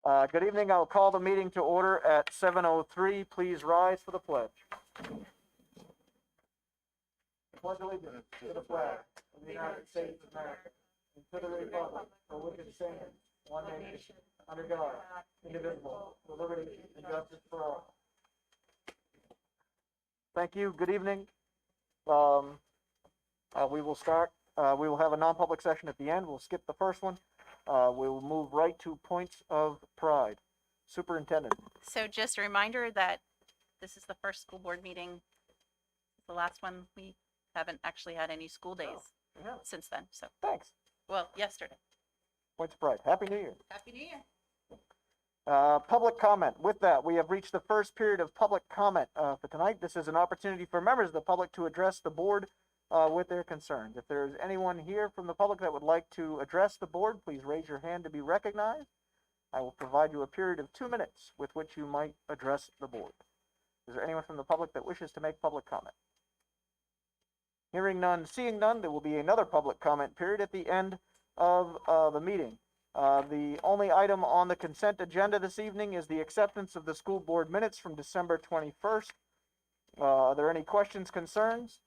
Good evening. I'll call the meeting to order at 7:03. Please rise for the pledge. Pledge allegiance to the flag of the United States of America and to the republic for which it stands, one nation, under God, indivisible, with liberty and justice for all. Thank you. Good evening. We will start. We will have a non-public session at the end. We'll skip the first one. We will move right to points of pride. Superintendent. So just a reminder that this is the first school board meeting. The last one, we haven't actually had any school days since then. So, Thanks. well, yesterday. Points of pride. Happy New Year. Happy New Year. Public comment. With that, we have reached the first period of public comment for tonight. This is an opportunity for members of the public to address the board with their concerns. If there's anyone here from the public that would like to address the board, please raise your hand to be recognized. I will provide you a period of 2 minutes with which you might address the board. Is there anyone from the public that wishes to make public comment? Hearing none, seeing none, there will be another public comment period at the end of the meeting. The only item on the consent agenda this evening is the acceptance of the school board minutes from December 21st. Are there any questions, concerns?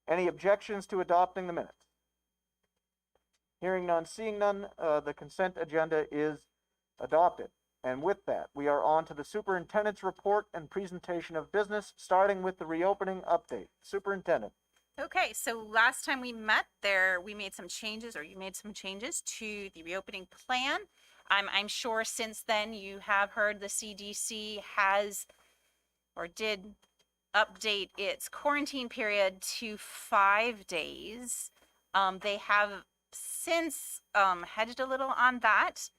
Any objections to adopting the minutes? Hearing none, seeing none, the consent agenda is adopted. And with that, we are on to the superintendent's report and presentation of business, starting with the reopening update. Superintendent. Okay, so last time we met we made some changes, or you made some changes to the reopening plan. I'm sure since then you have heard the CDC has or did update its quarantine period to 5 days. They have since hedged a little on that.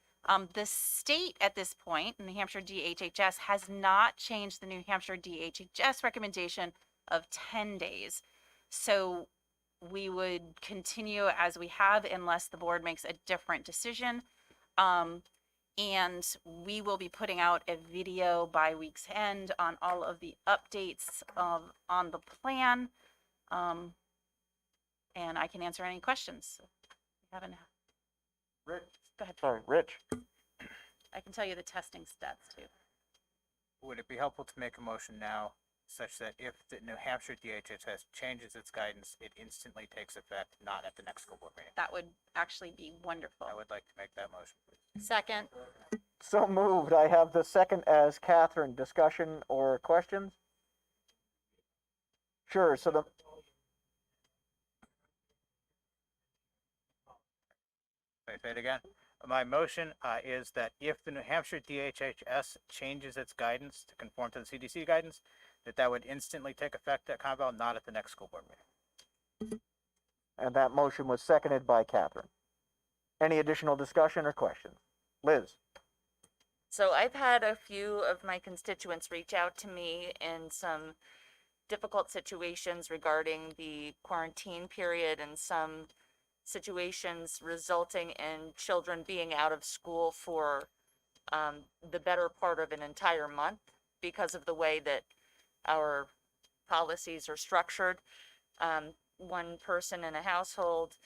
The state at this point, New Hampshire DHHS, has not changed the New Hampshire DHHS recommendation of 10 days. So we would continue as we have unless the board makes a different decision. And we will be putting out a video by week's end on all of the updates on the plan. And I can answer any questions. Rich. Go ahead. Sorry, Rich. I can tell you the testing stats too. Would it be helpful to make a motion now such that if the New Hampshire DHHS changes its guidance, it instantly takes effect, not at the next school board meeting? That would actually be wonderful. I would like to make that motion, please. Second. So moved. I have the second as Catherine. Discussion or questions? Sure. So the Say it again. My motion is that if the New Hampshire DHHS changes its guidance to conform to the CDC guidance, that would instantly take effect at Conval, not at the next school board meeting. And that motion was seconded by Catherine. Any additional discussion or questions? Liz. So I've had a few of my constituents reach out to me in some difficult situations regarding the quarantine period and some situations resulting in children being out of school for the better part of an entire month because of the way that our policies are structured. One person in a household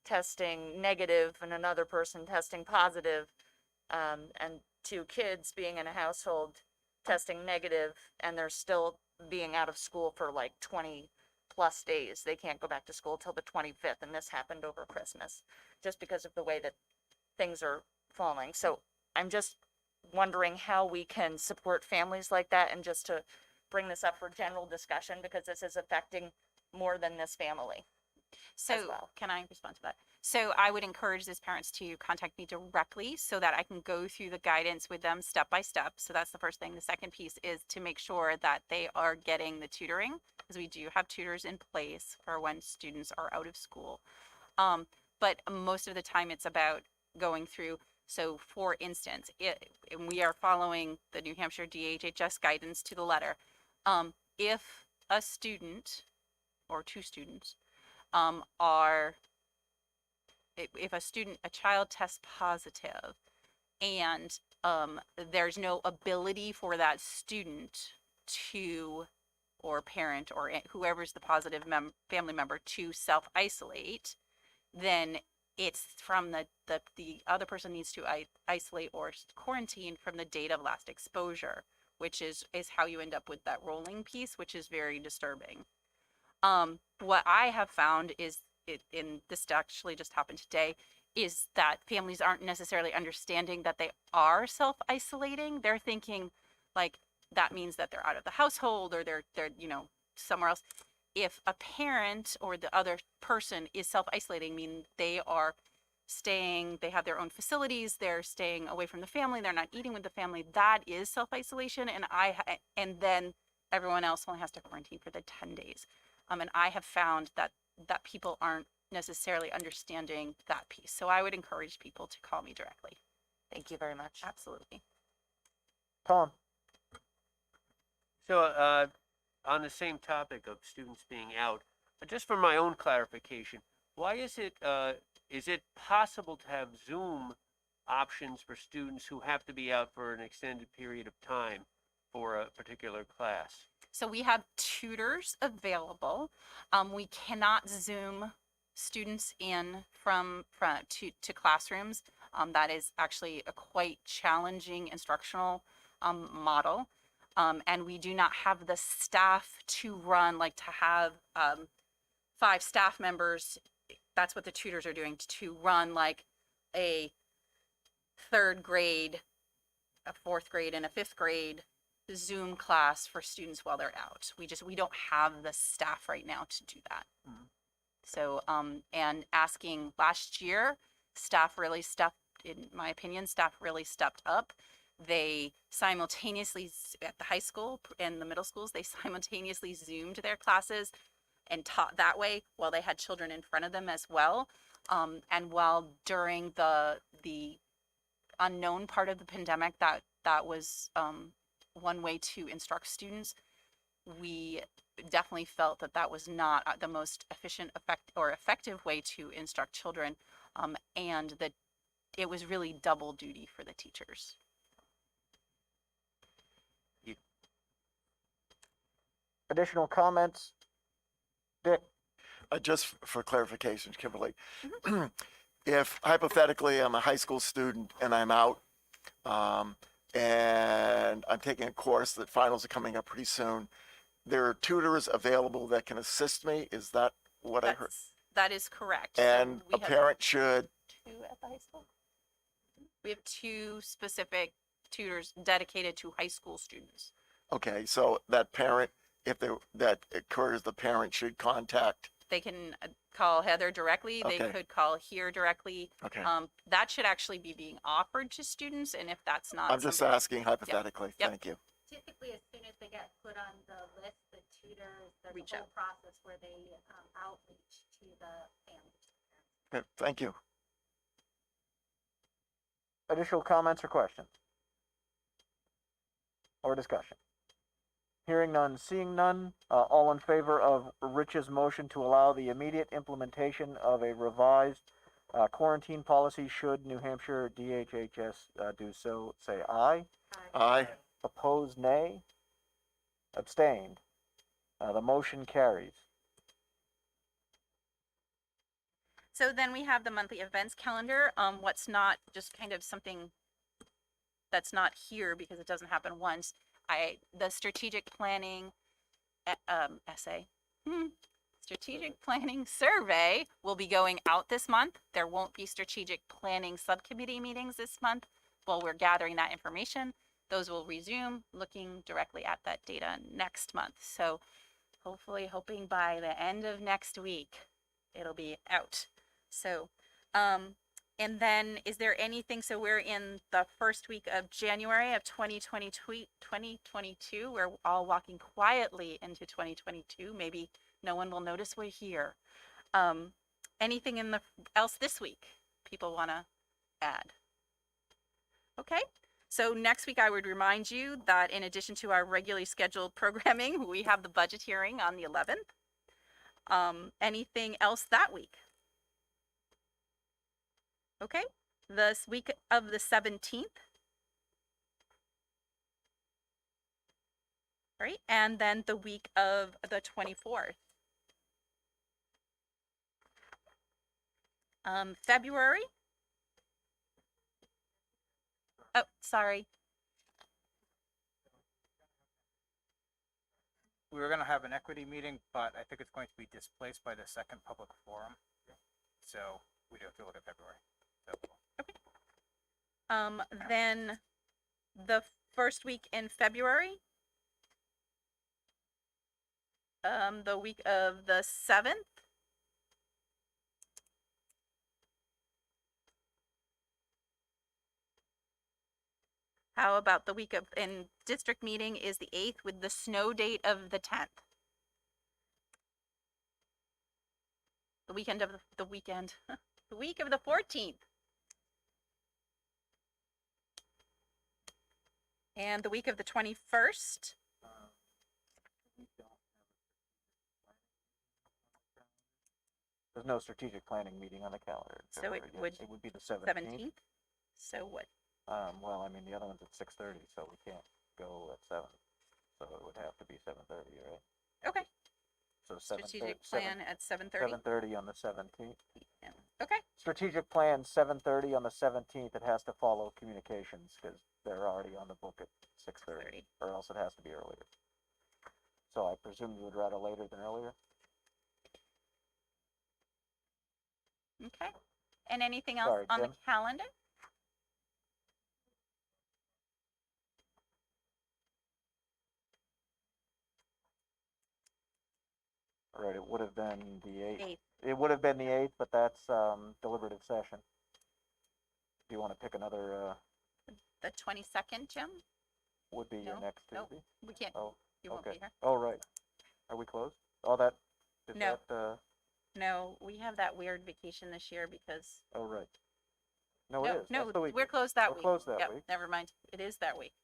testing negative and another person testing positive, and 2 kids being in a household testing negative, and they're still being out of school for like 20 plus days. They can't go back to school till the 25th, and this happened over Christmas just because of the way that things are falling. So I'm just wondering how we can support families like that, and just to bring this up for general discussion because this is affecting more than this family. So well. Can I respond to that? So I would encourage these parents to contact me directly so that I can go through the guidance with them step by step. So that's the first thing. The second piece is to make sure that they are getting the tutoring, because we do have tutors in place for when students are out of school. But most of the time it's about going through. So for instance, and we are following the New Hampshire DHHS guidance to the letter. If a student or 2 students if a child tests positive and there's no ability for that student to, or parent or whoever's the positive family member to self-isolate, then it's from the other person needs to isolate or quarantine from the date of last exposure, which is how you end up with that rolling piece, which is very disturbing. What I have found is and this actually just happened today, is that families aren't necessarily understanding that they are self-isolating. They're thinking like that means that they're out of the household or they're somewhere else. If a parent or the other person is self-isolating, mean they are staying, they have their own facilities, they're staying away from the family, they're not eating with the family, that is self-isolation. And then everyone else only has to quarantine for the 10 days. And I have found that people aren't necessarily understanding that piece. So I would encourage people to call me directly. Thank you very much. Absolutely. Tom? So, on the same topic of students being out, just for my own clarification, why is it possible to have Zoom options for students who have to be out for an extended period of time for a particular class? So we have tutors available. We cannot Zoom students in to classrooms. That is actually a quite challenging instructional model. And we do not have the staff to run, like to have 5 staff members. That's what the tutors are doing, to run like a 3rd grade, a 4th grade, and a 5th grade Zoom class for students while they're out. We don't have the staff right now to do that. Mhm. So, and asking last year, staff really stepped, in my opinion, staff really stepped up. They simultaneously, at the high school and the middle schools, they simultaneously Zoomed their classes and taught that way while they had children in front of them as well. And while during the unknown part of the pandemic, that was one way to instruct students, we definitely felt that was not the most efficient, effective way to instruct children, and that it was really double duty for the teachers. Additional comments? Dick? Just for clarification, Kimberly, if hypothetically I'm a high school student and I'm out, and I'm taking a course that finals are coming up pretty soon, there are tutors available that can assist me. Is that what I heard? That is correct. So And we a have parent should, 2 at the high school. We have 2 specific tutors dedicated to high school students. okay, so that parent, if that occurs, the parent should contact, They can call Heather directly. They Okay. could call here directly. okay. That should actually be being offered to students, and if that's not, I'm just something- asking hypothetically. Yep. Thank you. Typically, as soon as they get put on the list, the tutors, there's Reach a whole out. process where they outreach to the family. Okay, thank you. Additional comments or questions? Or discussion? Hearing none, seeing none, all in favor of Rich's motion to allow the immediate implementation of a revised quarantine policy should New Hampshire DHHS do so, say aye. Aye. Opposed, nay. Abstained. The motion carries. So then we have the monthly events calendar. What's not, just kind of something that's not here because it doesn't happen once. The strategic planning essay, strategic planning survey will be going out this month. There won't be strategic planning subcommittee meetings this month while we're gathering that information. Those will resume looking directly at that data next month. So hopefully, hoping by the end of next week, it'll be out. So, and then is there anything, so we're in the first week of January of 2022. We're all walking quietly into 2022. Maybe no one will notice we're here. Anything else this week people want to add? Okay. So next week, I would remind you that in addition to our regularly scheduled programming, we have the budget hearing on the 11th. Anything else that week? Okay, this week of the 17th. All right, and then the week of the 24th. February. Oh, sorry. We were gonna have an equity meeting, but I think it's going to be displaced by the second public forum. So we do have to look at February. So, Then the first week in February. The week of the 7th. How about the week of, in district meeting is the 8th with the snow date of the 10th? The weekend of the weekend, the week of the 14th. And the week of the 21st. There's no strategic planning meeting on the calendar. in So it February. would- It would be the 17th. 17th. So what? Well, I mean, the other one's at 6:30, so we can't go at 7. So it would have to be 7:30, right? Okay. So Strategic plan at 7:30. 7:30 on the 17th. Okay. Strategic plan, 7:30 on the 17th. It has to follow communications because they're already on the book at 6:30, or else it has to be earlier. So I presume you would rather later than earlier? Okay. And anything else Sorry, on the Jim? calendar? Right, it would have been the 8th. 8th. It would have been the 8th, but that's deliberative session. Do you want to pick another, The 22nd, Jim? would be your No, next nope. Tuesday? We can't, Oh, you won't okay. be here. Oh, right. Are we closed? Oh, that, is No. that, No, we have that weird vacation this year because, oh, right. No, it no, is. no, That's the week. we're closed that We're week. closed that Yep, week. never mind. It is that week.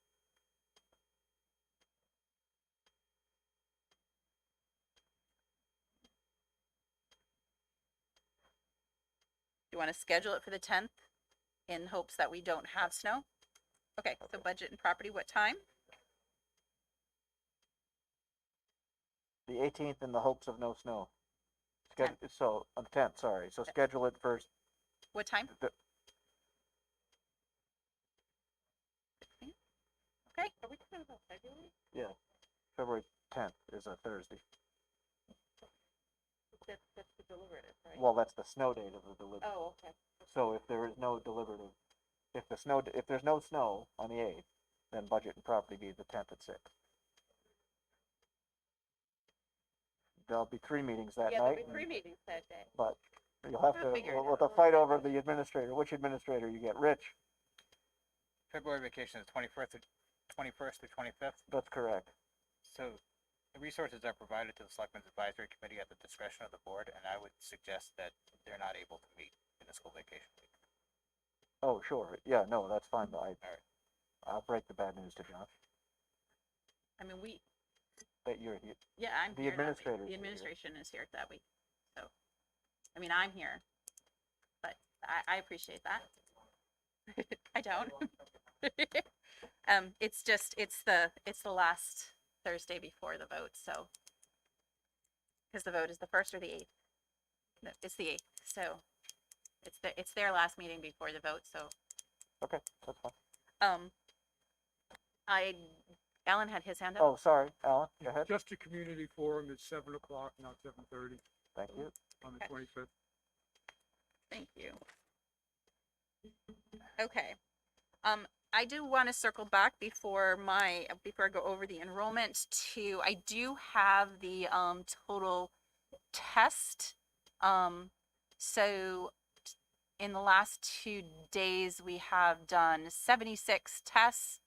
You want to schedule it for the 10th in hopes that we don't have snow? Okay, so Okay. budget and property, what time? The 18th in the hopes of no snow. So, on the 10th, sorry. So schedule it first. What time? The- Okay, Are we talking about February? Yeah, February 10th is a Thursday. That's the deliberative, right? Well, that's the snow date of the deliberative. Oh, okay. So if there is no deliberative, if there's no snow on the 8th, then budget and property be the 10th at 6. There'll be 3 meetings that night, meetings that day. but you'll have to, figure it with a fight over the administrator, which administrator you get. Rich, February vacation is 21st through 25th. that's correct. So the resources are provided to the Selectmen's Advisory Committee at the discretion of the board, and I would suggest that they're not able to meet in the school vacation week. Oh, sure. Yeah, no, that's fine. But right. I'll break the bad news to Josh I mean, that you're here. yeah, I'm The here that week. administrators are The here. administration is here that week. So, I mean, I'm here, but I appreciate that. I don't. It's just, it's the last Thursday before the vote, so. Because the vote is the 1st or the 8th. No, it's the 8th, so it's their last meeting before the vote, so. Okay, that's fine. Alan had his hand up. Oh, sorry, Alan, go ahead. Just a community forum at 7 o'clock, not 7:30 Thank you. on the Okay. 25th. Thank you. Okay. I do want to circle back before I go over the enrollment to, I do have the, total test. So in the last 2 days, we have done 76 tests.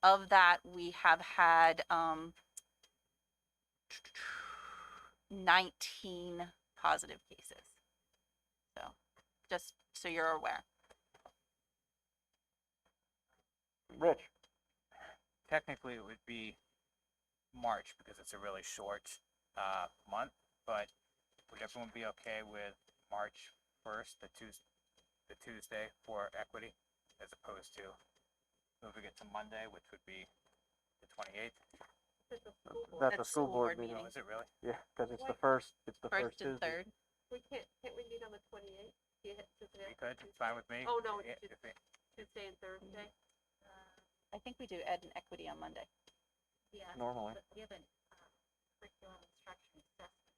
Of that, we have had, 19 positive cases. So, just so you're aware. Rich, Technically, it would be March because it's a really short month, but would everyone be okay with March 1st, the Tuesday for equity, as opposed to moving it to Monday, which would be the 28th? that's a school board meeting. Oh, is it really? Yeah, because it's the first First and Tuesday. third. Can't we meet on the 28th? You hit Tuesday? We could, it's fine with me. Oh, no, Yeah, it's if it- Tuesday and Thursday? I think we do ed and equity on Monday. Yeah. Normally. But we have an curriculum instruction assessment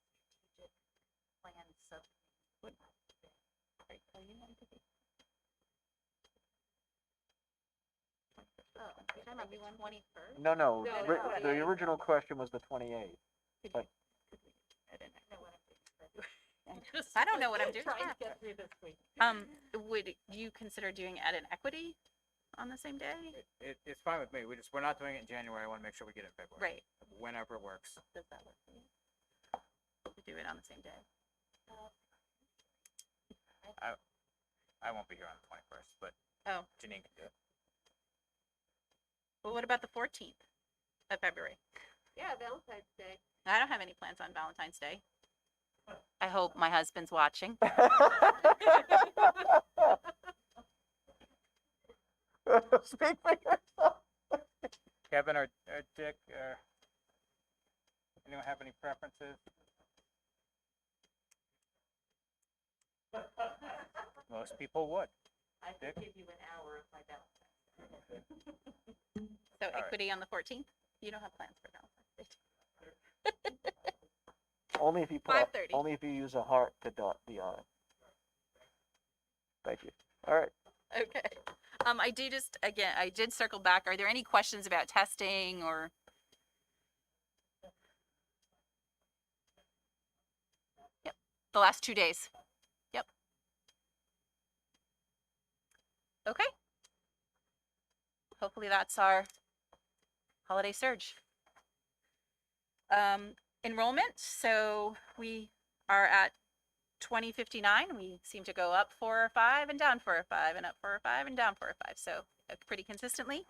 strategic plan sub. Oh, you're talking about the 21st? No, no, No, ri- no, the no. original question was the 28th. But I don't know what I'm doing Trying tomorrow. to get through this week. Would you consider doing ed and equity on the same day? It's fine with me. We're not doing it in January. I want to make sure we get it in February. Right. Whenever it works. Does that work for you? To do it on the same day. I won't be here on the 21st, but Oh, Janine can do it. well, what about the 14th of February? Yeah, Valentine's Day. I don't have any plans on Valentine's Day. I hope my husband's watching. Speak for yourself. Kevin or Dick, anyone have any preferences? Most people would. I Dick? could give you an hour of my Valentine's. So right. equity on the 14th? You don't have plans for Valentine's Day. Only if you put up, 5:30. only if you use a heart to dot the I. Thank you. All right. Okay. I do just, again, I did circle back. Are there any questions about testing or? Yep, the last 2 days. Yep. Okay. Hopefully that's our holiday surge. Enrollment, so we are at 2059. We seem to go up 4 or 5 and down 4 or 5 and up 4 or 5 and down 4 or 5. So pretty consistently.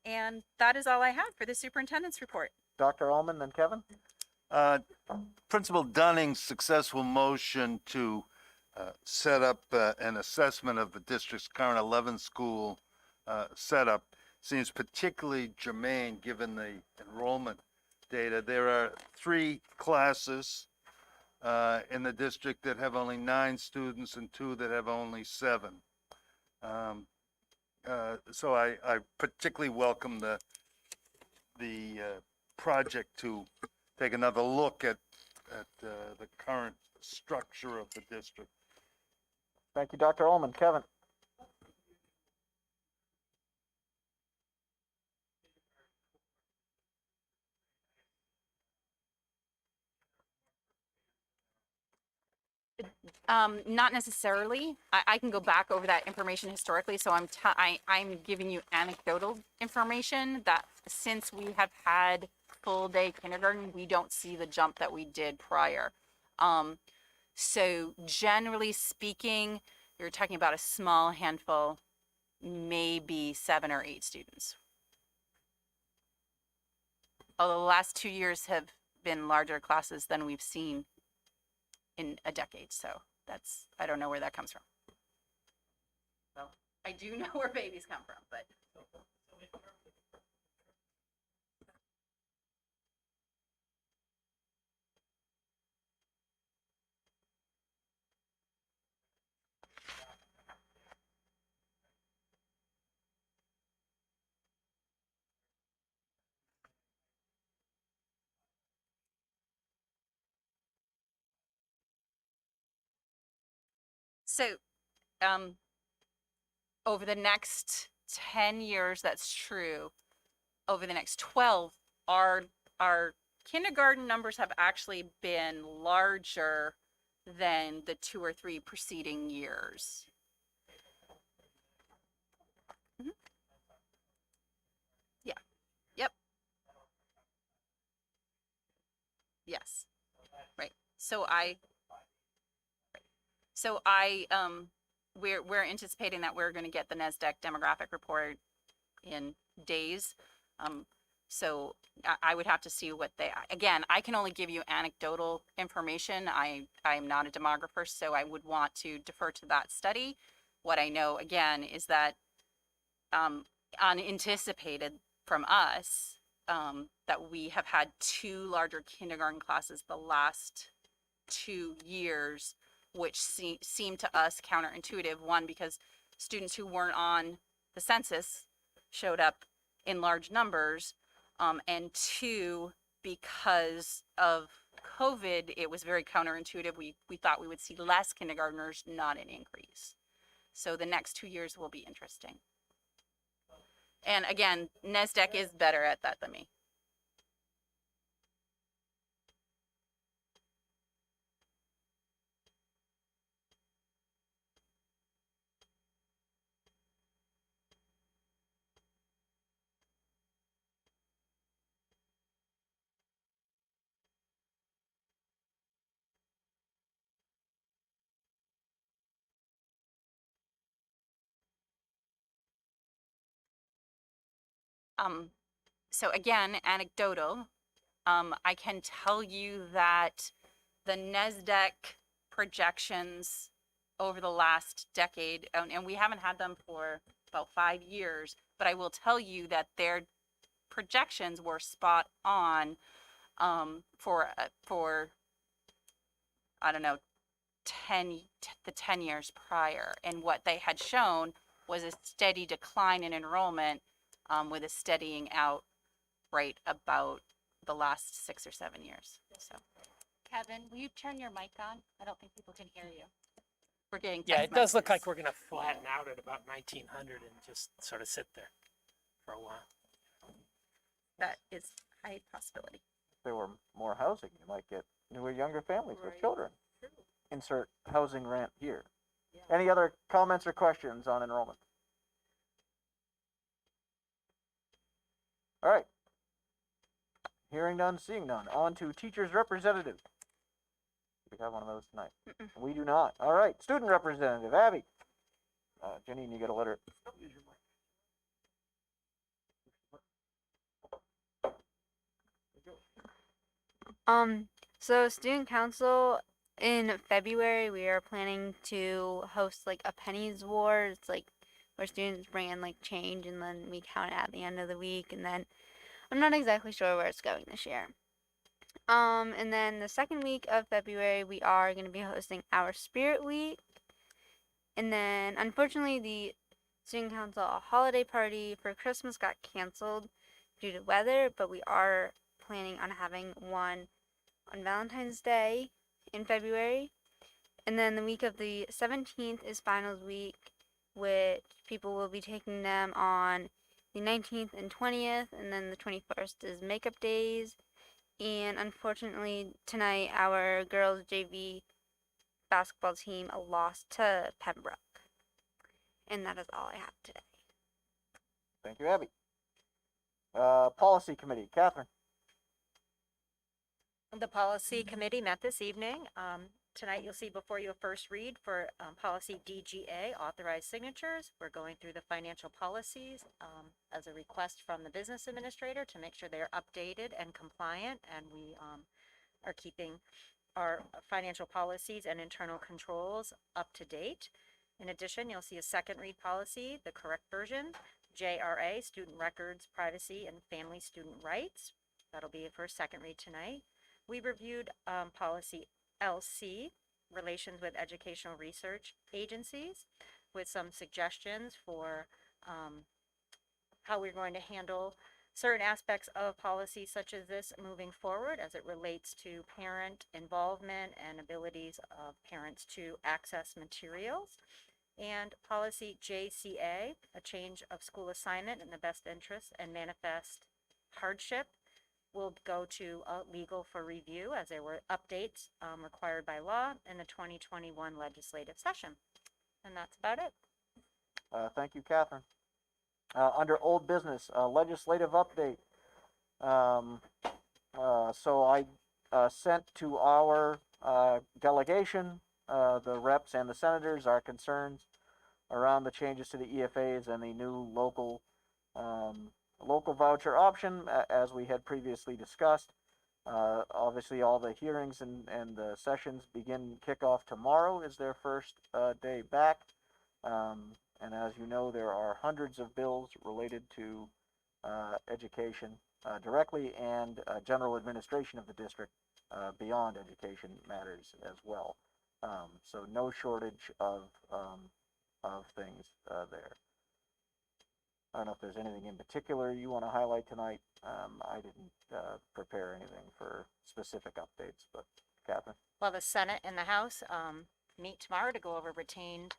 And that is all I have for the superintendent's report. Dr. Ullman, then Kevin? Principal Dunning's successful motion to set up an assessment of the district's current 11 school setup seems particularly germane given the enrollment data. There are 3 classes in the district that have only 9 students and 2 that have only 7. So I particularly welcome the project to take another look at the current structure of the district. Thank you, Dr. Ullman. Kevin? Not necessarily. I can go back over that information historically. So I'm giving you anecdotal information that since we have had full day kindergarten, we don't see the jump that we did prior. So generally speaking, you're talking about a small handful, maybe 7 or 8 students. Although the last 2 years have been larger classes than we've seen in a decade. So that's, I don't know where that comes from. Well, I do know where babies come from, but. So, over the next 10 years, that's true. Over the next 12, our kindergarten numbers have actually been larger than the 2 or 3 preceding years. Mhm. Yeah. Yep. Yes. Right. We're anticipating that we're going to get the NESDEC demographic report in days. So I would have to see what again, I can only give you anecdotal information. I'm not a demographer, so I would want to defer to that study. What I know, again, is that unanticipated from us, that we have had 2 larger kindergarten classes the last 2 years, which seemed to us counterintuitive. One, because students who weren't on the census showed up in large numbers, and two, because of COVID, it was very counterintuitive. We thought we would see less kindergartners, not an increase. So the next 2 years will be interesting. And again, NESDEC is better at that than me. So again, anecdotal. I can tell you that the NESDEC projections over the last decade, and we haven't had them for about 5 years, but I will tell you that their projections were spot on for I don't know, the 10 years prior. And what they had shown was a steady decline in enrollment with a steadying out right about the last 6 or 7 years. So Kevin, will you turn your mic on? I don't think people can hear you. we're getting Yeah, text it does look like messages. we're gonna flatten out at about 1900 and just sort of sit there for a while. That is a high possibility. If there were more housing, you might get newer, younger families with Right. children. Insert housing rant here. Any other comments or questions on enrollment? All right. Hearing none, seeing none. On to teachers' representative. We have one of those tonight. We do not. All right. Student representative, Abby. Janine, you got a letter. So student council in February, we are planning to host like a pennies war. It's like where students bring in like change and then we count it at the end of the week. And then I'm not exactly sure where it's going this year. And then the second week of February, we are going to be hosting our Spirit Week. And then unfortunately, the student council holiday party for Christmas got canceled due to weather, but we are planning on having one on Valentine's Day in February. And then the week of the 17th is finals week, which people will be taking them on the 19th and 20th, and then the 21st is makeup days. And unfortunately, tonight our girls JV basketball team lost to Pembroke. And that is all I have today. Thank you, Abby. Policy committee, Catherine. The policy committee met this evening. Tonight you'll see before you a first read for policy DGA, authorized signatures. We're going through the financial policies as a request from the business administrator to make sure they're updated and compliant, and we are keeping our financial policies and internal controls up to date. In addition, you'll see a second read policy, the correct version, JRA, student records, privacy, and family student rights. That'll be for a second read tonight. We reviewed policy LC, relations with educational research agencies, with some suggestions for how we're going to handle certain aspects of policy such as this moving forward as it relates to parent involvement and abilities of parents to access materials. And policy JCA, a change of school assignment in the best interest and manifest hardship, will go to legal for review as there were updates required by law in the 2021 legislative session. And that's about it. Thank you, Catherine. Under old business, legislative update. So I sent to our delegation, the reps and the senators, our concerns around the changes to the EFAs and the new local voucher option, as we had previously discussed. Obviously, all the hearings and the sessions kick off tomorrow is their first day back. And as you know, there are hundreds of bills related to education directly and general administration of the district beyond education matters as well. So no shortage of things there. I don't know if there's anything in particular you want to highlight tonight. I didn't prepare anything for specific updates, but Catherine? Well, the Senate and the House meet tomorrow to go over retained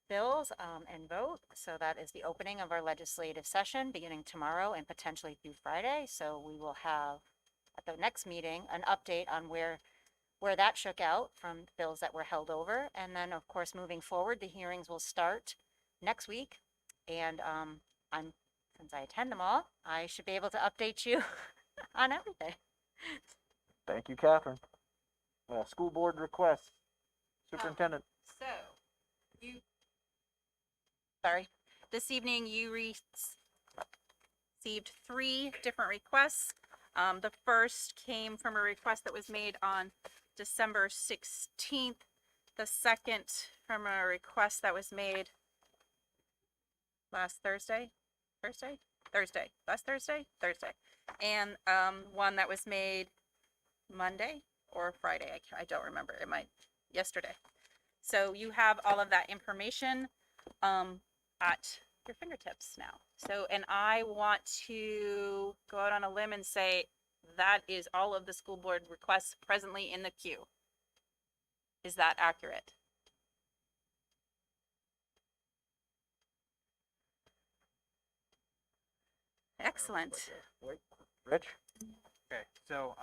bills and vote. So that is the opening of our legislative session beginning tomorrow and potentially through Friday. So we will have at the next meeting an update on where that shook out from bills that were held over. And then, of course, moving forward, the hearings will start next week. And since I attend them all, I should be able to update you on everything. Thank you, Catherine. School board requests. Superintendent. So, sorry, this evening you received 3 different requests. The first came from a request that was made on December 16th. The second from a request that was made last Thursday. And one that was made Monday or Friday. I don't remember. It might yesterday. So you have all of that information at your fingertips now. So, and I want to go out on a limb and say that is all of the school board requests presently in the queue. Is that accurate? Excellent. Rich? Okay, so,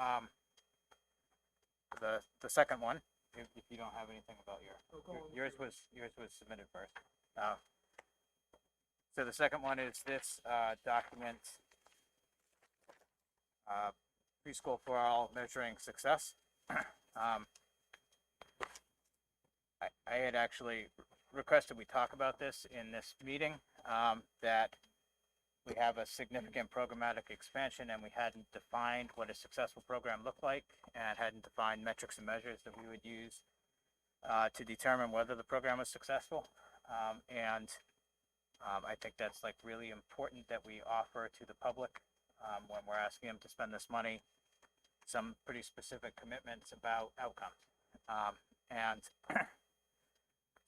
the second one, if you don't have anything about yours was submitted first. So the second one is this, document, preschool for all measuring success. I had actually requested we talk about this in this meeting, that we have a significant programmatic expansion and we hadn't defined what a successful program looked like and hadn't defined metrics and measures that we would use to determine whether the program was successful. I think that's like really important that we offer to the public when we're asking them to spend this money, some pretty specific commitments about outcomes.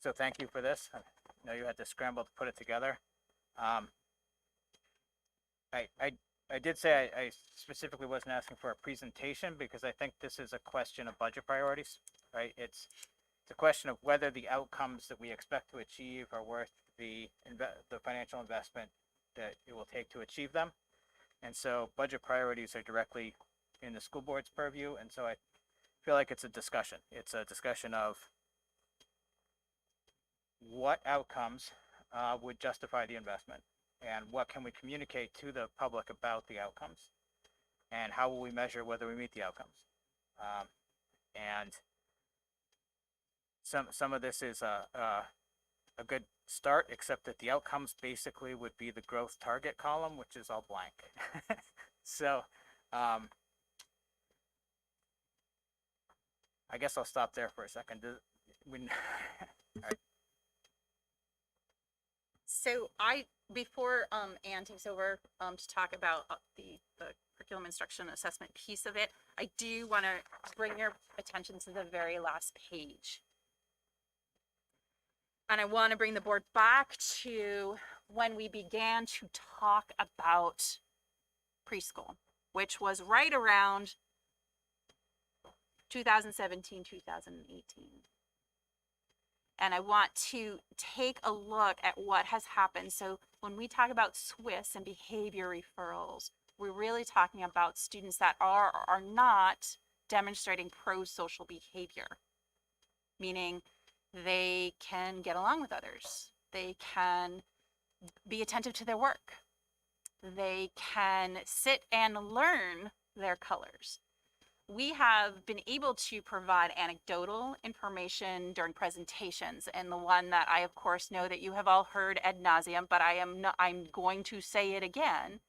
So thank you for this. I know you had to scramble to put it together. I did say I specifically wasn't asking for a presentation because I think this is a question of budget priorities, right? It's a question of whether the outcomes that we expect to achieve are worth the financial investment that it will take to achieve them. And so budget priorities are directly in the school board's purview. And so I feel like it's a discussion. It's a discussion of what outcomes would justify the investment. And what can we communicate to the public about the outcomes? And how will we measure whether we meet the outcomes? And some of this is a good start, except that the outcomes basically would be the growth target column, which is all blank. So I guess I'll stop there for a second. So before Ann takes over to talk about the curriculum instruction assessment piece of it, I do want to bring your attention to the very last page. And I want to bring the board back to when we began to talk about preschool, which was right around 2017, 2018. And I want to take a look at what has happened. So when we talk about SWIS and behavior referrals, we're really talking about students that are or are not demonstrating pro-social behavior, meaning they can get along with others. They can be attentive to their work. They can sit and learn their colors. We have been able to provide anecdotal information during presentations, and the one that I, of course, know that you have all heard ad nauseum, but I'm going to say it again,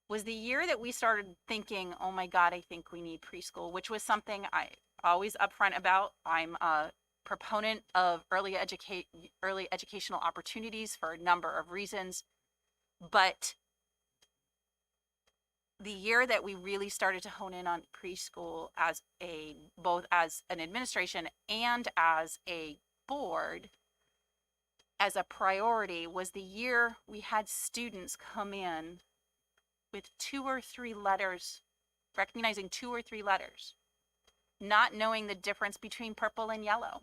was the year that we started thinking, oh my God, I think we need preschool, which was something I always upfront about. I'm a proponent of early educational opportunities for a number of reasons, but the year that we really started to hone in on preschool as both as an administration and as a board as a priority was the year we had students come in with 2 or 3 letters, recognizing 2 or 3 letters, not knowing the difference between purple and yellow.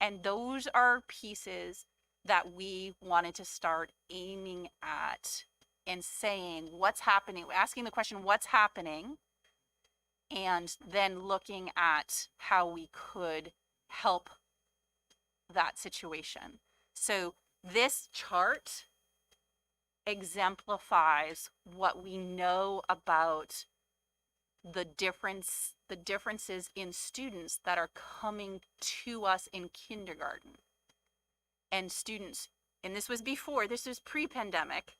And those are pieces that we wanted to start aiming at and saying what's happening, asking the question, what's happening? And then looking at how we could help that situation. So this chart exemplifies what we know about the differences in students that are coming to us in kindergarten. And students, and this was pre-pandemic,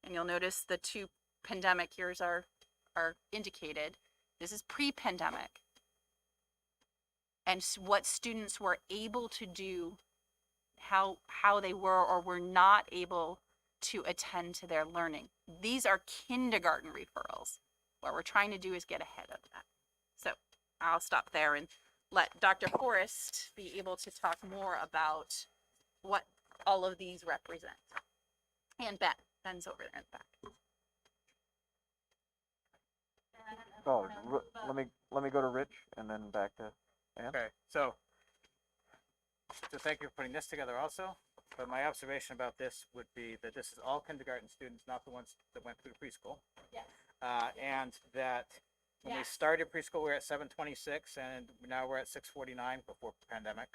and you'll notice the 2 pandemic years are indicated. This is pre-pandemic. And what students were able to do, how they were or were not able to attend to their learning. These are kindergarten referrals. What we're trying to do is get ahead of that. So I'll stop there and let Dr. Forrest be able to talk more about what all of these represent. And Ben's over there in the back. Oh, let me go to Rich and then back to Ann. Okay, so thank you for putting this together also. But my observation about this would be that this is all kindergarten students, not the ones that went through preschool. Yes. And that when we started preschool, we were at 726, and now we're at 649 before pandemic,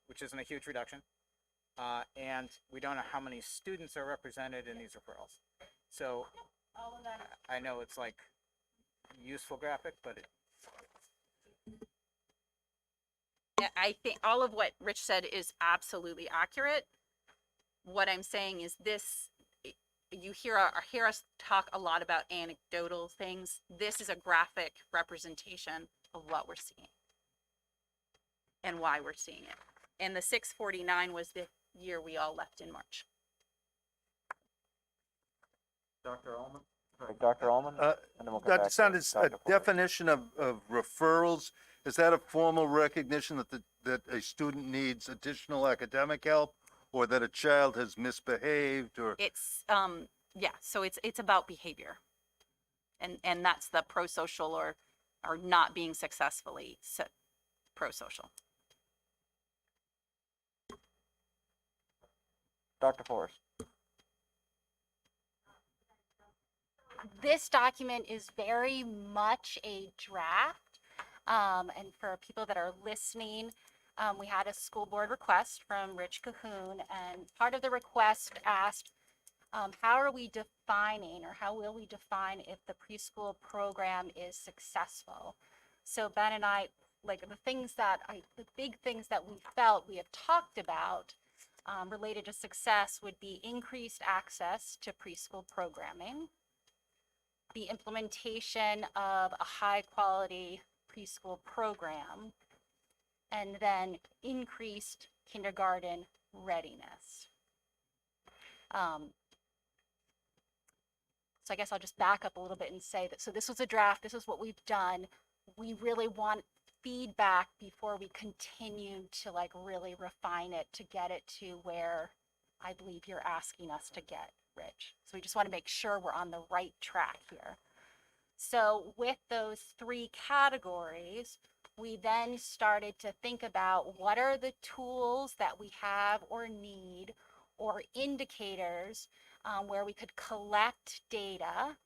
which isn't a huge reduction. And we don't know how many students are represented in these referrals. So All of that. I know it's like useful graphic, but Yeah, I think all of what Rich said is absolutely accurate. What I'm saying is this, you hear us talk a lot about anecdotal things. This is a graphic representation of what we're seeing and why we're seeing it. And the 649 was the year we all left in March. Dr. Ullman? Dr. Ullman? Uh, And then we'll come back Dr. to Sanders, a Dr. Forrest. definition of referrals, is that a formal recognition that a student needs additional academic help, or that a child has misbehaved, or? It's, yeah, so it's about behavior. And that's the pro-social or not being successfully pro-social. Dr. Forrest. This document is very much a draft. And for people that are listening, we had a school board request from Rich Cahoon, and part of the request asked, how are we defining, or how will we define if the preschool program is successful? So Ben and I, like the big things that we felt we have talked about related to success would be increased access to preschool programming, the implementation of a high quality preschool program, and then increased kindergarten readiness. So I guess I'll just back up a little bit and say that, so this was a draft, this is what we've done. We really want feedback before we continue to like really refine it to get it to where I believe you're asking us to get, Rich. So we just want to make sure we're on the right track here. So with those 3 categories, we then started to think about what are the tools that we have or need, or indicators where we could collect data.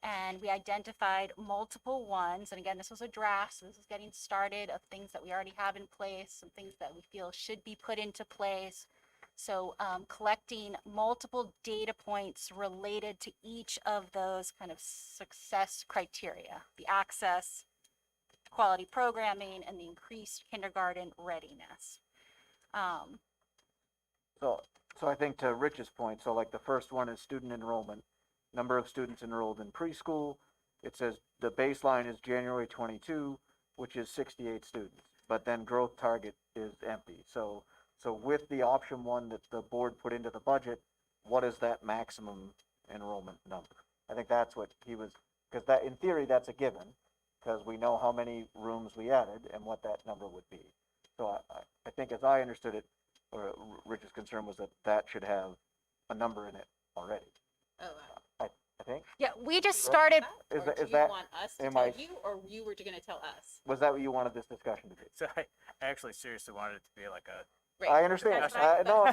And we identified multiple ones. And again, this was a draft, so this is getting started of things that we already have in place, some things that we feel should be put into place. So collecting multiple data points related to each of those kind of success criteria, the access, quality programming, and the increased kindergarten readiness. So I think to Rich's point, so like the first one is student enrollment, number of students enrolled in preschool. It says the baseline is January 22, which is 68 students, but then growth target is empty. So with the option 1 that the board put into the budget, what is that maximum enrollment number. I think that's what he was, because that, in theory, that's a given, because we know how many rooms we added and what that number would be. So I think as I understood it, or Rich's concern was that that should have a number in it already, Oh, I think. Yeah, we just started, Is or that- do is you that- want us to am tell I- you, or you were gonna tell us? Was that what you wanted this discussion to be? So I actually seriously wanted it to be like a, Right. I understand. That's right. No,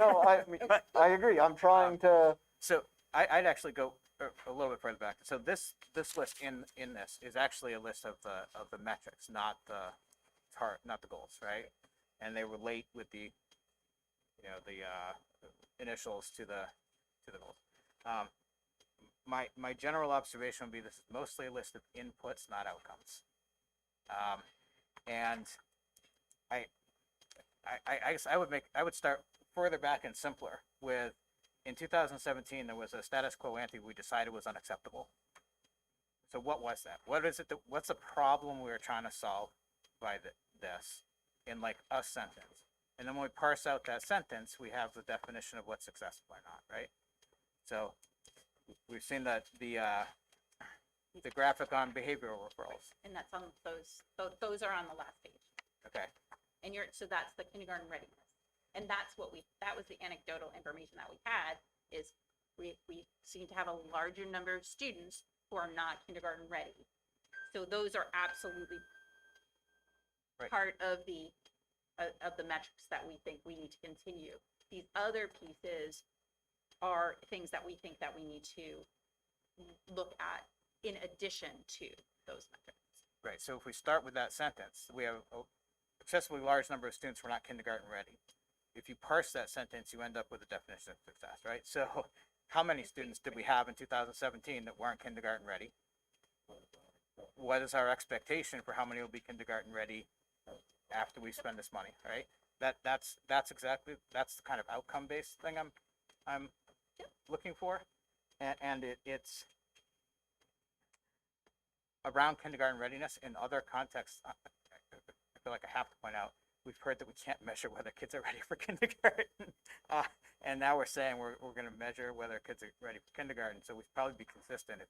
I agree. I'm trying to, so I'd actually go a little bit further back. So this list in this is actually a list of the metrics, not the not the goals, right? And they relate with the, you know, the initials to the goals. My general observation would be this is mostly a list of inputs, not outcomes. And I guess I would start further back and simpler with, in 2017, there was a status quo ante we decided was unacceptable. So what was that? What is it that, what's the problem we were trying to solve by this in like a sentence? And then when we parse out that sentence, we have the definition of what's successful or not, right? So we've seen that the graphic on behavioral referrals. And that's on those are on the last page. Okay. And so that's the kindergarten readiness. And that's what that was the anecdotal information that we had, is we seem to have a larger number of students who are not kindergarten ready. So those are absolutely Right. part of the metrics that we think we need to continue. These other pieces are things that we think that we need to look at in addition to those metrics. Right, so if we start with that sentence, we have a excessively large number of students who are not kindergarten ready. If you parse that sentence, you end up with a definition of success, right? So how many students did we have in 2017 that weren't kindergarten ready? What is our expectation for how many will be kindergarten ready after we spend this money, right? That's exactly, that's the kind of outcome-based thing I'm looking for. And it's around kindergarten readiness. In other contexts, I feel like I have to point out, we've heard that we can't measure whether kids are ready for kindergarten. And now we're saying we're going to measure whether kids are ready for kindergarten. So we'd probably be consistent.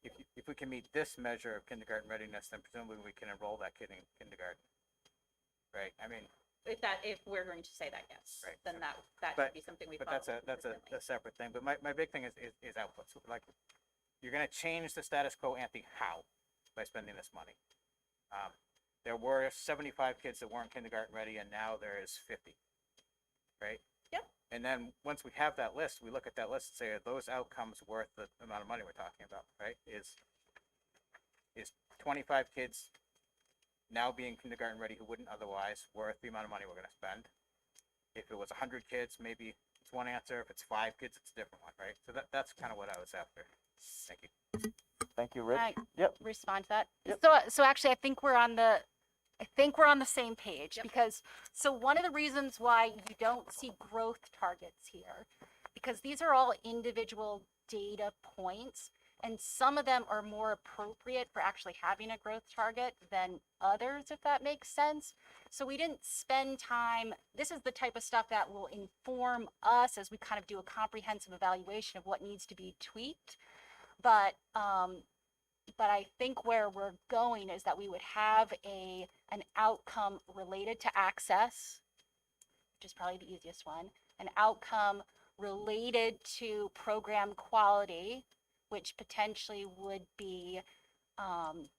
If we can meet this measure of kindergarten readiness, then presumably we can enroll that kid in kindergarten. Right? I mean, If we're going to say that, yes, Right. then that But- should be something we but follow. that's a consistently. separate thing. But my big thing is outputs. Like, you're going to change the status quo ante how? By spending this money. There were 75 kids that weren't kindergarten ready, and now there is 50. Right? Yep. And then once we have that list, we look at that list and say, are those outcomes worth the amount of money we're talking about? Right? Is 25 kids now being kindergarten ready who wouldn't otherwise worth the amount of money we're going to spend? If it was 100 kids, maybe it's one answer. If it's 5 kids, it's a different one, right? So that's kind of what I was after. Thank you. thank you, Rich. Can I Yep. respond to that? Yep. So actually, I think we're on the same page, because, so one of the reasons why you don't see growth targets here, because these are all individual data points, and some of them are more appropriate for actually having a growth target than others, if that makes sense. So we didn't spend time, this is the type of stuff that will inform us as we kind of do a comprehensive evaluation of what needs to be tweaked. But I think where we're going is that we would have an outcome related to access, which is probably the easiest one, an outcome related to program quality, which potentially would be, and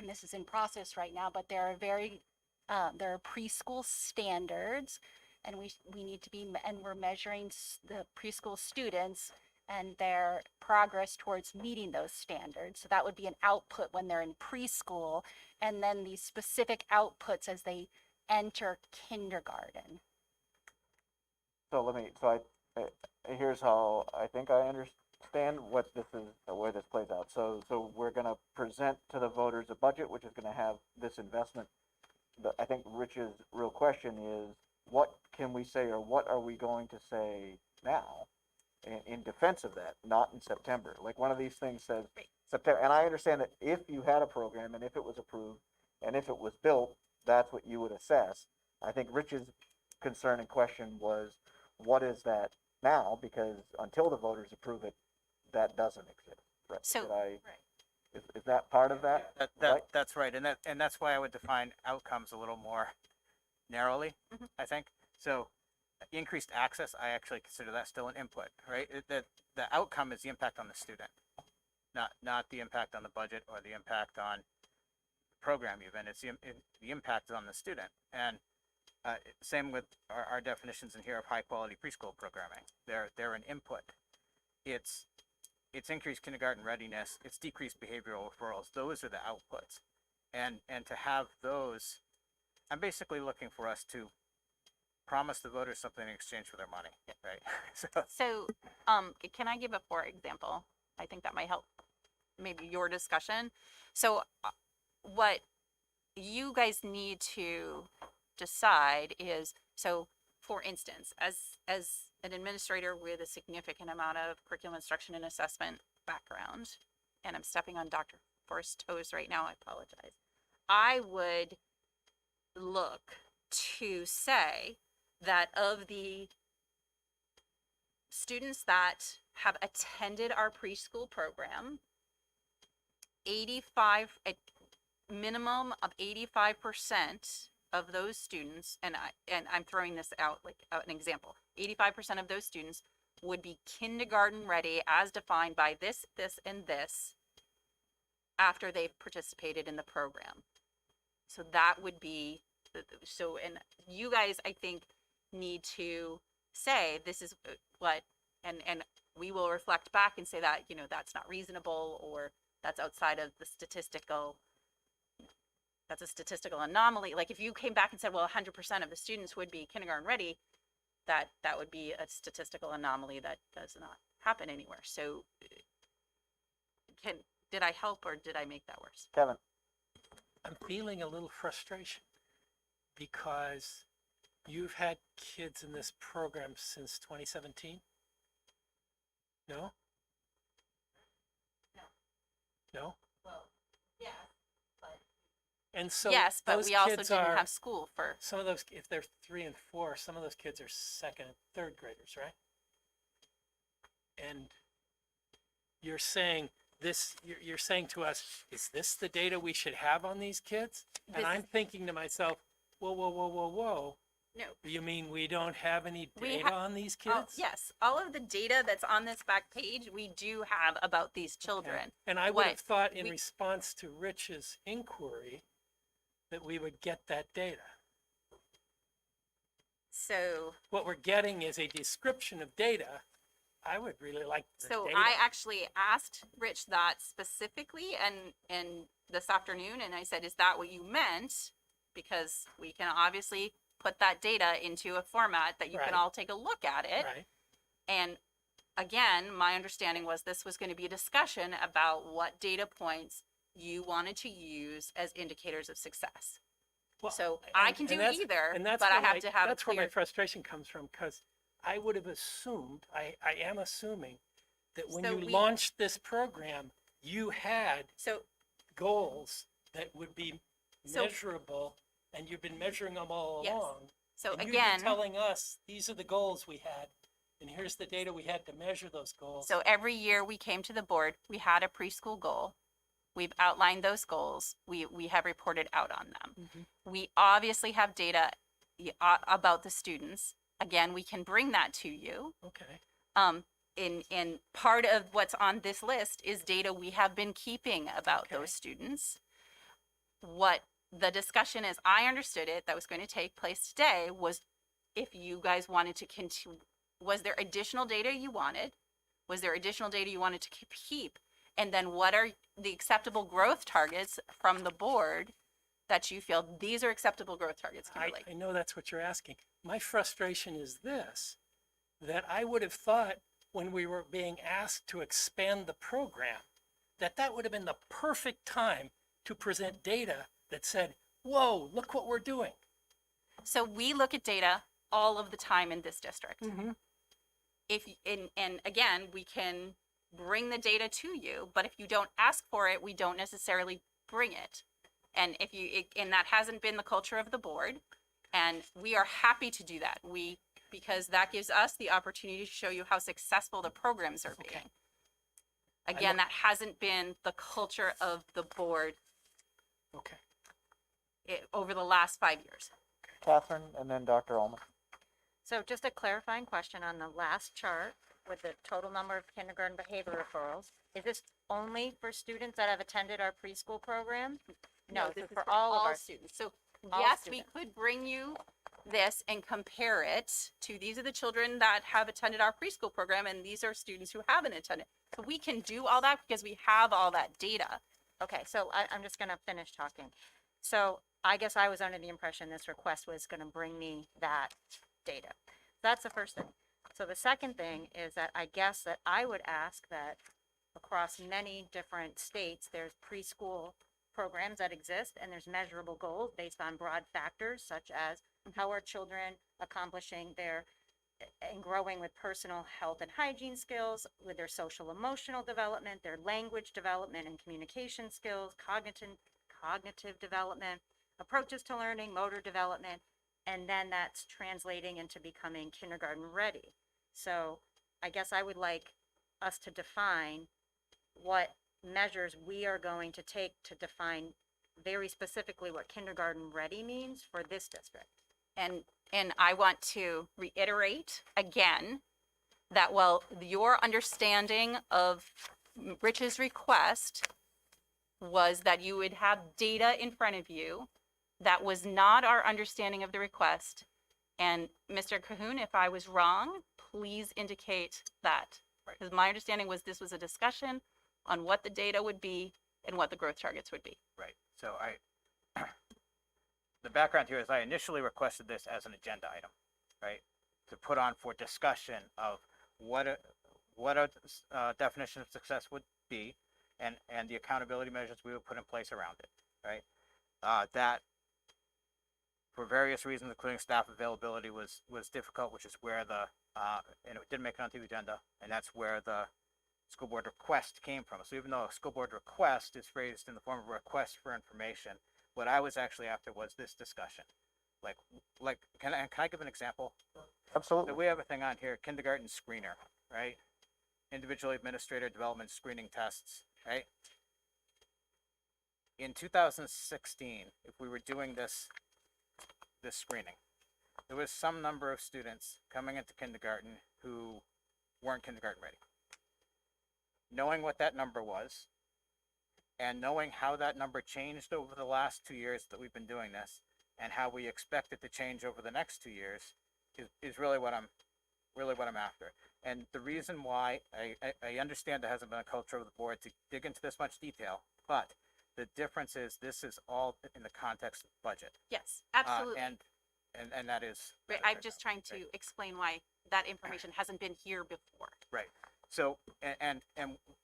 this is in process right now, but there are preschool standards, and we need to be, and we're measuring the preschool students and their progress towards meeting those standards. So that would be an output when they're in preschool, and then these specific outputs as they enter kindergarten. So here's how I think I understand what this is, where this plays out. So we're gonna present to the voters a budget, which is gonna have this investment. I think Rich's real question is, what can we say, or what are we going to say now in defense of that, not in September? Like, one of these things says Right. September, and I understand that if you had a program and if it was approved and if it was built, that's what you would assess. I think Rich's concern and question was, what is that now? Because until the voters approve it, that doesn't exist. Right? So- Did is that part of that? Right? That's right, and that's why I would define outcomes a little more narrowly, Mhm. I think. So increased access, I actually consider that still an input, right? The outcome is the impact on the student, not the impact on the budget or the impact on the program even. It's the impact is on the student. And same with our definitions in here of high quality preschool programming. They're an input. It's increased kindergarten readiness, it's decreased behavioral referrals. Those are the outputs. And to have those, I'm basically looking for us to promise the voters something in exchange for their money, right? So, can I give a for example? I think that might help maybe your discussion. So, what you guys need to decide is, so for instance, as an administrator with a significant amount of curriculum instruction and assessment background, and I'm stepping on Dr. Forrest's toes right now, I apologize. I would look to say that of the students that have attended our preschool program, 85, a minimum of 85% of those students, and I'm throwing this out like an example, 85% of those students would be kindergarten ready as defined by this, and this after they've participated in the program. So that would be, so, and you guys, I think, need to say, this is what, and we will reflect back and say that, that's not reasonable, or that's outside of the statistical, that's a statistical anomaly. Like if you came back and said, well, 100% of the students would be kindergarten ready, that would be a statistical anomaly that does not happen anywhere. So did I help or did I make that worse? Kevin, I'm feeling a little frustration because you've had kids in this program since 2017? No? No? Well, yeah. And so Yes, but those we also kids didn't are, have school for, some of those, if they're 3 and 4, some of those kids are second and third graders, right? And you're saying this, you're saying to us, is this the data we should have on these kids? And This I'm is- thinking to myself, whoa. no. You mean we don't have any We data ha- on these Oh, kids? yes, all of the data that's on this back page, we do have about these Okay. children. And I would What have thought in we- response to Rich's inquiry that we would get that data. So, What we're getting is a description of data. I would really like the so data. I actually asked Rich that specifically and this afternoon, and I said, is that what you meant? Because we can obviously put that data into a format that you can Right. all take a look at it. Right. And again, my understanding was this was going to be a discussion about what data points you wanted to use as indicators of success. Well, So I and- can and do that's- either, and that's but I where have my- to have a That's where my clear. frustration comes from, because I would have assumed, I am assuming, that when So you we- launched this program, you had So goals that would be So- measurable, and you've been measuring them all Yes. along. so And you've again, been telling us, these are the goals we had, and here's the data we had to measure those goals. so every year we came to the board, we had a preschool goal. We've outlined those goals. We have reported out on them. Mm-hmm. We obviously have data about the students. Again, we can bring that to you. Okay. In part of what's on this list is data we have been keeping about Okay. those students. What the discussion, as I understood it, that was going to take place today was if you guys wanted to continue, was there additional data you wanted? Was there additional data you wanted to keep? And then what are the acceptable growth targets from the board that you feel these are acceptable growth targets, Kimberly? I know that's what you're asking. My frustration is this, that I would have thought when we were being asked to expand the program, that would have been the perfect time to present data that said, whoa, look what we're doing. So we look at data all of the time in this district. Mm-hmm. And again, we can bring the data to you, but if you don't ask for it, we don't necessarily bring it. And and that hasn't been the culture of the board, and we are happy to do that. Because that gives us the opportunity to show you how successful the programs are being. Again, that hasn't been the culture of the board Okay. over the last 5 years. Catherine, and then Dr. Ullman. So just a clarifying question on the last chart with the total number of kindergarten behavior referrals. Is this only for students that have attended our preschool program? No, this is for all of our students. So all yes, students. we could bring you this and compare it to these are the children that have attended our preschool program and these are students who haven't attended. So we can do all that because we have all that data. Okay, so I'm just gonna finish talking. So I guess I was under the impression this request was gonna bring me that data. That's the first thing. So the second thing is that I guess that I would ask that across many different states, there's preschool programs that exist and there's measurable goals based on broad factors such as how are children accomplishing their and growing with personal health and hygiene skills, with their social emotional development, their language development and communication skills, cognitive development, approaches to learning, motor development, and then that's translating into becoming kindergarten ready. So I guess I would like us to define what measures we are going to take to define very specifically what kindergarten ready means for this district. And I want to reiterate again that while your understanding of Rich's request was that you would have data in front of you, that was not our understanding of the request. And Mr. Cahoon, if I was wrong, please indicate that. Right. Because my understanding was this was a discussion on what the data would be and what the growth targets would be. Right. So the background here is I initially requested this as an agenda item, right? To put on for discussion of what a definition of success would be and the accountability measures we would put in place around it, right? That for various reasons, including staff availability was difficult, which is where and it didn't make it onto the agenda, and that's where the school board request came from. So even though a school board request is phrased in the form of a request for information, what I was actually after was this discussion. Like, can I give an example? Absolutely. So we have a thing on here, kindergarten screener, right? Individual administrator development screening tests, right? In 2016, if we were doing this screening, there was some number of students coming into kindergarten who weren't kindergarten ready. Knowing what that number was, and knowing how that number changed over the last 2 years that we've been doing this, and how we expect it to change over the next 2 years, is really what I'm after. And the reason why I understand there hasn't been a culture of the board to dig into this much detail, but the difference is this is all in the context of budget. Yes, absolutely. And that is. I'm just trying to explain why that information hasn't been here before. Right. So, and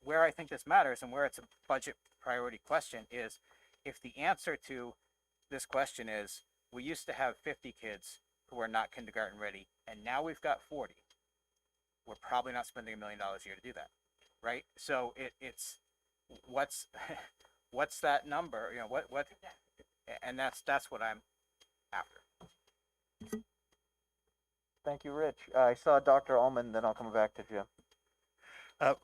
where I think this matters and where it's a budget priority question is if the answer to this question is we used to have 50 kids who are not kindergarten ready and now we've got 40, we're probably not spending $1 million a year to do that. Right. So it's what's that number? You know, what, and that's what I'm after. Thank you, Rich. I saw Dr. Ullman, then I'll come back to Jim.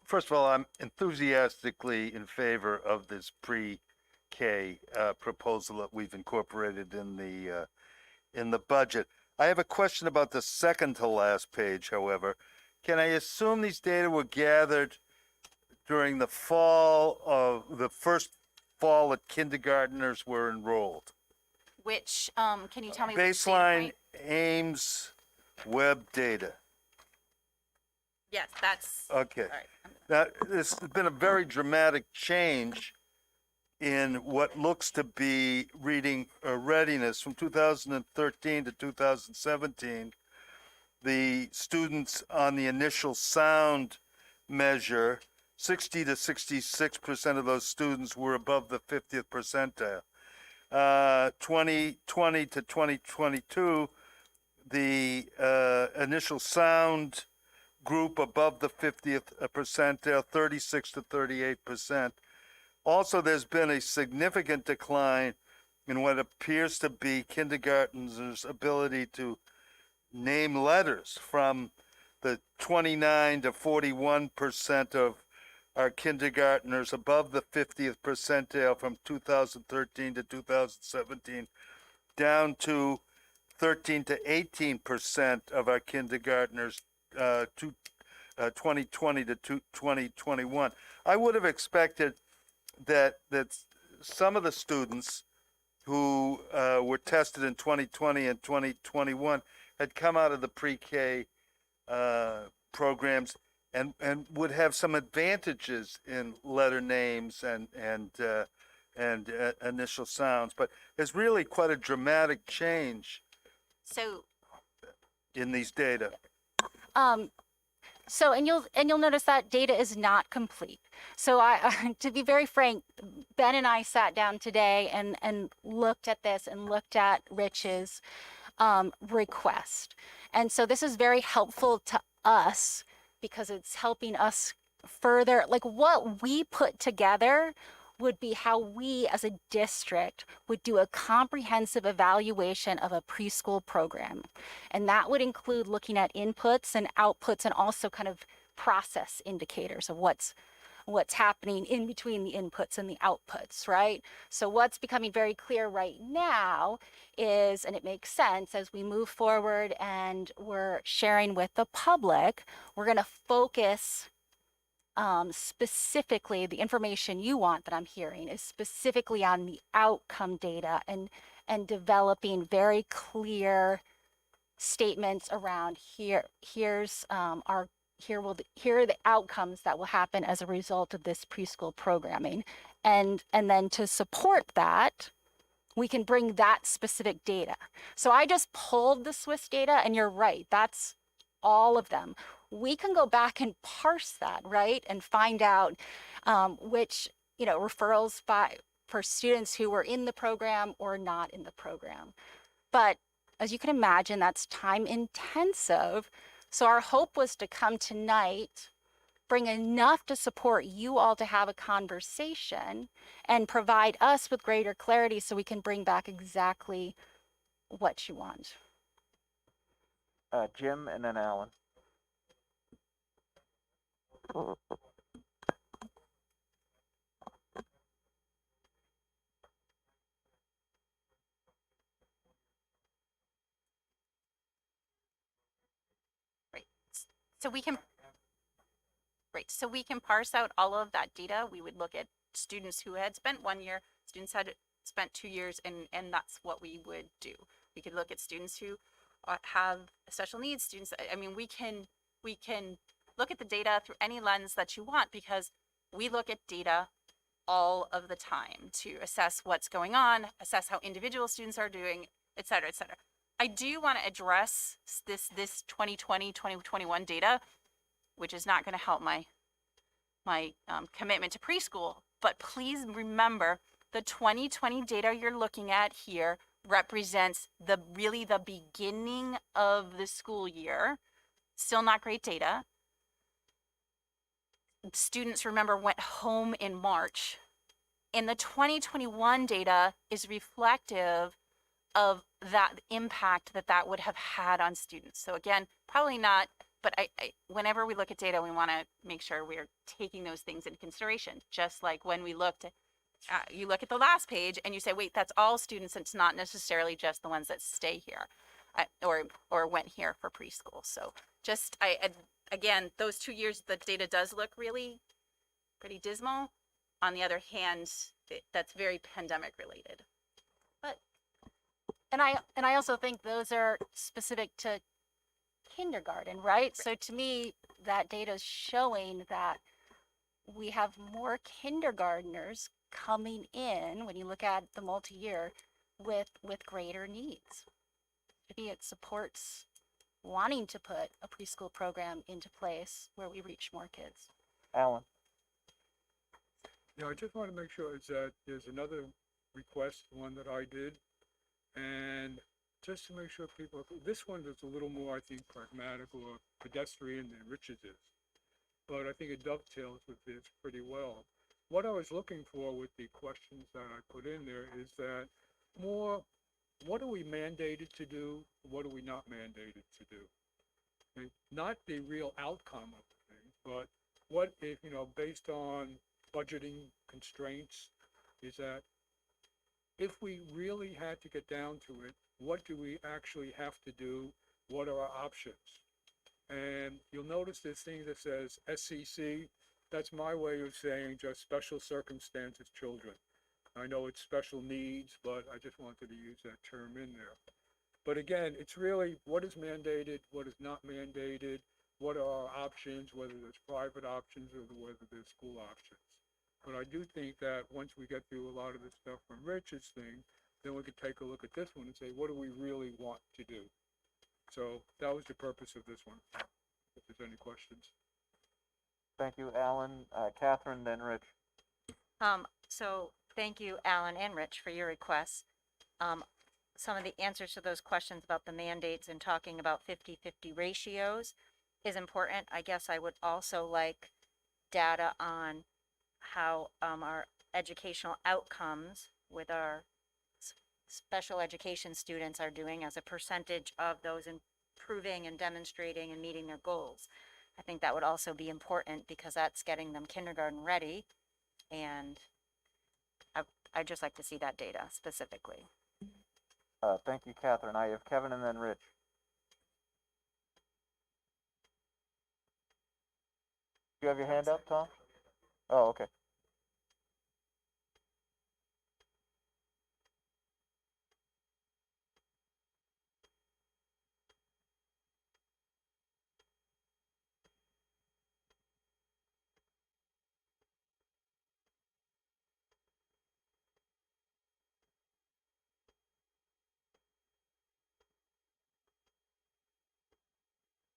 First of all, I'm enthusiastically in favor of this pre-K proposal that we've incorporated in the budget. I have a question about the second to last page, however. Can I assume these data were gathered during the first fall that kindergartners were enrolled? Which, can you tell me? which data Baseline point? Ames web data. Yes, that's. Okay. All right. Now, there's been a very dramatic change in what looks to be reading readiness from 2013 to 2017. The students on the initial sound measure, 60 to 66% of those students were above the 50th percentile. 2020 to 2022, the initial sound group above the 50th percentile, 36 to 38%. Also, there's been a significant decline in what appears to be kindergartners' ability to name letters from the 29 to 41% of our kindergartners above the 50th percentile from 2013 to 2017, down to 13 to 18% of our kindergartners 2020 to 2021. I would have expected that some of the students who were tested in 2020 and 2021 had come out of the pre-K programs and would have some advantages in letter names and initial sounds. But there's really quite a dramatic change So in these data. So, and you'll notice that data is not complete. So to be very frank, Ben and I sat down today and looked at this and looked at Rich's request. And so this is very helpful to us because it's helping us further, like what we put together would be how we as a district would do a comprehensive evaluation of a preschool program. And that would include looking at inputs and outputs and also kind of process indicators of what's happening in between the inputs and the outputs, right? So what's becoming very clear right now is, and it makes sense as we move forward and we're sharing with the public, we're going to focus specifically, the information you want that I'm hearing is specifically on the outcome data and developing very clear statements around here are the outcomes that will happen as a result of this preschool programming. And then to support that, we can bring that specific data. So I just pulled the Swiss data and you're right, that's all of them. We can go back and parse that, right? And find out which, referrals for students who were in the program or not in the program. But as you can imagine, that's time intensive. So our hope was to come tonight, bring enough to support you all to have a conversation and provide us with greater clarity so we can bring back exactly what you want. Jim and then Alan. Right. So we can parse out all of that data. We would look at students who had spent 1 year, students had spent 2 years, and that's what we would do. We could look at students who have special needs, students. I mean, we can look at the data through any lens that you want because we look at data all of the time to assess what's going on, assess how individual students are doing, et cetera, et cetera. I do want to address this 2020, 2021 data, which is not going to help my commitment to preschool. But please remember, the 2020 data you're looking at here represents the beginning of the school year. Still not great data. Students, remember, went home in March. And the 2021 data is reflective of that impact that would have had on students. So again, probably not, but whenever we look at data, we want to make sure we're taking those things into consideration. Just like when we looked at, you look at the last page and you say, wait, that's all students. It's not necessarily just the ones that stay here or went here for preschool. So just, again, those 2 years, the data does look really pretty dismal. On the other hand, that's very pandemic related. But And I also think those are specific to kindergarten, right? So to me, that data is showing that we have more kindergartners coming in when you look at the multi-year with greater needs. Maybe it supports wanting to put a preschool program into place where we reach more kids. Alan. Yeah, I just want to make sure is that there's another request, one that I did, and just to make sure people, this one is a little more, I think, pragmatic or pedestrian than Rich's is, but I think it dovetails with this pretty well. What I was looking for with the questions that I put in there is that more, what are we mandated to do? What are we not mandated to do? Okay? Not the real outcome of the thing, but what if, you know, based on budgeting constraints, is that if we really had to get down to it, what do we actually have to do? What are our options? And you'll notice this thing that says SCC, that's my way of saying just special circumstances children. I know it's special needs, but I just wanted to use that term in there. But again, it's really what is mandated, what is not mandated, what are our options, whether there's private options or whether there's school options. But I do think that once we get through a lot of the stuff from Rich's thing, then we could take a look at this one and say, what do we really want to do? So that was the purpose of this one, if there's any questions. Thank you, Alan. Catherine, then Rich. So thank you, Alan and Rich, for your requests. Some of the answers to those questions about the mandates and talking about 50-50 ratios is important. I guess I would also like data on how our educational outcomes with our special education students are doing as a percentage of those improving and demonstrating and meeting their goals. I think that would also be important because that's getting them kindergarten ready, and I'd just like to see that data specifically. Thank you, Catherine. I have Kevin and then Rich. You have your hand up, Tom? Oh, okay.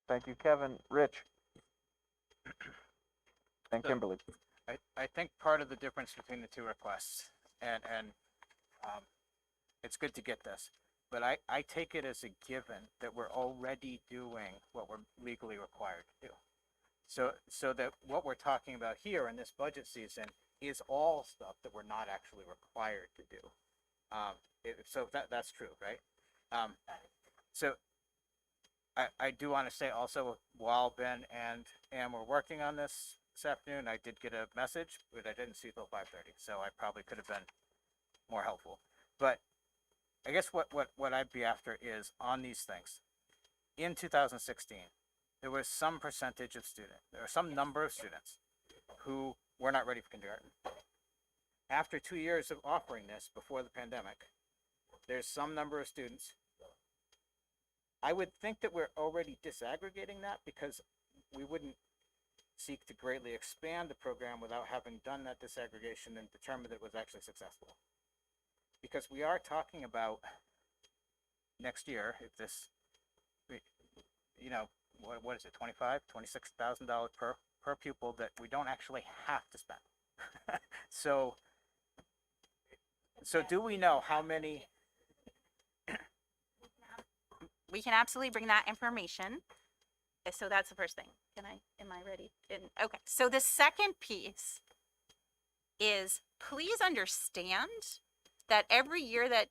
Thank you, Kevin. Rich. And So- Kimberly. I think part of the difference between the two requests, and it's good to get this, but I take it as a given that we're already doing what we're legally required to do. So that what we're talking about here in this budget season is all stuff that we're not actually required to do. So that's true, right? So I do want to say also, while Ben and Ann were working on this afternoon, I did get a message, but I didn't see it till 5:30, so I probably could have been more helpful. But I guess what I'd be after is on these things. In 2016, there was some percentage of students, there was some number of students who were not ready for kindergarten. After 2 years of offering this before the pandemic, there's some number of students. I would think that we're already disaggregating that because we wouldn't seek to greatly expand the program without having done that disaggregation and determined that it was actually successful. Because we are talking about next year, if this, you know, what is it, $26,000 per pupil that we don't actually have to spend. So do we know how many? We can absolutely bring that information. So that's the first thing. Am I ready? Okay. So the second piece is, please understand that every year that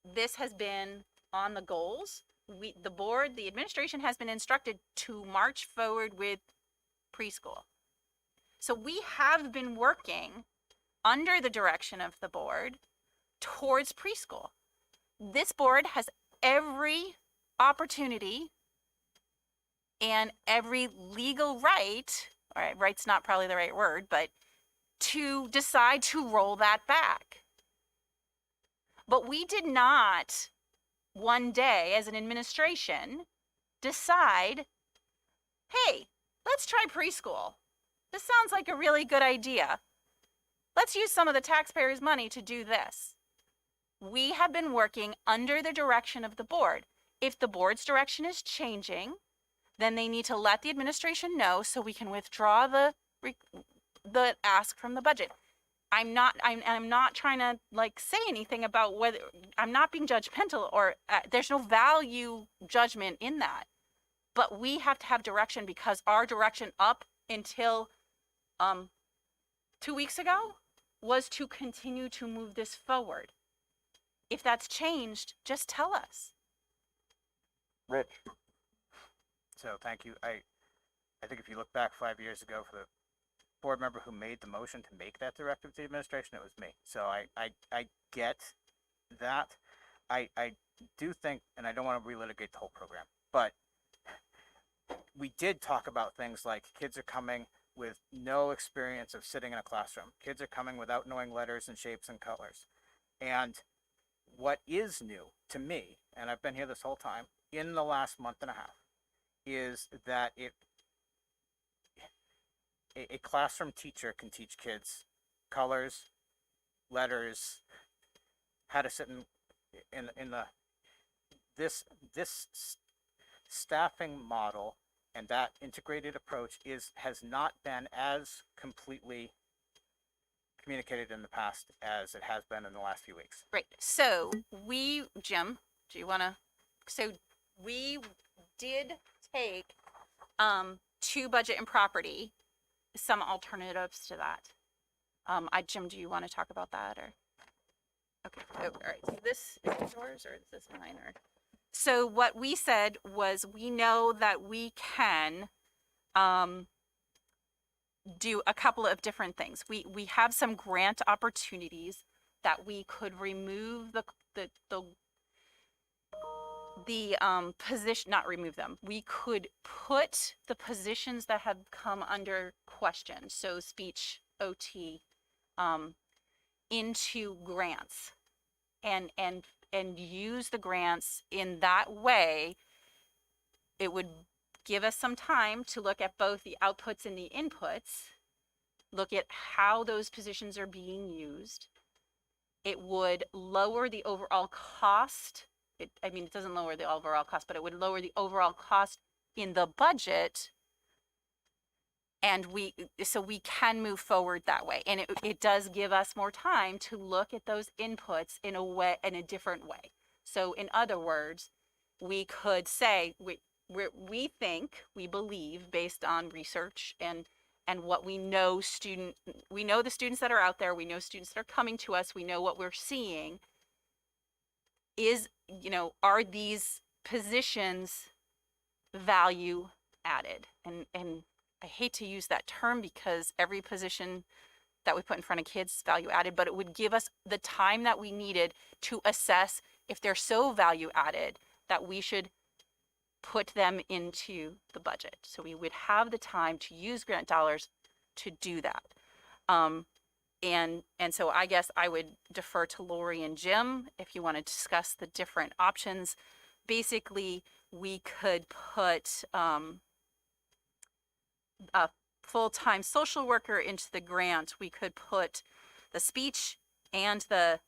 this has been on the goals, the board, the administration has been instructed to march forward with preschool. So we have been working under the direction of the board towards preschool. This board has every opportunity and every legal right, all right, right's not probably the right word, but to decide to roll that back. But we did not one day as an administration decide, hey, let's try preschool. This sounds like a really good idea. Let's use some of the taxpayers' money to do this. We have been working under the direction of the board. If the board's direction is changing, then they need to let the administration know so we can withdraw the ask from the budget. I'm not trying to like say anything about whether, I'm not being judgmental or there's no value judgment in that. But we have to have direction because our direction up until 2 weeks ago was to continue to move this forward. If that's changed, just tell us. Rich. So thank you. I think if you look back 5 years ago for board member who made the motion to make that directive to the administration. It was me. So I get that. I do think, and I don't want to relitigate the whole program, but we did talk about things like kids are coming with no experience of sitting in a classroom. Kids are coming without knowing letters and shapes and colors. And what is new to me, and I've been here this whole time, in the last month and a half, is that a classroom teacher can teach kids colors, letters, how to sit in the this staffing model and that integrated approach has not been as completely communicated in the past as it has been in the last few weeks. Great. So Jim, do you want to? So we did take to budget and property some alternatives to that. Jim, do you want to talk about that or? Okay. Oh, all right. So this is yours or is this mine or? So what we said was we know that we can do a couple of different things. We have some grant opportunities that we could remove the position, not remove them. We could put the positions that have come under question, so speech, OT, into grants and use the grants in that way. It would give us some time to look at both the outputs and the inputs, look at how those positions are being used. It would lower the overall cost. It doesn't lower the overall cost, but it would lower the overall cost in the budget. And so we can move forward that way. And it does give us more time to look at those inputs in a different way. So in other words, we could say, we believe based on research and what we know the students that are out there, we know students that are coming to us, we know what we're seeing are these positions value added? And I hate to use that term because every position that we put in front of kids is value added, but it would give us the time that we needed to assess if they're so value added that we should put them into the budget. So we would have the time to use grant dollars to do that. And so I guess I would defer to Lori and Jim if you want to discuss the different options. Basically, we could put a full-time social worker into the grant. We could put the speech and the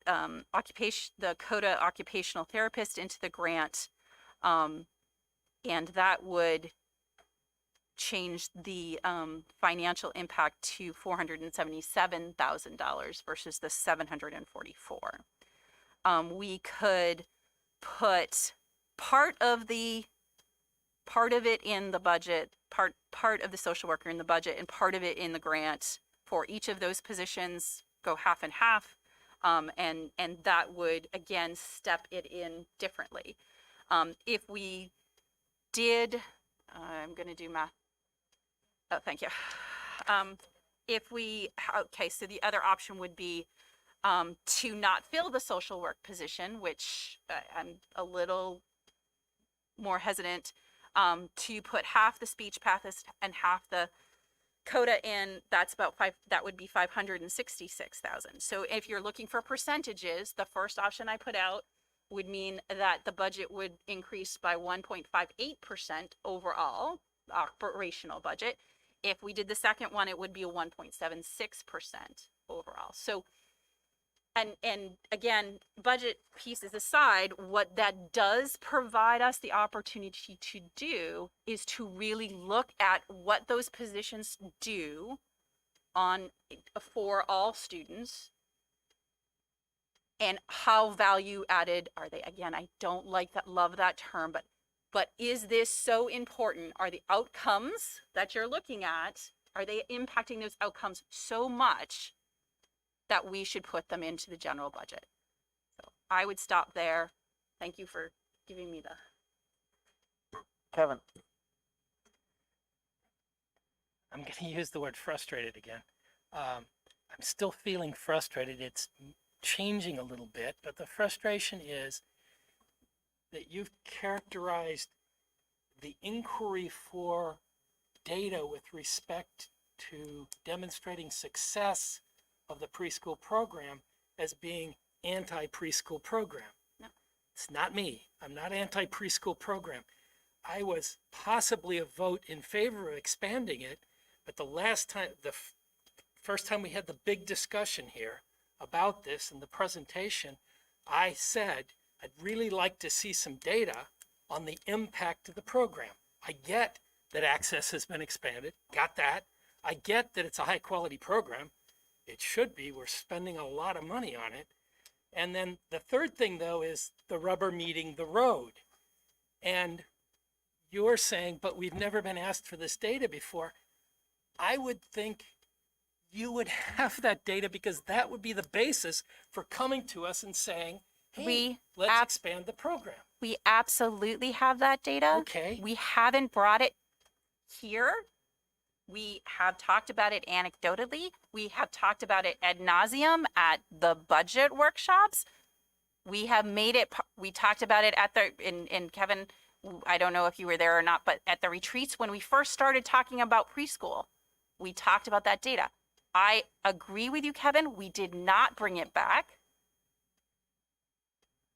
CODA occupational therapist into the grant. And that would change the financial impact to $477,000 versus the $744,000. We could put part of it in the budget, part of the social worker in the budget, and part of it in the grant for each of those positions. Go half and half, and that would again step it in differently. If we did, I'm going to do math. Oh, thank you. So the other option would be to not fill the social work position, which I'm a little more hesitant, to put half the speech pathist and half the CODA in. That would be $566,000. So if you're looking for percentages, the first option I put out would mean that the budget would increase by 1.58% overall, operational budget. If we did the second one, it would be a 1.76% overall. So, and again, budget pieces aside, what that does provide us the opportunity to do is to really look at what those positions do for all students. And how value added are they? Again, I don't love that term, but is this so important? Are the outcomes that you're looking at, are they impacting those outcomes so much that we should put them into the general budget? So I would stop there. Thank you for giving me the. Kevin. I'm going to use the word frustrated again. I'm still feeling frustrated. It's changing a little bit, but the frustration is that you've characterized the inquiry for data with respect to demonstrating success of the preschool program as being anti-preschool program. No. It's not me. I'm not anti-preschool program. I was possibly a vote in favor of expanding it, but the last time, first time we had the big discussion here about this in the presentation, I said I'd really like to see some data on the impact of the program. I get that access has been expanded, got that. I get that it's a high quality program. It should be, we're spending a lot of money on it. And then the third thing though is the rubber meeting the road. And you're saying, but we've never been asked for this data before. I would think you would have that data because that would be the basis for coming to us and saying, hey, let's expand the program. We absolutely have that data. Okay. We haven't brought it here. We have talked about it anecdotally. We have talked about it ad nauseum at the budget workshops. We have made it, we talked about it at the, in Kevin, I don't know if you were there or not, but at the retreats when we first started talking about preschool, we talked about that data. I agree with you, Kevin. We did not bring it back.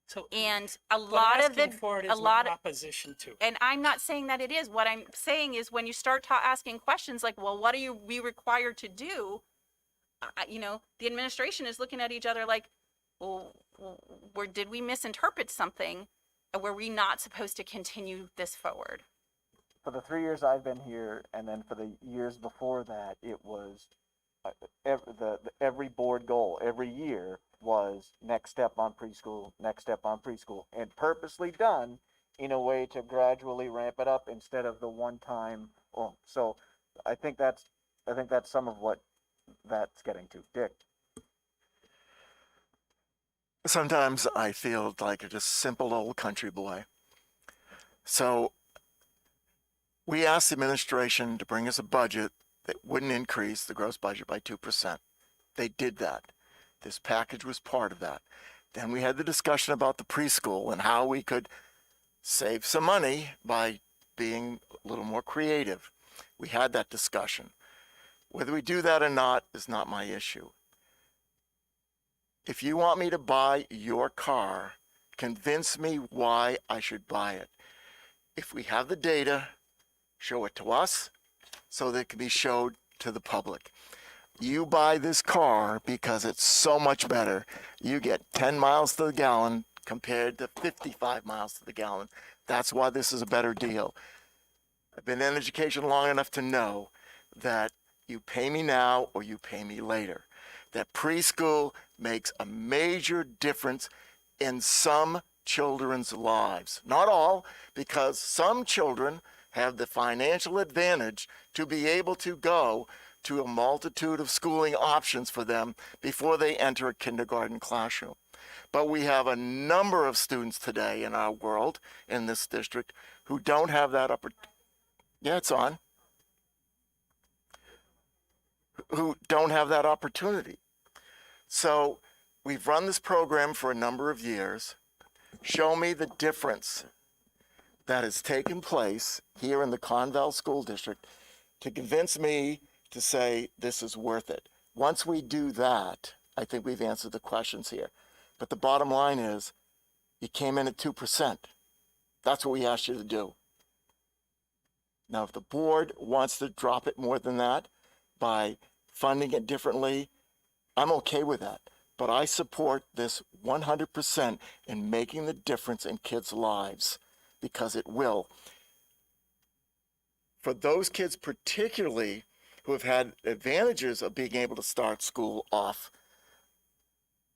So, And a lot of the, for it a is lot not of, opposition to it. and I'm not saying that it is. What I'm saying is when you start asking questions like, well, what are we required to do? You know, the administration is looking at each other like, well, did we misinterpret something? Were we not supposed to continue this forward? For the 3 years I've been here, and then for the years before that, it was every board goal every year was next step on preschool, and purposely done in a way to gradually ramp it up instead of the one time. Oh, so I think that's some of what that's getting to. Dick. Sometimes I feel like a just simple old country boy. So we asked the administration to bring us a budget that wouldn't increase the gross budget by 2%. They did that. This package was part of that. Then we had the discussion about the preschool and how we could save some money by being a little more creative. We had that discussion. Whether we do that or not is not my issue. If you want me to buy your car, convince me why I should buy it. If we have the data, show it to us so that it can be showed to the public. You buy this car because it's so much better. You get 10 miles to the gallon compared to 55 miles to the gallon. That's why this is a better deal. I've been in education long enough to know that you pay me now or you pay me later. That preschool makes a major difference in some children's lives. Not all, because some children have the financial advantage to be able to go to a multitude of schooling options for them before they enter a kindergarten classroom. But we have a number of students today in our world, in this district, who don't have that opportunity. Yeah, it's on. Who don't have that opportunity. So we've run this program for a number of years. Show me the difference that has taken place here in the Conval School District to convince me to say this is worth it. Once we do that, I think we've answered the questions here. But the bottom line is, you came in at 2%. That's what we asked you to do. Now, if the board wants to drop it more than that by funding it differently, I'm okay with that. But I support this 100% in making the difference in kids' lives, because it will. For those kids particularly who have had advantages of being able to start school off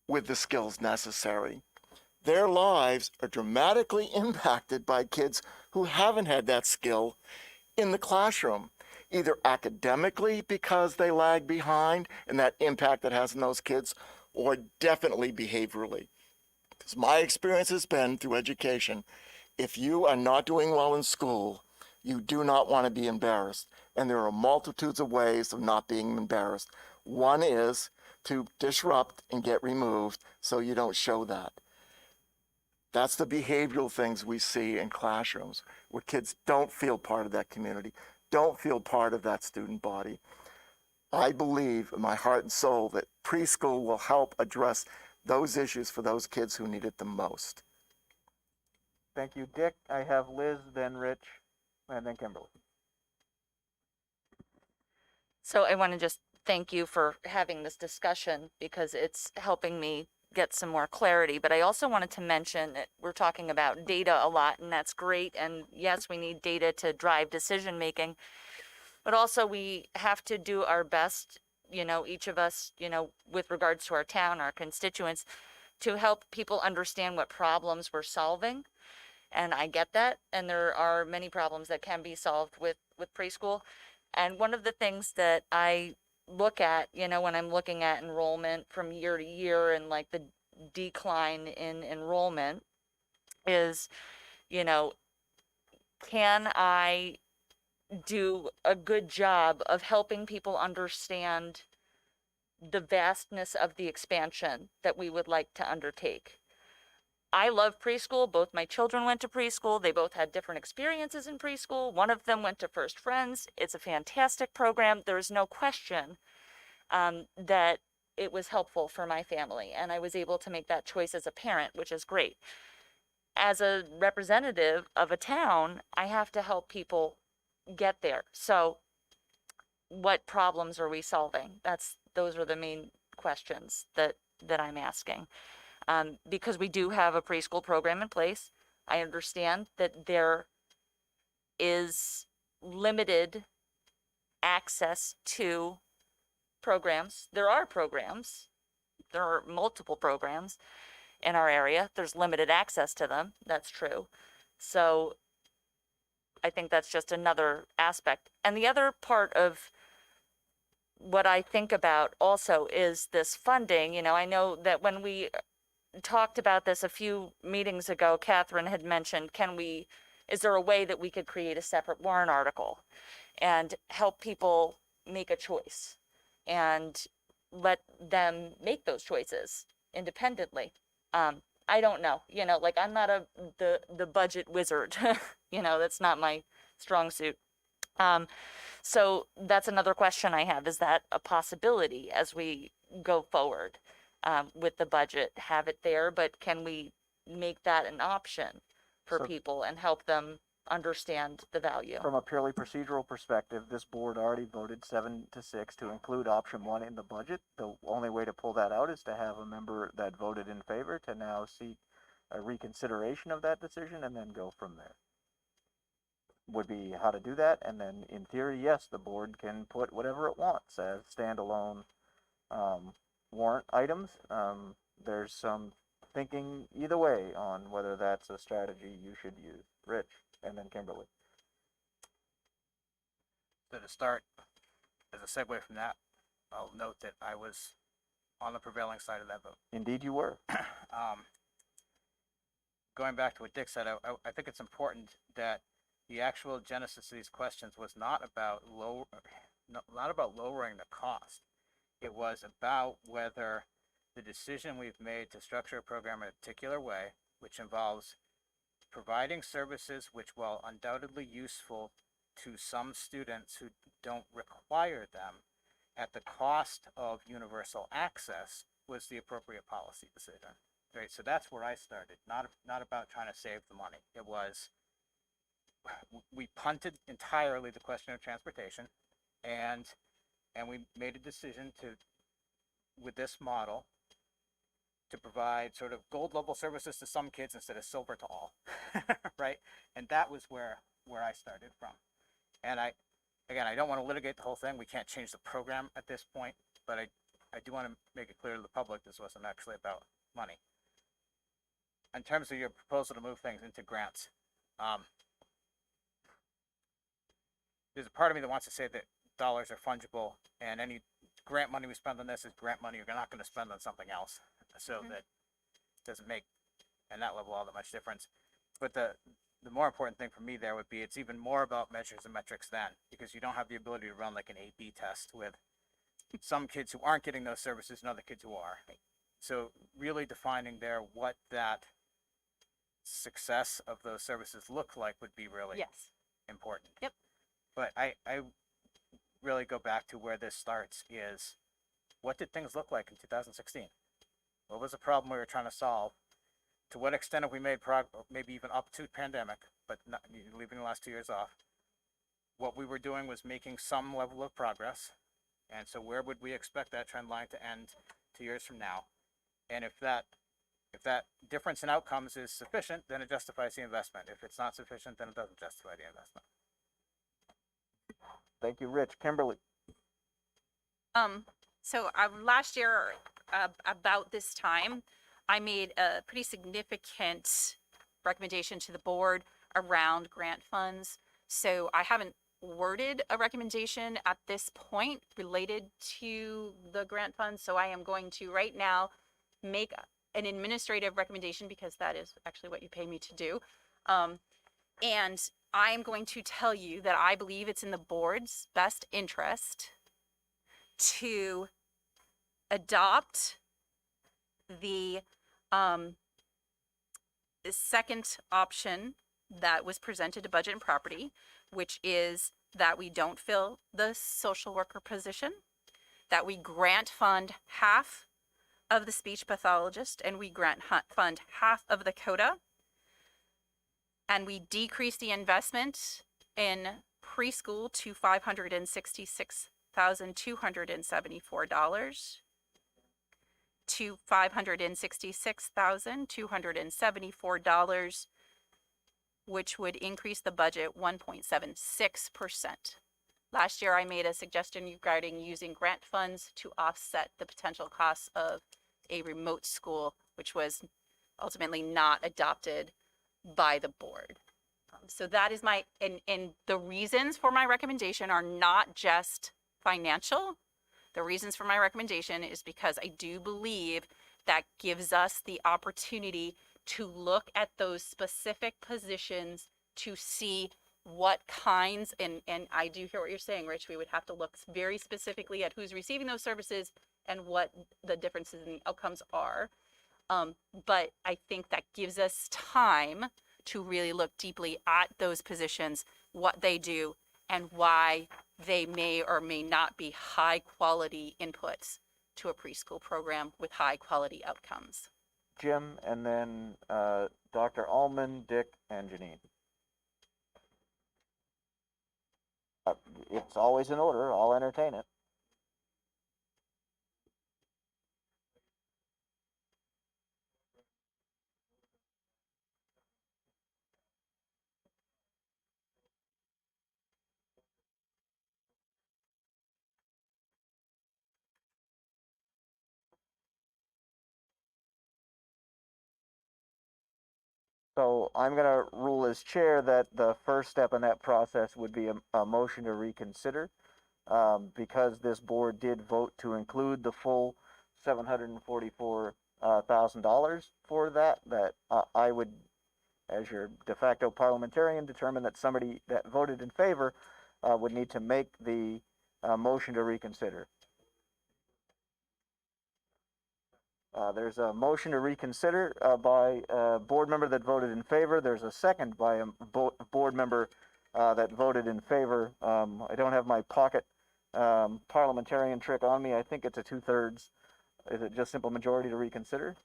with the skills necessary, their lives are dramatically impacted by kids who haven't had that skill in the classroom, either academically because they lag behind and that impact it has on those kids, or definitely behaviorally. Because my experience has been through education, if you are not doing well in school, You do not want to be embarrassed. And there are multitudes of ways of not being embarrassed. One is to disrupt and get removed so you don't show that. That's the behavioral things we see in classrooms where kids don't feel part of that community, don't feel part of that student body. I believe in my heart and soul that preschool will help address those issues for those kids who need it the most. Thank you, Dick. I have Liz, then Rich, and then Kimberly. So I want to just thank you for having this discussion because it's helping me get some more clarity. But I also wanted to mention that we're talking about data a lot, and that's great. And yes, we need data to drive decision making, but also we have to do our best, each of us, with regards to our town, our constituents, to help people understand what problems we're solving. And I get that. And there are many problems that can be solved with preschool. And one of the things that I look at, when I'm looking at enrollment from year to year and like the decline in enrollment is, can I do a good job of helping people understand the vastness of the expansion that we would like to undertake? I love preschool. Both my children went to preschool. They both had different experiences in preschool. One of them went to First Friends. It's a fantastic program. There's no question that it was helpful for my family, and I was able to make that choice as a parent, which is great. As a representative of a town, I have to help people get there. So what problems are we solving? Those are the main questions that I'm asking. Because we do have a preschool program in place. I understand that there is limited access to programs. There are programs. There are multiple programs in our area. There's limited access to them. That's true. So I think that's just another aspect. And the other part of what I think about also is this funding. I know that when we talked about this a few meetings ago, Catherine had mentioned, is there a way that we could create a separate warrant article and help people make a choice and let them make those choices independently? I don't know, I'm not the budget wizard, that's not my strong suit. So that's another question I have. Is that a possibility as we go forward? With the budget, have it there, but can we make that an option for So- people and help them understand the value? From a purely procedural perspective, this board already voted 7-6 to include option 1 in the budget. The only way to pull that out is to have a member that voted in favor to now seek a reconsideration of that decision and then go from there. Would be how to do that, and then in theory, yes, the board can put whatever it wants as standalone warrant items. There's some thinking either way on whether that's a strategy you should use. Rich, and then Kimberly. So to start, as a segue from that, I'll note that I was on the prevailing side of that vote. Indeed you were. Going back to what Dick said, I think it's important that the actual genesis of these questions was not about lowering the cost. It was about whether the decision we've made to structure a program in a particular way, which involves providing services which, while undoubtedly useful to some students who don't require them, at the cost of universal access, was the appropriate policy decision. Right, so that's where I started. Not about trying to save the money. It was, we punted entirely the question of transportation, and we made a decision with this model, to provide sort of gold level services to some kids instead of silver to all, right? And that was where I started from. And I don't want to litigate the whole thing. We can't change the program at this point, but I do want to make it clear to the public this wasn't actually about money. In terms of your proposal to move things into grants, there's a part of me that wants to say that dollars are fungible, and any grant money we spend on this is grant money you're not going to spend on something else. So that doesn't make, at that level, all that much difference. But the the more important thing for me there would be it's even more about measures and metrics then, because you don't have the ability to run like an A/B test with some kids who aren't getting those services and other kids who are. So really defining there what that success of those services look like would be really Yes. important. Yep. But I really go back to where this starts is what did things look like in 2016? What was the problem we were trying to solve? To what extent have we made progress, maybe even up to pandemic, but not, leaving the last 2 years off? What we were doing was making some level of progress. And so where would we expect that trend line to end 2 years from now? And if that difference in outcomes is sufficient, then it justifies the investment. If it's not sufficient, then it doesn't justify the investment. Thank you, Rich. Kimberly? So last year, about this time, I made a pretty significant recommendation to the board around grant funds. So I haven't worded a recommendation at this point related to the grant funds. So I am going to right now make an administrative recommendation because that is actually what you pay me to do. And I am going to tell you that I believe it's in the board's best interest to adopt the second option that was presented to Budget and Property, which is that we don't fill the social worker position, that we grant fund half of the speech pathologist, and we grant fund half of the CODA, and we decrease the investment in preschool to $566,274 to $566,274, which would increase the budget 1.76%. Last year, I made a suggestion regarding using grant funds to offset the potential costs of a remote school, which was ultimately not adopted by the board. So that is my, and the reasons for my recommendation are not just financial. The reasons for my recommendation is because I do believe that gives us the opportunity to look at those specific positions to see what kinds, and I do hear what you're saying, Rich, we would have to look very specifically at who's receiving those services and what the differences in the outcomes are. But I think that gives us time to really look deeply at those positions, what they do, and why they may or may not be high quality inputs to a preschool program with high quality outcomes. Jim, and then Dr. Allman, Dick, and Janine. It's always in order. I'll entertain it. So I'm going to rule as chair that the first step in that process would be a motion to reconsider. Because this board did vote to include the full $744,000 for that I would, as your de facto parliamentarian, determine that somebody that voted in favor would need to make the motion to reconsider. There's a motion to reconsider by a board member that voted in favor. There's a second by a board member that voted in favor. I don't have my pocket parliamentarian trick on me. I think it's a 2/3. Is it just simple majority to reconsider?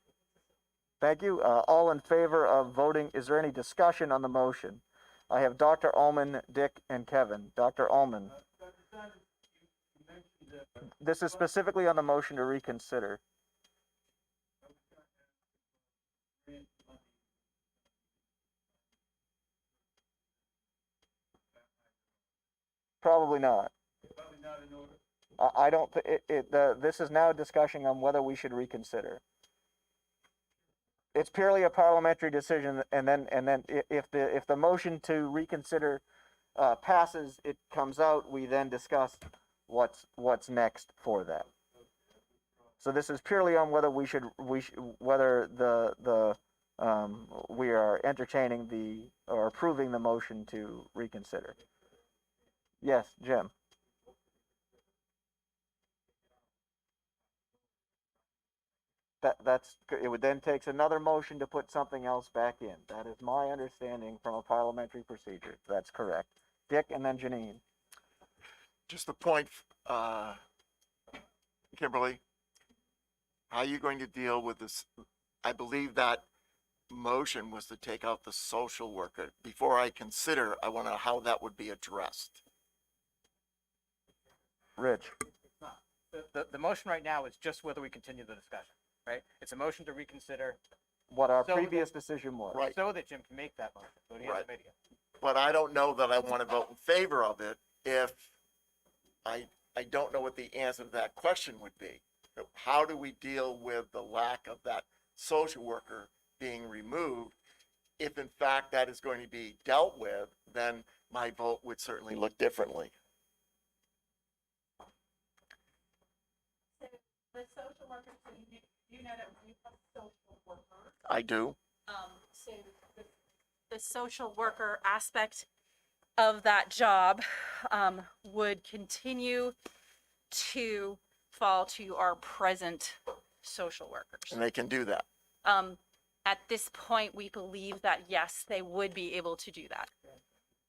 Thank you. All in favor of voting. Is there any discussion on the motion? I have Dr. Allman, Dick, and Kevin. Dr. Allman. This is specifically on the motion to reconsider. Probably not. I don't. This is now discussion on whether we should reconsider. It's purely a parliamentary decision, and then if the motion to reconsider passes, it comes out. We then discuss what's next for that. So this is purely on whether whether the we are entertaining or approving the motion to reconsider. Yes, Jim. It would then takes another motion to put something else back in. That is my understanding from a parliamentary procedure. That's correct. Dick and then Janine. Just a point, Kimberly, how are you going to deal with this? I believe that motion was to take out the social worker. Before I consider, I want to know how that would be addressed. Rich. The motion right now is just whether we continue the discussion, right? It's a motion to reconsider What our So previous decision was. Right. so that Jim can make that motion, but he hasn't Right. made it yet. But I don't know that I want to vote in favor of it if I don't know what the answer to that question would be. How do we deal with the lack of that social worker being removed? If in fact that is going to be dealt with, then my vote would certainly look differently. The social workers, so you know that we have social workers. I do. So the social worker aspect of that job would continue to fall to our present social workers. And they can do that. At this point, we believe that yes, they would be able to do that.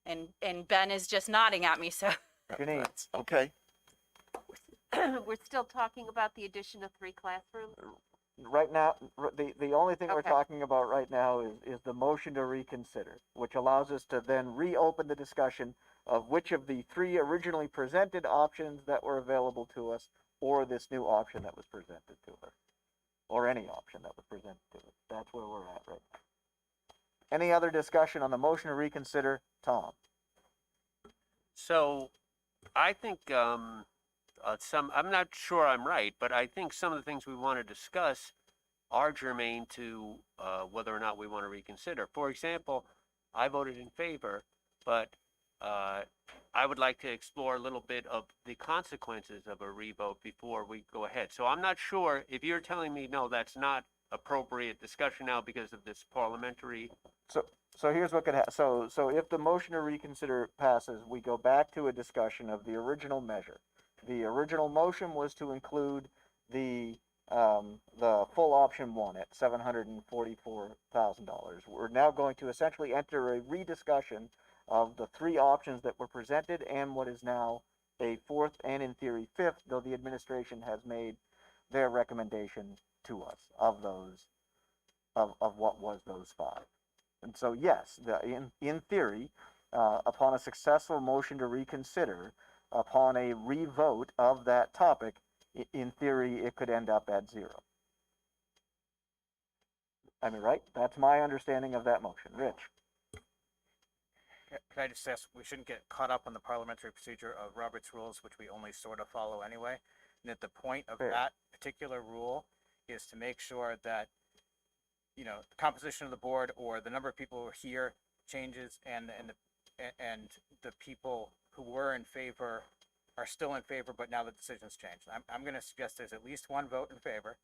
And Ben is just nodding at me, so. Janine. Okay. We're still talking about the addition of 3 classrooms? Right now, the only thing we're Okay. talking about right now is the motion to reconsider, which allows us to then reopen the discussion of which of the 3 originally presented options that were available to us, or this new option that was presented to us, or any option that was presented to us. That's where we're at right now. Any other discussion on the motion to reconsider? Tom? So I think I'm not sure I'm right, but I think some of the things we want to discuss are germane to whether or not we want to reconsider. For example, I voted in favor, but I would like to explore a little bit of the consequences of a revote before we go ahead. So I'm not sure if you're telling me, no, that's not appropriate discussion now because of this parliamentary. So here's what could happen. So if the motion to reconsider passes, we go back to a discussion of the original measure. The original motion was to include the full option 1 at $744,000. We're now going to essentially enter a rediscussion of the 3 options that were presented and what is now a 4th and in theory 5th, though the administration has made their recommendation to us of those, of what was those 5. And so yes, in theory, upon a successful motion to reconsider, upon a revote of that topic, in theory, it could end up at 0. I mean, right? That's my understanding of that motion. Rich? Can I just ask, we shouldn't get caught up on the parliamentary procedure of Robert's rules, which we only sort of follow anyway. And that the point of Fair. that particular rule is to make sure that, you know, the composition of the board or the number of people who are here changes and the people who were in favor are still in favor, but now the decision's changed. I'm going to suggest there's at least 1 vote in favor.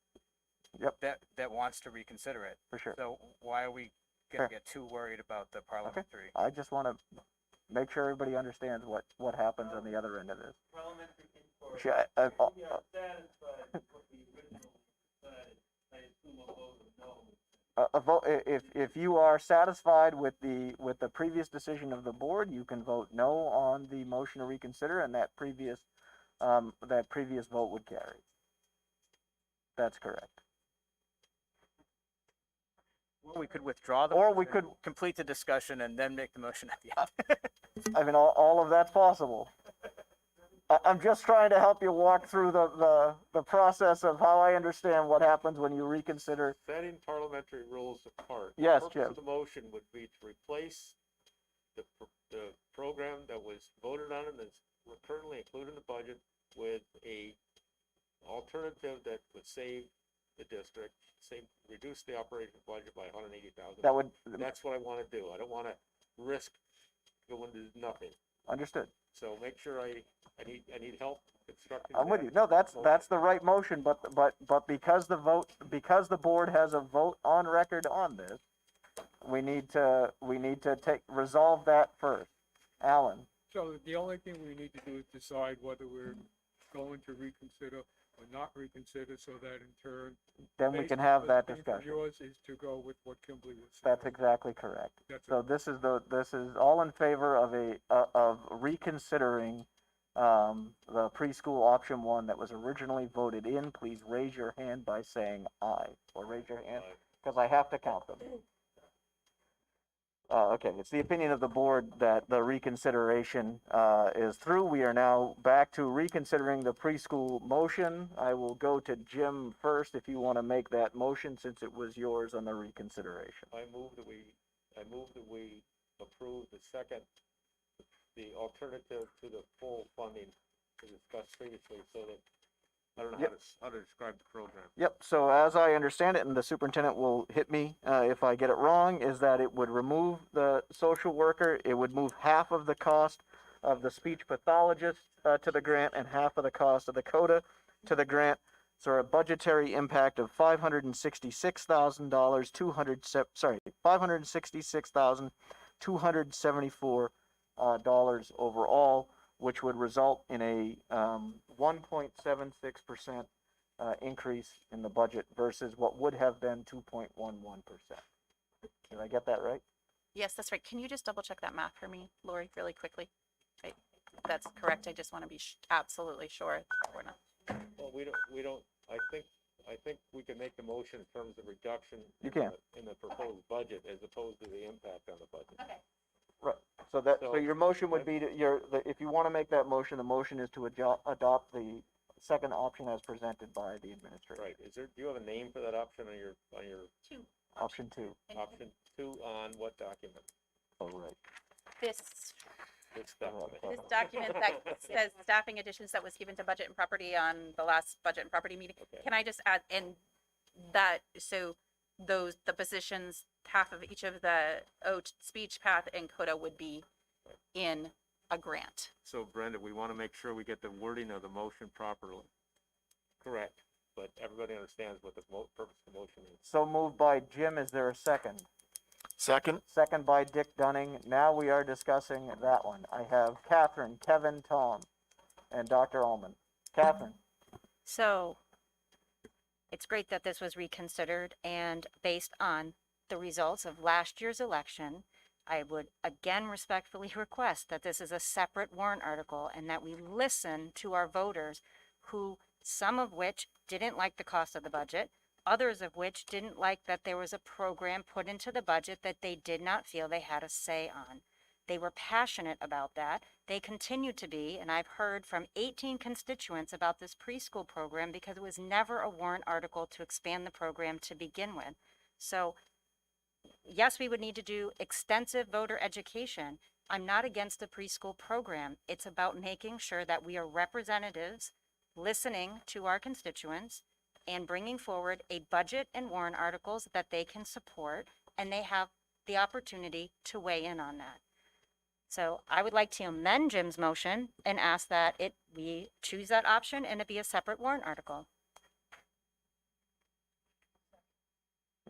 Yep. That wants to reconsider it. For sure. So why are we Fair. going to get too worried about the parliamentary? I just want to make sure everybody understands what happens on the other end of this. Sure, a vote, if you are satisfied with the previous decision of the board, you can vote no on the motion to reconsider, and that previous vote would carry. That's correct. Or we could withdraw the. Or we motion, could- complete the discussion and then make the motion at the end. I mean, all of that's possible. I'm just trying to help you walk through the process of how I understand what happens when you reconsider. Setting parliamentary rules apart. Yes, The Jim. purpose of the motion would be to replace the program that was voted on and that's currently included in the budget with a alternative that would save the district, reduce the operation budget by $180,000. That would, That's what I want to do. I don't want to risk going to nothing. understood. So make sure I need help constructing. I'm with that you. No, that's motion. the right motion, but because the board has a vote on record on this, we need to resolve that first. Alan, So the only thing we need to do is decide whether we're going to reconsider or not reconsider, so that in turn. then we based can on have the that thing from discussion. Yours is to go with what Kimberly was saying. That's exactly correct. That's So it. this is all in favor of of reconsidering the preschool option one that was originally voted in. Please raise your hand by saying aye, or raise your hand, because I have to count them. Okay, it's the opinion of the board that the reconsideration is through. We are now back to reconsidering the preschool motion. I will go to Jim first if you want to make that motion, since it was yours on the reconsideration. I move that we approve the alternative to the full funding as discussed previously, so that, I don't know Yep. how to describe the program. Yep, so as I understand it, and the superintendent will hit me if I get it wrong, is that it would remove the social worker, it would move half of the cost of the speech pathologist to the grant, and half of the cost of the CODA to the grant. So a budgetary impact of $566,000, $566,274 dollars overall, which would result in a 1.76% increase in the budget versus what would have been 2.11%. Did I get that right? Yes, that's right. Can you just double check that math for me, Lori, really quickly? Right. That's correct. I just want to be absolutely sure that we're not. Well, we don't, I think we can make the motion in terms of reduction. You can. In the proposed budget as opposed to the impact on the budget. Okay. Right. So So- your motion would be if you want to make that motion, the motion is to adopt the second option as presented by the administrator. Right, do you have a name for that option on your, Option 2. option 2 on what document? Oh, right. This This document. This document that says staffing additions that was given to budget and property on the last budget and property meeting. Okay. Can I just add in that, so the positions, half of each of the speech path and CODA would be in a grant. So Brenda, we want to make sure we get the wording of the motion properly. Correct, but everybody understands what the purpose of the motion is. So moved by Jim. Is there a second? Second? Second by Dick Dunning. Now we are discussing that one. I have Catherine, Kevin, Tom, and Dr. Ullman. Catherine. So it's great that this was reconsidered, and based on the results of last year's election, I would again respectfully request that this is a separate warrant article and that we listen to our voters, who, some of which didn't like the cost of the budget, others of which didn't like that there was a program put into the budget that they did not feel they had a say on. They were passionate about that. They continue to be, and I've heard from 18 constituents about this preschool program because it was never a warrant article to expand the program to begin with. So yes, we would need to do extensive voter education. I'm not against the preschool program. It's about making sure that we are representatives, listening to our constituents, and bringing forward a budget and warrant articles that they can support, and they have the opportunity to weigh in on that. So I would like to amend Jim's motion and ask that we choose that option and it be a separate warrant article.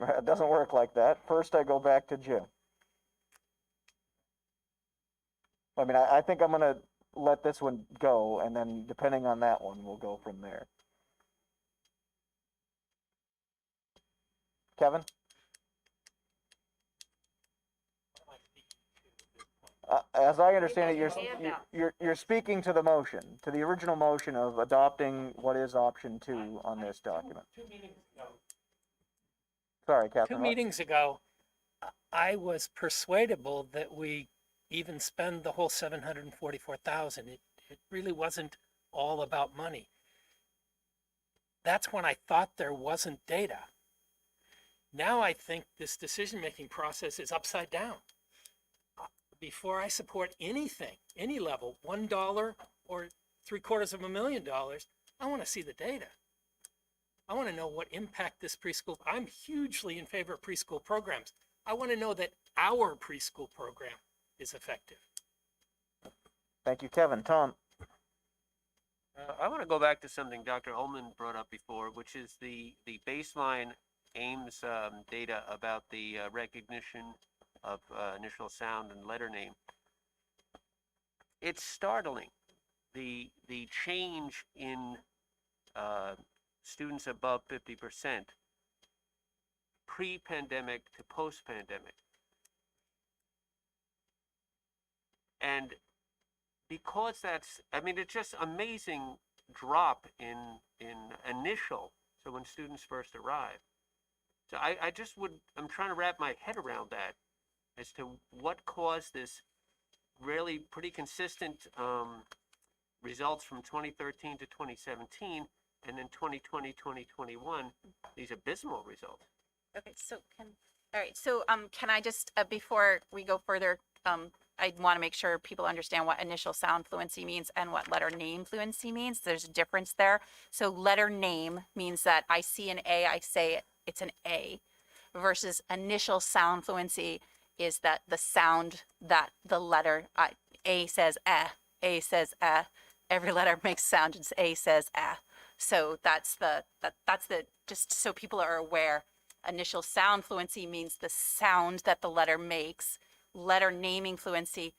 It doesn't work like that. First, I go back to Jim. I mean, I think I'm going to let this one go, and then depending on that one, we'll go from there. Kevin? As I understand it, you're speaking to the motion, to the original motion of adopting what is option 2 on this document. 2 meetings ago, Sorry, 2 Catherine. meetings ago, I was persuadable that we even spend the whole 744,000. It really wasn't all about money. That's when I thought there wasn't data. Now I think this decision-making process is upside down. Before I support anything, any level, $1 or $750,000, I want to see the data. I want to know what impact this preschool, I'm hugely in favor of preschool programs. I want to know that our preschool program is effective. Thank you, Kevin. Tom? I want to go back to something Dr. Ullman brought up before, which is the baseline Ames data about the recognition of initial sound and letter name. It's startling, the change in students above 50% pre-pandemic to post-pandemic. And because that's, I mean, it's just amazing drop in initial, so when students first arrive. So I just I'm trying to wrap my head around that as to what caused this really pretty consistent results from 2013 to 2017, and then 2020, 2021, these abysmal results. Okay, all right, so, can I just, before we go further, I want to make sure people understand what initial sound fluency means and what letter name fluency means. There's a difference there. So letter name means that I see an A, I say it's an A, versus initial sound fluency is that the sound that the letter, A says A says every letter makes sound, and A says So that's the, just so people are aware, initial sound fluency means the sound that the letter makes. Letter naming fluency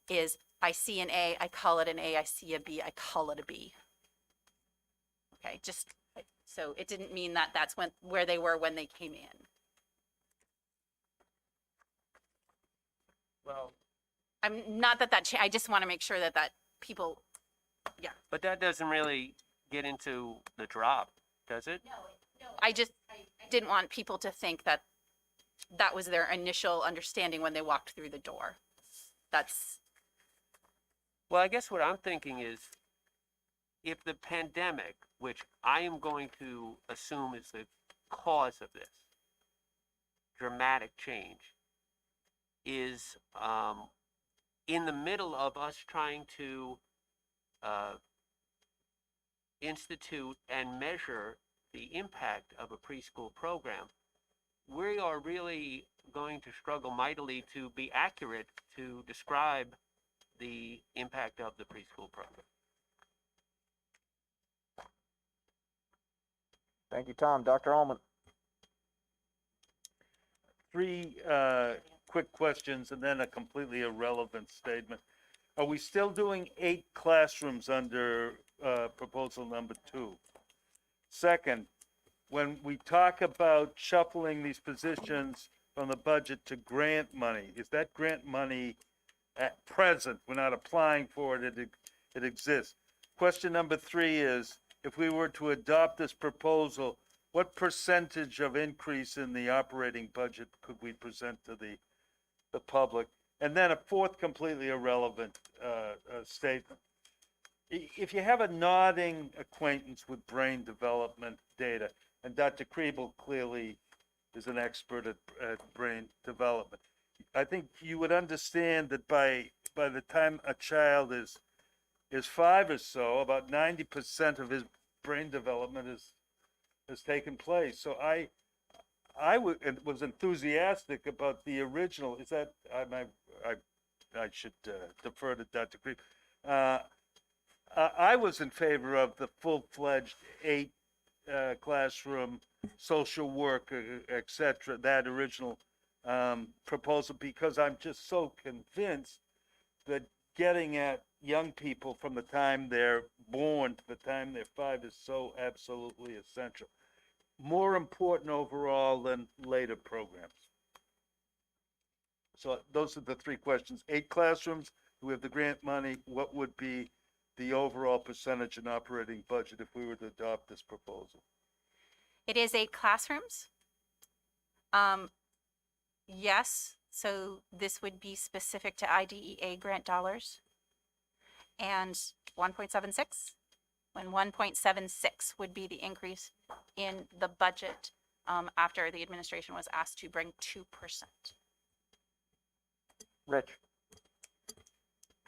is I see an A, I call it an A, I see a B, I call it a B. Okay, just so it didn't mean that that's where they were when they came in. Well, I'm not that I just want to make sure that people, yeah. but that doesn't really get into the drop, does it? No, I didn't want people to think that was their initial understanding when they walked through the door. Well, I guess what I'm thinking is, if the pandemic, which I am going to assume is the cause of this dramatic change, is in the middle of us trying to institute and measure the impact of a preschool program, we are really going to struggle mightily to be accurate to describe the impact of the preschool program. Thank you, Tom. Dr. Ullman. Three quick questions and then a completely irrelevant statement. Are we still doing 8 classrooms under proposal number 2? Second, when we talk about shuffling these positions from the budget to grant money, is that grant money at present? We're not applying for it, it exists. Question number 3 is, if we were to adopt this proposal, what percentage of increase in the operating budget could we present to the public? And then a fourth completely irrelevant statement. If you have a nodding acquaintance with brain development data, and Dr. Kriebel clearly is an expert at brain development, I think you would understand that by the time a child is 5 or so, about 90% of his brain development has taken place. So I was enthusiastic about the original. Is that I should defer to Dr. Kriebel. I was in favor of the full-fledged 8 classroom social work, etc. That original proposal, because I'm just so convinced that getting at young people from the time they're born to the time they're 5 is so absolutely essential. More important overall than later programs. So those are the 3 questions. 8 classrooms, we have the grant money. What would be the overall percentage in operating budget if we were to adopt this proposal? It is 8 classrooms. Yes, so this would be specific to IDEA grant dollars. And 1.76, when 1.76 would be the increase in the budget after the administration was asked to bring 2%. Rich.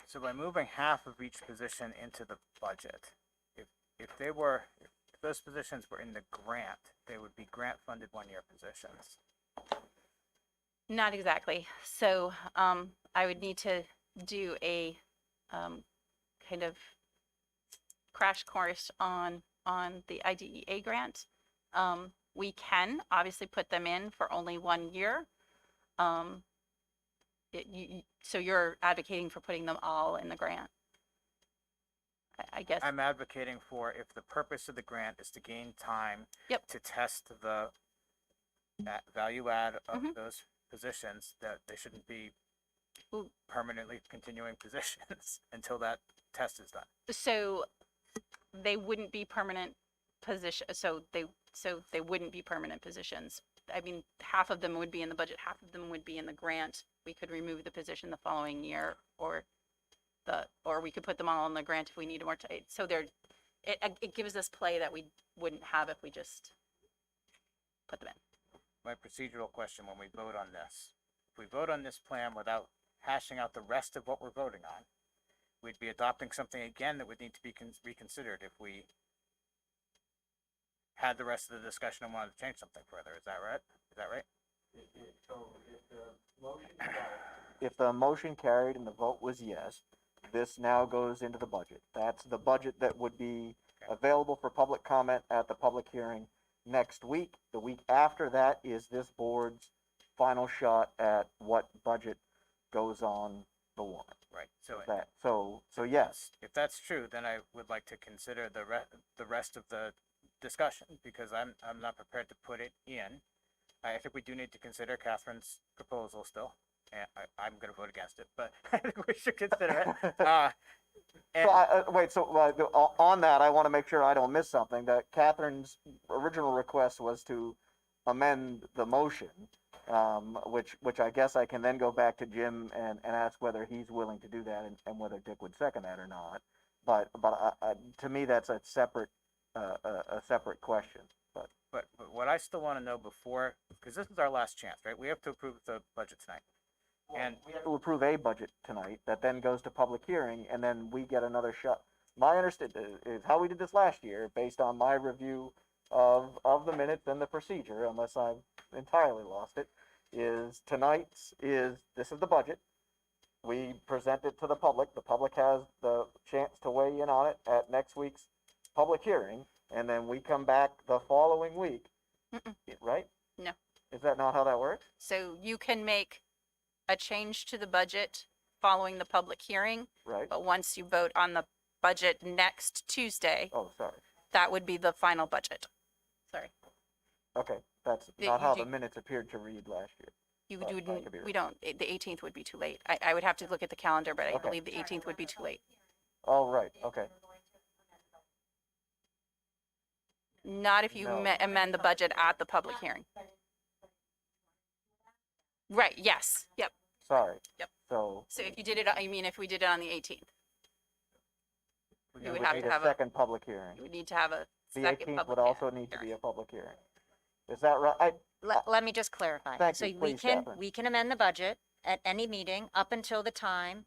So by moving half of each position into the budget, if those positions were in the grant, they would be grant funded 1-year positions. Not exactly. So I would need to do a kind of crash course on the IDEA grant. We can obviously put them in for only 1 year. So you're advocating for putting them all in the grant? I guess. I'm advocating for, if the purpose of the grant is to gain time Yep. to test the value add of Mhm. those positions, that they shouldn't be Ooh. permanently continuing positions until that test is done. So they wouldn't be permanent position, so they wouldn't be permanent positions. I mean, half of them would be in the budget, half of them would be in the grant. We could remove the position the following year, or we could put them all in the grant if we needed more time. So it gives us play that we wouldn't have if we just put them in. My procedural question when we vote on this, if we vote on this plan without hashing out the rest of what we're voting on, we'd be adopting something again that would need to be reconsidered if we had the rest of the discussion and wanted to change something further. Is that right? Is that right? If the motion carried and the vote was yes, this now goes into the budget. That's the budget that would be available for public comment at the public hearing next week. The week after that is this board's final shot at what budget goes on the warrant. Right. So So yes, if that's true, then I would like to consider the rest of the discussion, because I'm not prepared to put it in. I think we do need to consider Catherine's proposal still. And I'm going to vote against it, but I think we should consider it. And on that, I want to make sure I don't miss something, that Catherine's original request was to amend the motion, which I guess I can then go back to Jim and ask whether he's willing to do that and whether Dick would second that or not. But to me, that's a separate question. but what I still want to know before, because this is our last chance, right? We have to approve the budget tonight. And We have to approve a budget tonight that then goes to public hearing, and then we get another shot. My understanding is how we did this last year, based on my review of the minutes and the procedure, unless I've entirely lost it, is this is the budget. We present it to the public. The public has the chance to weigh in on it at next week's public hearing, and then we come back the following week, right? No. Is that not how that works? So you can make a change to the budget following the public hearing, Right? but once you vote on the budget next Tuesday, Oh, sorry. that would be the final budget. Sorry. Okay, that's Yeah, not you how do- the minutes appeared to read last year. You But I wouldn't, could be we don't, the 18th would be too late. I would have to look at the calendar, but I Okay. believe the 18th would be too late. Oh, right, okay. Not if you No. amend the budget at the public hearing. Right, yes, yep. Sorry. Yep. So So if you did it, I mean, if we did it on the 18th, we you gotta would wait have need to a have second public hearing. you would need to have a The second 18th public would also hearing. need to be a public hearing. Is that right? Let me just clarify. Thank So you. we Please, can, Catherine. we can amend the budget at any meeting up until the time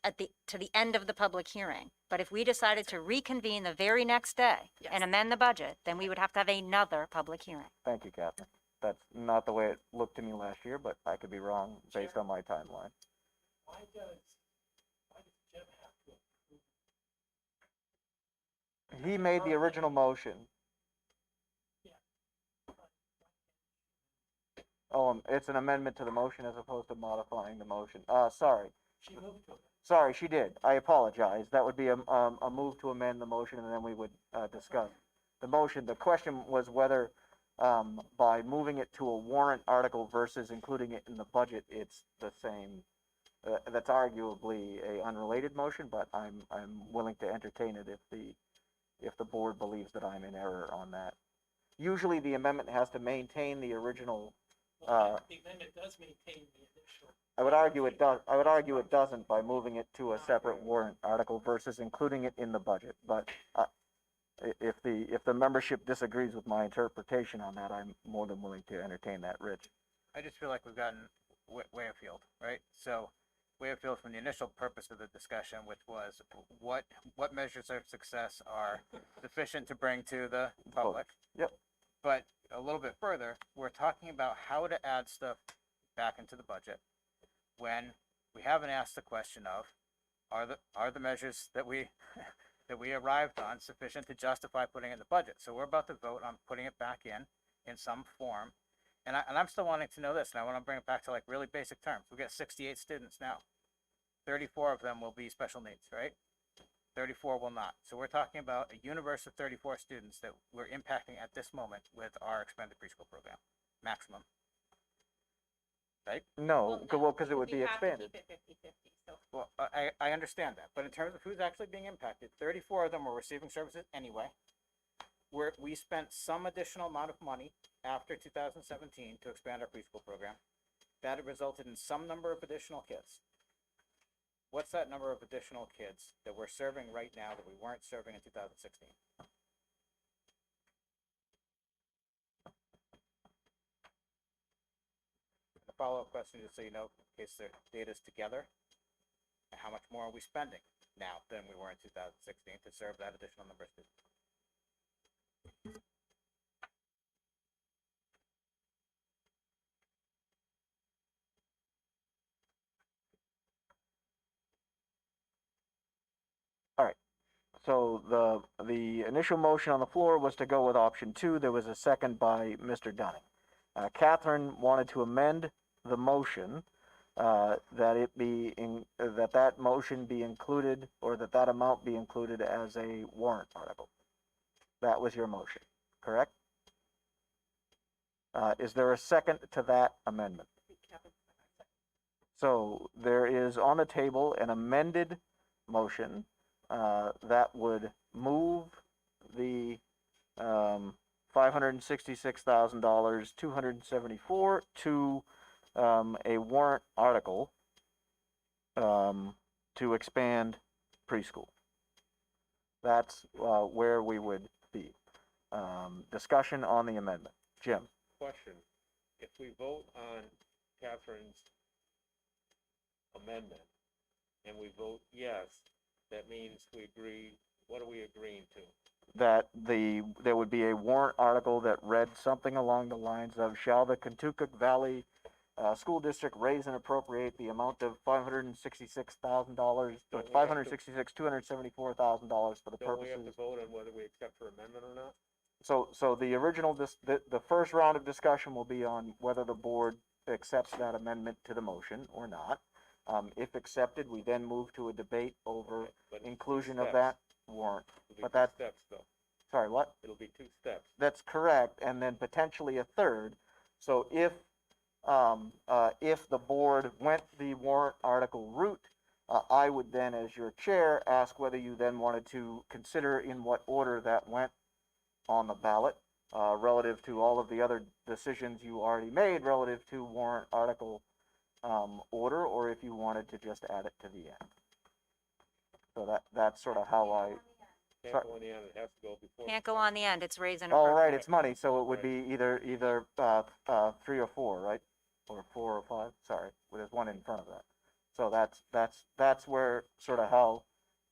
to the end of the public hearing. But if we decided to reconvene the very next day Yes. and amend the budget, then we would have to have another public hearing. Thank you, Catherine. That's not the way it looked to me last year, but I could be wrong based on my timeline. Why does Jim have to? He made the original motion. Oh, it's an amendment to the motion as opposed to modifying the motion. Sorry. She moved to it. Sorry, she did. I apologize. That would be a move to amend the motion, and then we would discuss the motion. The question was whether by moving it to a warrant article versus including it in the budget, it's the same. That's arguably a unrelated motion, but I'm willing to entertain it if the board believes that I'm in error on that. Usually, the amendment has to maintain the original. The amendment does maintain the initial. I would argue it does. I would argue it doesn't by moving it to a separate warrant article versus including it in the budget. But if the membership disagrees with my interpretation on that, I'm more than willing to entertain that, Rich. I just feel like we've gotten way afield, right? So way afield from the initial purpose of the discussion, which was what measures of success are sufficient to bring to the public. Yep. But a little bit further, we're talking about how to add stuff back into the budget when we haven't asked the question of, are the measures that we that we arrived on sufficient to justify putting it in the budget. So we're about to vote on putting it back in some form. And I'm still wanting to know this, and I want to bring it back to like really basic terms. We got 68 students now. 34 of them will be special needs, right? 34 will not. So we're talking about a universe of 34 students that we're impacting at this moment with our expanded preschool program, maximum. Right? No, well, because it would be expanded. Well, I understand that, but in terms of who's actually being impacted, 34 of them are receiving services anyway. We spent some additional amount of money after 2017 to expand our preschool program. That had resulted in some number of additional kids. What's that number of additional kids that we're serving right now that we weren't serving in 2016? The follow-up question, just so you know, in case the data's together, how much more are we spending now than we were in 2016 to serve that additional number of students? So the initial motion on the floor was to go with option 2. There was a second by Mr. Dunning. Catherine wanted to amend the motion that it be that motion be included, or that amount be included as a warrant article. That was your motion, correct? Is there a second to that amendment? So there is on the table an amended motion that would move the $566,000, 274 to a warrant article to expand preschool. That's where we would be. Discussion on the amendment. Jim? Question, if we vote on Catherine's amendment and we vote yes, that means we agree, what are we agreeing to? That there would be a warrant article that read something along the lines of, shall the Kentucky Valley School District raise and appropriate the amount of $566,000, $274,000 for the Don't purposes. we have to vote on whether we accept her amendment or not? So the original, the first round of discussion will be on whether the board accepts that amendment to the motion or not. If accepted, we then move to a debate over But it's two inclusion of steps. that warrant. It'll be But two that, steps though. sorry, what? It'll be 2 steps. That's correct, and then potentially a third. So if the board went the warrant article route, I would then, as your chair, ask whether you then wanted to consider in what order that went on the ballot, relative to all of the other decisions you already made relative to warrant article order, or if you wanted to just add it to the end. So that's sort of how I. Can't go on the end, it has to go before. Can't go on the end, it's raise and Oh, appropriate. right, it's money, so it would be either 3 or 4, right? Or 4 or 5. Sorry, well, there's one in front of that. So that's where sort of how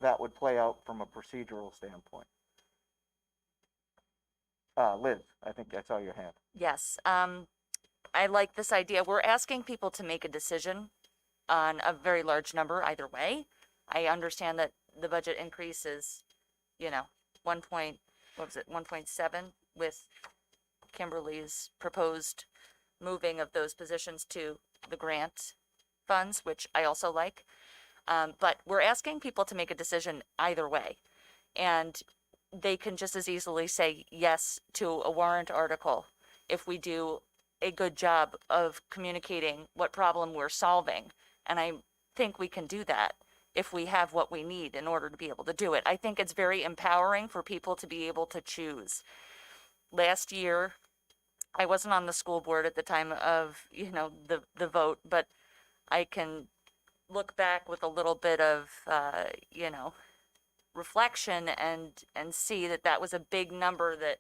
that would play out from a procedural standpoint. Liz, I think I saw your hand. Yes, I like this idea. We're asking people to make a decision on a very large number either way. I understand that the budget increase is, 1.7 with Kimberly's proposed moving of those positions to the grant funds, which I also like. But we're asking people to make a decision either way. And they can just as easily say yes to a warrant article if we do a good job of communicating what problem we're solving. And I think we can do that if we have what we need in order to be able to do it. I think it's very empowering for people to be able to choose. Last year, I wasn't on the school board at the time of, the vote, but I can look back with a little bit of, reflection and see that was a big number that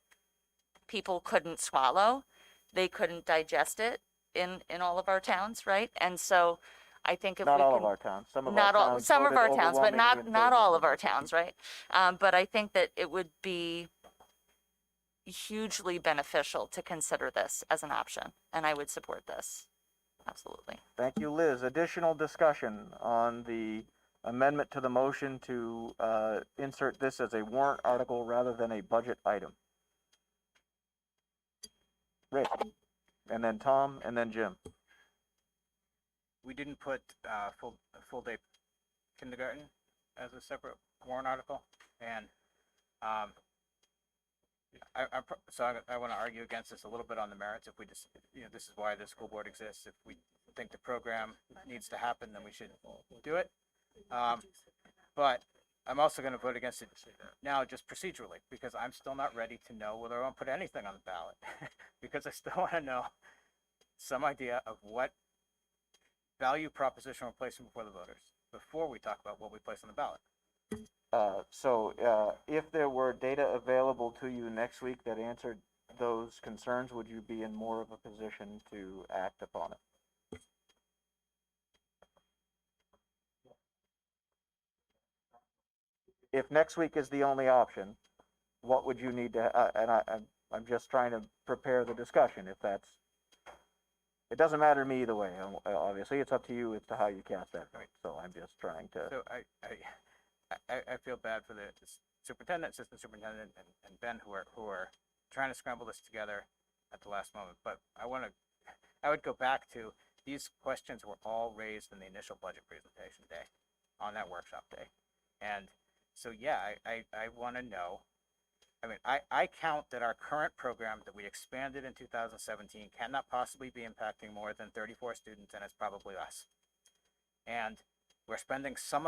people couldn't swallow. They couldn't digest it in all of our towns, right? And so I think if Not we all can, of our towns. Some of not our all, towns some of voted our towns, but overwhelmingly in not favor. all of our towns, right? But I think that it would be hugely beneficial to consider this as an option, and I would support this. Absolutely. Thank you, Liz. Additional discussion on the amendment to the motion to, insert this as a warrant article rather than a budget item? Rick, and then Tom, and then Jim. We didn't put, full day kindergarten as a separate warrant article, and, I want to argue against this a little bit on the merits. If we just, this is why the school board exists. If we think the program needs to happen, then we should do it. But I'm also going to vote against it now, just procedurally, because I'm still not ready to know whether I want to put anything on the ballot, because I still want to know some idea of what value proposition we're placing before the voters before we talk about what we place on the ballot. If there were data available to you next week that answered those concerns, would you be in more of a position to act upon it? If next week is the only option, what would you need to, I'm just trying to prepare the discussion, if that's, it doesn't matter to me either way, obviously, it's up to you as to how you cast that vote, so I'm just trying to. So I feel bad for the superintendent, assistant superintendent, and Ben who are trying to scramble this together at the last moment. But I would go back to, these questions were all raised in the initial budget presentation day, on that workshop day. And so, yeah, I want to know, I mean, I count that our current program that we expanded in 2017 cannot possibly be impacting more than 34 students, and it's probably less. And we're spending some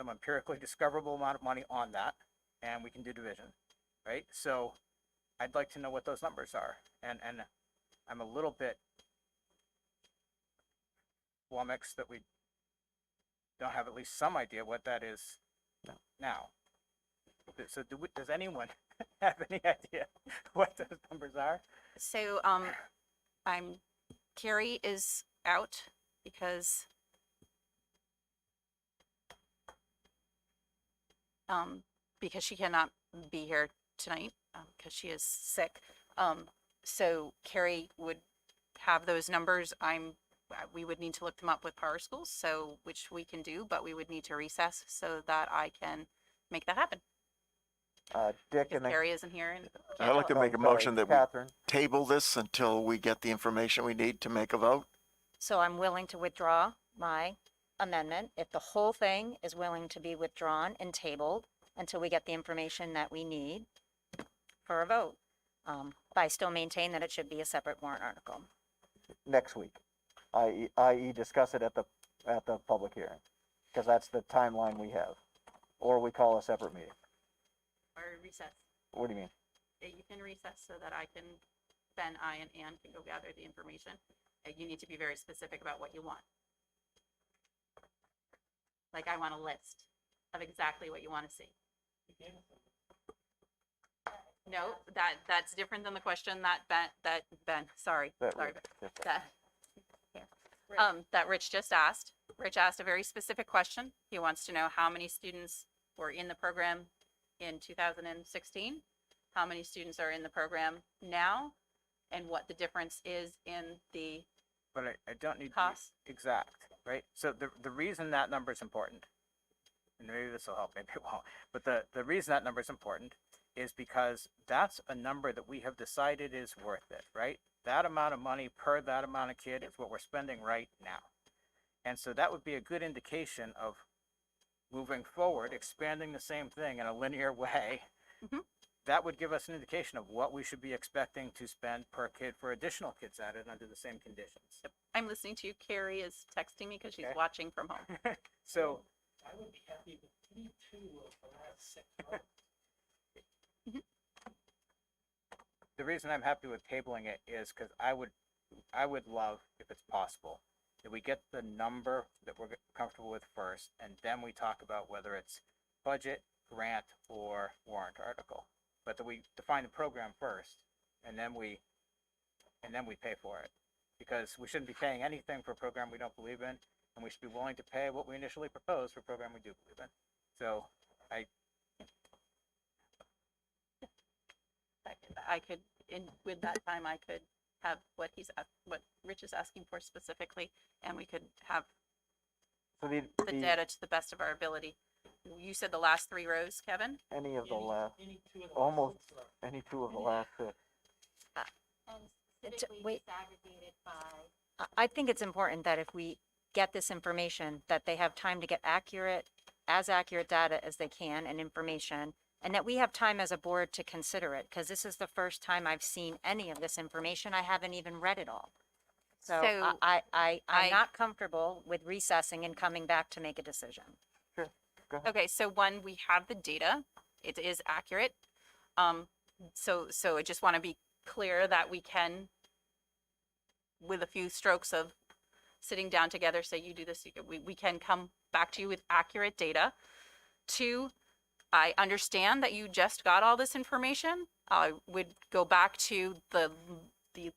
empirically discoverable amount of money on that, and we can do division, right? So I'd like to know what those numbers are. And I'm a little bit flummoxed that we don't have at least some idea what that is now. So does anyone have any idea what those numbers are? So, Carrie is out because she cannot be here tonight, because she is sick. So Carrie would have those numbers. We would need to look them up with Power Schools, so, which we can do, but we would need to recess so that I can make that happen. Dick If and then. Carrie isn't here and. I'd like to make a sorry, motion that we Catherine. table this until we get the information we need to make a vote. So I'm willing to withdraw my amendment if the whole thing is willing to be withdrawn and tabled until we get the information that we need for a vote. But I still maintain that it should be a separate warrant article. Next week, i.e. discuss it at the public hearing, because that's the timeline we have, or we call a separate meeting. Or recess. What do you mean? You can recess so that Ben, I, and Ann can go gather the information. You need to be very specific about what you want. Like, I want a list of exactly what you want to see. No, that's different than the question that Rich just asked. Rich asked a very specific question. He wants to know how many students were in the program in 2016, how many students are in the program now, and what the difference is in the But I don't need to cost. be exact, right? So the reason that number is important, and maybe this will help, maybe it won't, but the reason that number is important is because that's a number that we have decided is worth it, right? That amount of money per that amount of kid is what we're spending right now. And so that would be a good indication of moving forward, expanding the same thing in a linear way. Mhm. That would give us an indication of what we should be expecting to spend per kid for additional kids added under the same conditions. I'm listening to you. Carrie is texting me because she's Okay. watching from home. So I would be happy with 2 of the last 6 votes. the reason I'm happy with tabling it is because I would love, if it's possible, that we get the number that we're comfortable with first, and then we talk about whether it's budget, grant, or warrant article. But that we define the program first, and then we pay for it. Because we shouldn't be paying anything for a program we don't believe in, and we should be willing to pay what we initially proposed for a program we do believe in. So I could, with that time, I could have what Rich is asking for specifically, and we could have So the data to the best of our ability. You said the last 3 rows, Kevin? any of the last, Any two of the almost last 6 rows. any two of the last 6. Wait. I think it's important that if we get this information, that they have time to get as accurate data as they can and information, and that we have time as a board to consider it, because this is the first time I've seen any of this information. I haven't even read it all. So So, I'm I- not comfortable with recessing and coming back to make a decision. Okay, so one, we have the data. It is accurate. So I just want to be clear that we can, with a few strokes of sitting down together, say you do this, we can come back to you with accurate data. 2, I understand that you just got all this information. I would go back to the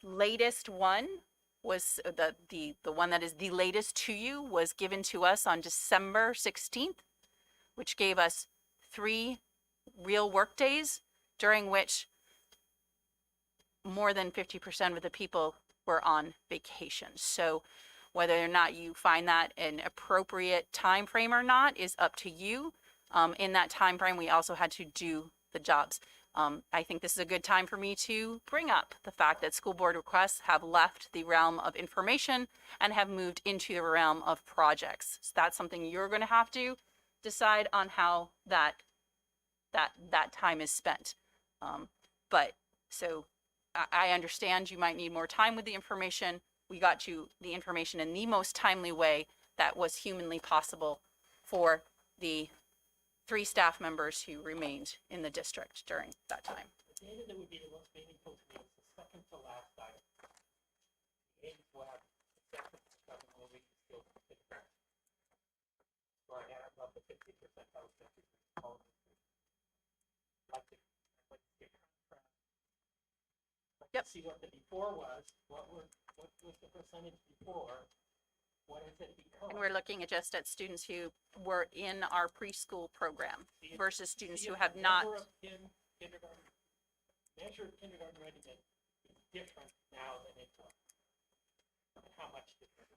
latest one was the one that is the latest to you was given to us on December 16th, which gave us 3 real work days during which more than 50% of the people were on vacation. So whether or not you find that an appropriate time frame or not is up to you. In that time frame, we also had to do the jobs. I think this is a good time for me to bring up the fact that school board requests have left the realm of information and have moved into the realm of projects. So that's something you're going to have to decide on how that time is spent. But so I understand you might need more time with the information. We got you the information in the most timely way that was humanly possible for the 3 staff members who remained in the district during that time. The data that would be the most meaningful to me is the second to last item. The Ames Lab, the second to seven will be still kindergarten. Where I had above the 50% out of 50%. Like to get contrast. Like Yep. to see what the before was, what was the percentage before, what has it become? And we're looking at just at students who were in our preschool program versus students See who if have the not. number of kindergarten, measure of kindergarten readiness is different now than it was. And how much different?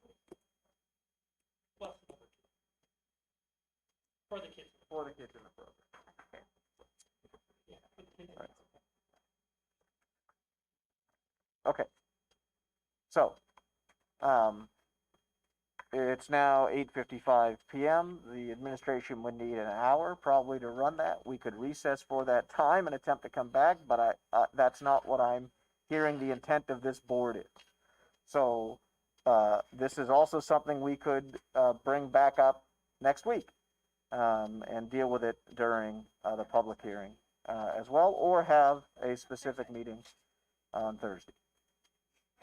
Plus the number 2. For the kids. For the kids in the program. Yeah, for the kids. Right. Okay. So, it's now 8:55 p.m. The administration would need an hour probably to run that. We could recess for that time and attempt to come back, but that's not what I'm hearing the intent of this board is. So, this is also something we could bring back up next week and deal with it during the public hearing as well, or have a specific meeting on Thursday.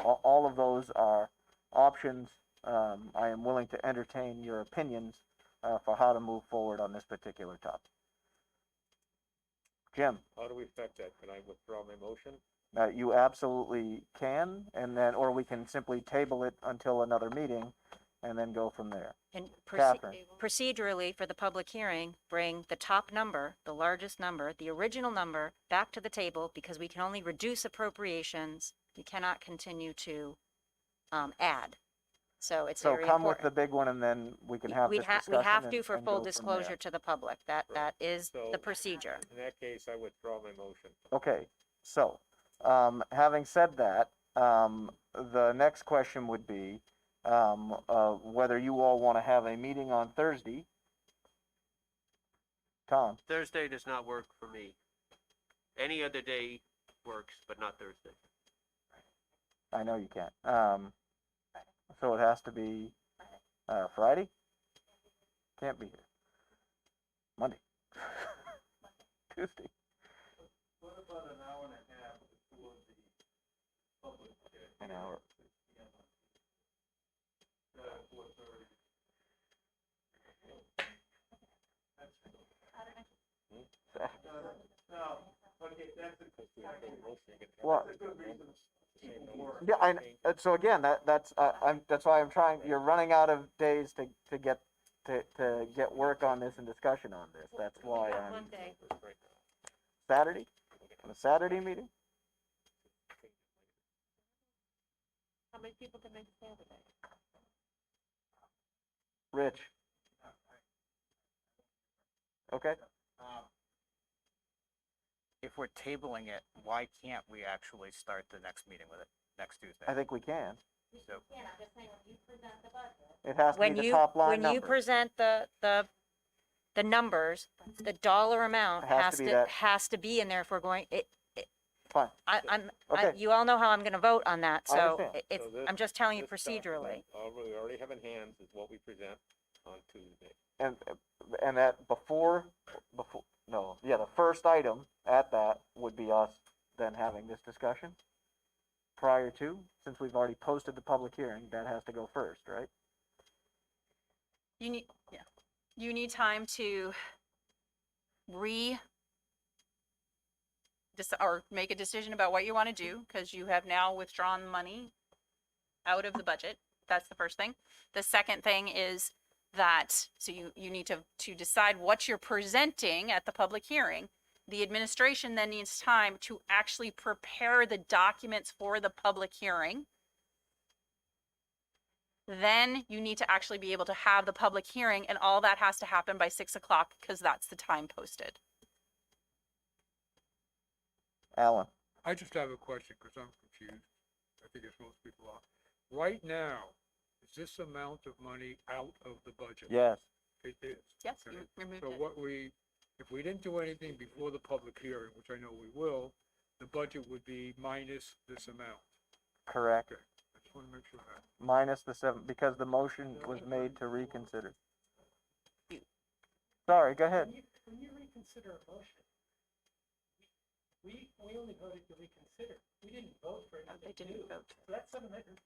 All of those are options. I am willing to entertain your opinions for how to move forward on this particular topic. Jim, How do we affect that? Can I withdraw my motion? you absolutely can, and then, or we can simply table it until another meeting and then go from there. And Catherine. procedurally, for the public hearing, bring the top number, the largest number, the original number, back to the table, because we can only reduce appropriations. We cannot continue to add. So it's So very come with important. the big one and then we can have We this have, discussion we have and- to for and full go from there. disclosure to the public. That is So- the procedure. In that case, I withdraw my motion. Okay, so, having said that, the next question would be, whether you all want to have a meeting on Thursday. Tom, Thursday does not work for me. Any other day works, but not Thursday. I know you can't. So it has to be, Friday? Can't be here. Monday. Tuesday. What about an hour and a half before the public? An hour. 4:30. No, okay, that's Well, a good reason. yeah, so again, that's why I'm trying, you're running out of days to get work on this and discussion on this. That's why I'm, Monday. Saturday? On a Saturday meeting? How many people can make Saturday? Rich, Okay, If we're tabling it, why can't we actually start the next meeting with it next Tuesday? I think we can. So, It has to be When the you, top line when you number. present the numbers, the dollar amount It has to has be to, that. has to be in there if we're going, Fine. Okay. you all know how I'm gonna vote on that, I so understand. it's, So this- I'm just telling you this procedurally. document, we already have in hand is what we present on Tuesday. And that before, no, yeah, the first item at that would be us then having this discussion. Prior to, since we've already posted the public hearing, that has to go first, right? You need, yeah, you need time to or make a decision about what you want to do, because you have now withdrawn money out of the budget. That's the first thing. The second thing is that, so you need to decide what you're presenting at the public hearing. The administration then needs time to actually prepare the documents for the public hearing. Then you need to actually be able to have the public hearing, and all that has to happen by 6 o'clock because that's the time posted. Alan, I just have a question, because I'm confused. I think as most people are. Right now, is this amount of money out of the budget? yes, It is. Yes, Okay. you removed So it. if we didn't do anything before the public hearing, which I know we will, the budget would be minus this amount. correct. Okay, I just want to make sure that. Minus the 7, because the motion was made to reconsider. Sorry, go ahead. When you reconsider a motion, we only voted to reconsider. We didn't vote for They anything didn't new. vote. So that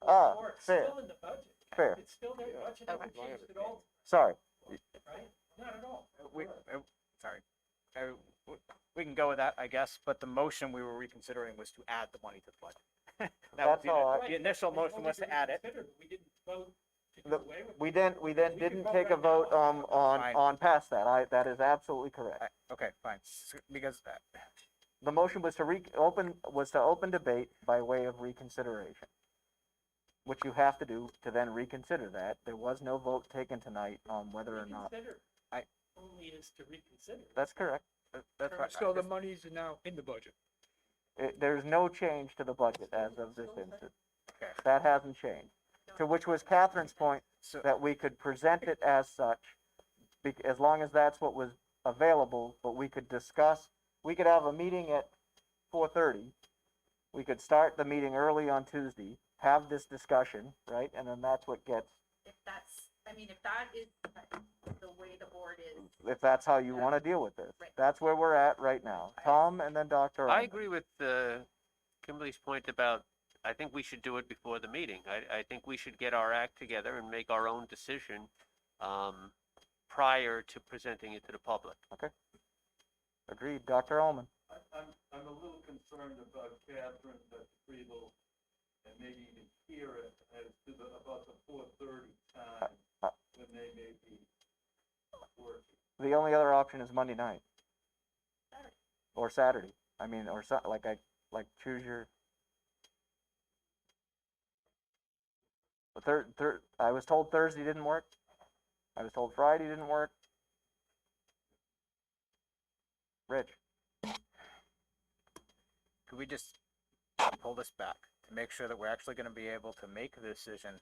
Ah, $744 is fair. still in the budget. Fair. It's still their budget, Okay. haven't changed at all, Sorry. right? Not at all. sorry. We can go with that, I guess, but the motion we were reconsidering was to add the money to the budget. That was That's all. the initial We motion voted was to add it. reconsider, but we didn't vote to do The- away with it. We then We can didn't vote take a right vote now. Fine. on past that. That is absolutely correct. Okay, fine, because, The motion was to open debate by way of reconsideration, which you have to do to then reconsider that. There was no vote taken tonight on whether or not. Reconsider I- only is to reconsider. That's correct. that's right. So the money's now in the budget. There's no change to the budget as of this instant. Okay. That hasn't changed. To which was Catherine's point, So, that we could present it as such, as long as that's what was available, but we could discuss, we could have a meeting at 4:30. We could start the meeting early on Tuesday, have this discussion, right? And then that's what gets, If that is the way the board is. if that's how you want to deal with this. Right. That's where we're at right now. Tom and then Dr. I Ullman. agree with Kimberly's point about, I think we should do it before the meeting. I think we should get our act together and make our own decision prior to presenting it to the public. Agreed. Dr. Ullman. I'm a little concerned about Catherine, Dr. Friedel, and maybe even Kira as to about the 4:30 time when they may be working. The only other option is Monday night. Or Saturday. I mean, or choose your. But I was told Thursday didn't work. I was told Friday didn't work. Rich, could we just pull this back to make sure that we're actually gonna be able to make a decision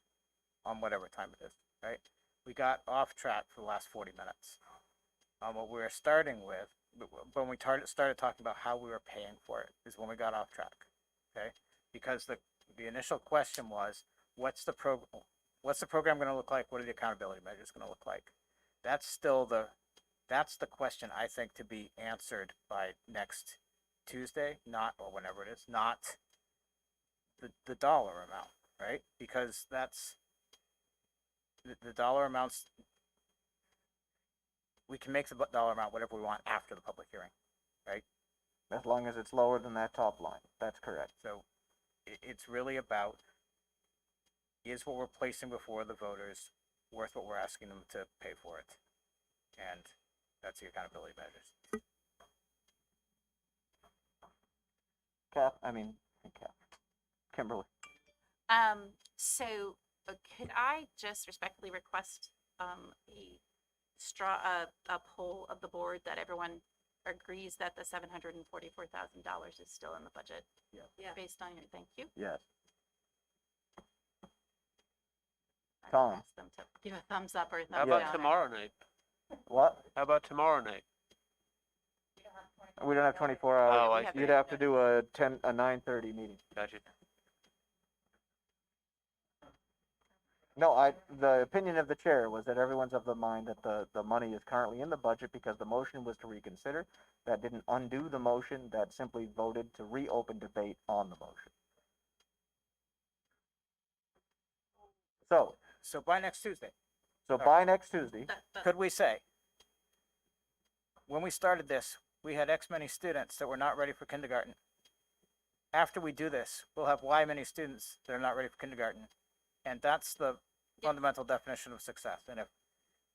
on whatever time it is, right? We got off track for the last 40 minutes. What we were starting with, when we started talking about how we were paying for it, is when we got off track, okay? Because the initial question was, what's the program gonna look like? What are the accountability measures gonna look like? That's the question, I think, to be answered by next Tuesday, or whenever it is, not the dollar amount, right? Because that's the dollar amounts. We can make the dollar amount whatever we want after the public hearing, right? as long as it's lower than that top line. That's correct. So it's really about, is what we're placing before the voters worth what we're asking them to pay for it? And that's the accountability measures. Kimberly. So could I just respectfully request a a poll of the board that everyone agrees that the $744,000 is still in the budget? Yeah. Based on your, thank you. Yes. I would Tom. ask them to give a thumbs up or a How thumbs about down. tomorrow night? What? How about tomorrow night? We don't have 24 Oh, hours. I see. You'd have to do a 9:30 meeting. Gotcha. No, the opinion of the chair was that everyone's of the mind that the money is currently in the budget because the motion was to reconsider. That didn't undo the motion, that simply voted to reopen debate on the motion. So by next Tuesday, So by next Tuesday, could we say, when we started this, we had X many students that were not ready for kindergarten. After we do this, we'll have Y many students that are not ready for kindergarten. And that's the fundamental definition of success. And if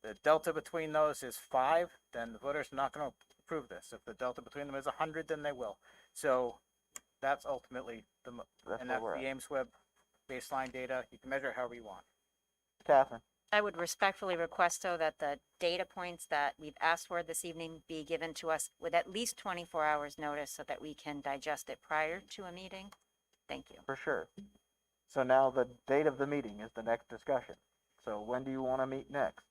the delta between those is 5, then the voters are not going to approve this. If the delta between them is 100, then they will. So that's ultimately that's and where that's we're the at. Ames Web baseline data. You can measure it however you want. Catherine, I would respectfully request, though, that the data points that we've asked for this evening be given to us with at least 24 hours' notice so that we can digest it prior to a meeting. Thank you. for sure. So now the date of the meeting is the next discussion. So when do you want to meet next?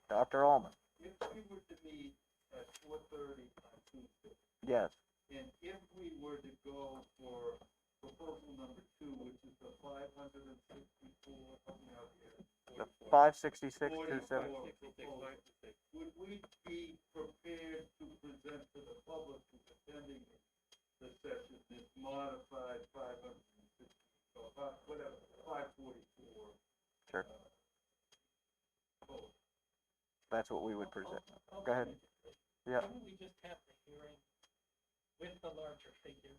Dr. Allman? If we were to meet at 4:30 on Tuesday, Yes. and if we were to go for proposal number 2, which is the 564, help me out here. The 566, 27. 44 proposal, would we be prepared to present to the public who's attending the session this modified 560, or whatever, 544? Sure. Vote? That's what we would present. Go ahead. Yeah, Couldn't we just have the hearing with the larger figure?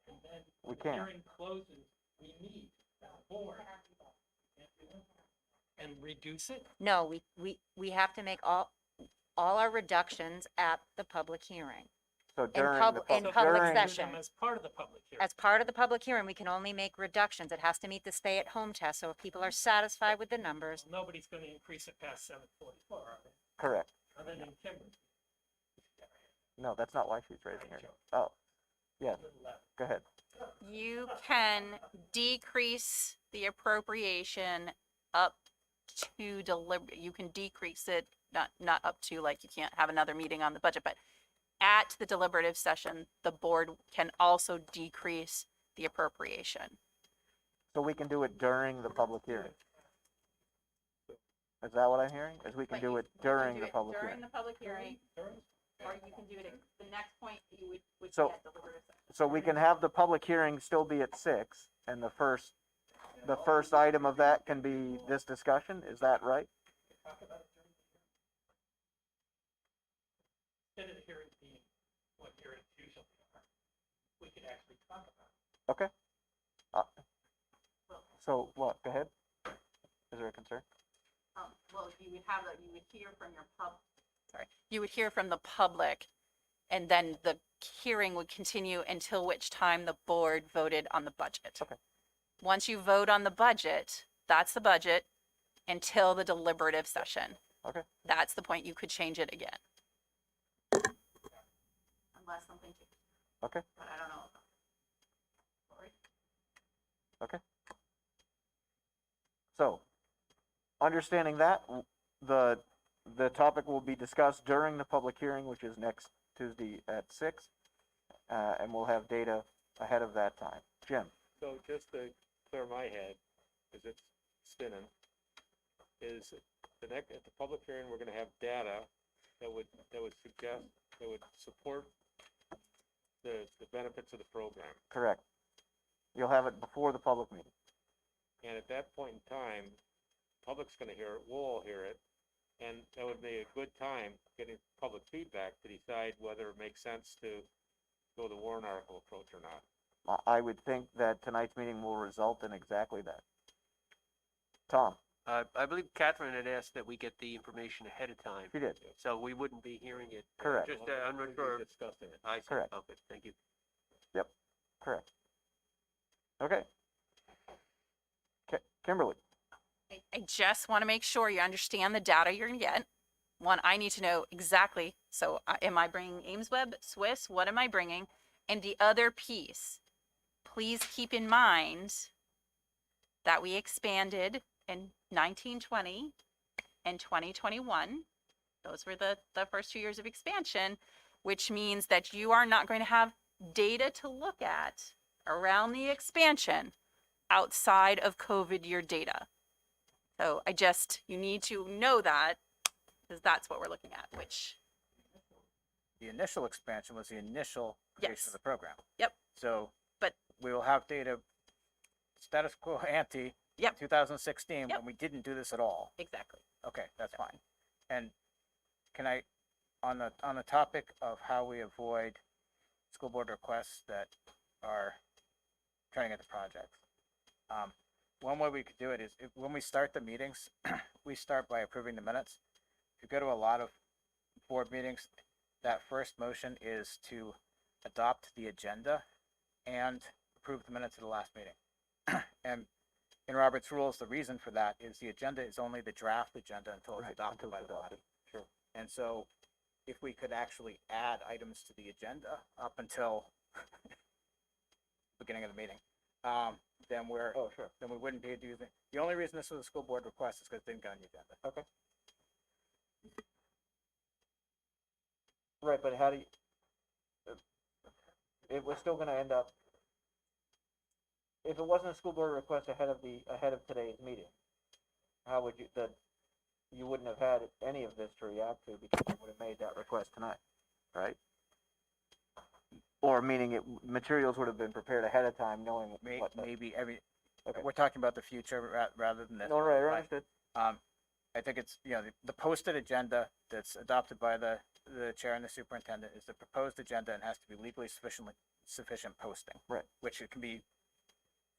And then we when the can. hearing closes, we meet as a board. And reduce it? No, we have to make all our reductions at the public hearing. So during pub- the in pub- public during- session. Them as part of the public hearing. As part of the public hearing, we can only make reductions. It has to meet the stay-at-home test, so if people are satisfied with the numbers, Well, nobody's gonna increase it past 744, are they? Correct. Other than Kimberly. No, that's not why she's raising her. Oh, yes, go ahead. You can decrease the appropriation up to you can decrease it, not up to, like, you can't have another meeting on the budget, but at the deliberative session, the board can also decrease the appropriation. So we can do it during the public hearing. Is that what I'm hearing? Is we can do it during the public During hearing? the public hearing, or you can do it at the next point you would So- be at deliberative session. So we can have the public hearing still be at 6, and the first item of that can be this discussion, is that right? Instead of the hearings being what hearings usually are, we could actually talk about it. Okay. So what, go ahead. Is there a concern? Well, you would hear from you would hear from the public, and then the hearing would continue until which time the board voted on the budget. Okay. Once you vote on the budget, that's the budget until the deliberative session. Okay. That's the point you could change it again. Unless something changes. Okay. But I don't know. Sorry. Okay. So, understanding that, the topic will be discussed during the public hearing, which is next Tuesday at 6, and we'll have data ahead of that time. Jim? So just to clear my head, because it's spinning, is at the public hearing, we're gonna have data that would suggest, that would support the benefits of the program. Correct. You'll have it before the public meeting. And at that point in time, public's gonna hear it, we'll all hear it, and that would be a good time, getting public feedback to decide whether it makes sense to go the warrant article approach or not. I would think that tonight's meeting will result in exactly that. Tom? I believe Catherine had asked that we get the information ahead of time, She did. so we wouldn't be hearing it. Correct. Just, I'm not We'll be sure. discussing it. I see. Correct. Okay, thank you. Correct. Okay. Kimberly? I just want to make sure you understand the data you're going to get. One, I need to know exactly. So am I bringing AimsWeb, Swiss? What am I bringing? And the other piece, please keep in mind that we expanded in 1920 and 2021. Those were the first 2 years of expansion, which means that you are not going to have data to look at around the expansion outside of COVID year data. So you need to know that, because that's what we're looking at, which, The initial expansion was the initial creation Yes. of the program. Yep. So. But- We will have data status quo ante. Yep. 2016, Yep. when we didn't do this at all. exactly. Okay, that's fine. And can I, on the topic of how we avoid school board requests that are trying to get the projects, one way we could do it is when we start the meetings, we start by approving the minutes. If you go to a lot of board meetings, that first motion is to adopt the agenda and approve the minutes of the last meeting. And in Robert's rules, the reason for that is the agenda is only the draft agenda until it's adopted by the body. Sure. And so if we could actually add items to the agenda up until beginning of the meeting, then Oh, sure. then we wouldn't be doing, the only reason this was a school board request is because it didn't get on the agenda. Okay. Right, but how do you, it was still gonna end up, if it wasn't a school board request ahead of today's meeting, how would you wouldn't have had any of this to react to because you would have made that request tonight, right? Or meaning materials would have been prepared ahead of time, knowing what. Maybe Okay. we're talking about the future rather than this. No, right, Fine. understood. I think it's, the posted agenda that's adopted by the chair and the superintendent is the proposed agenda and has to be legally sufficient posting. Right. Which it can be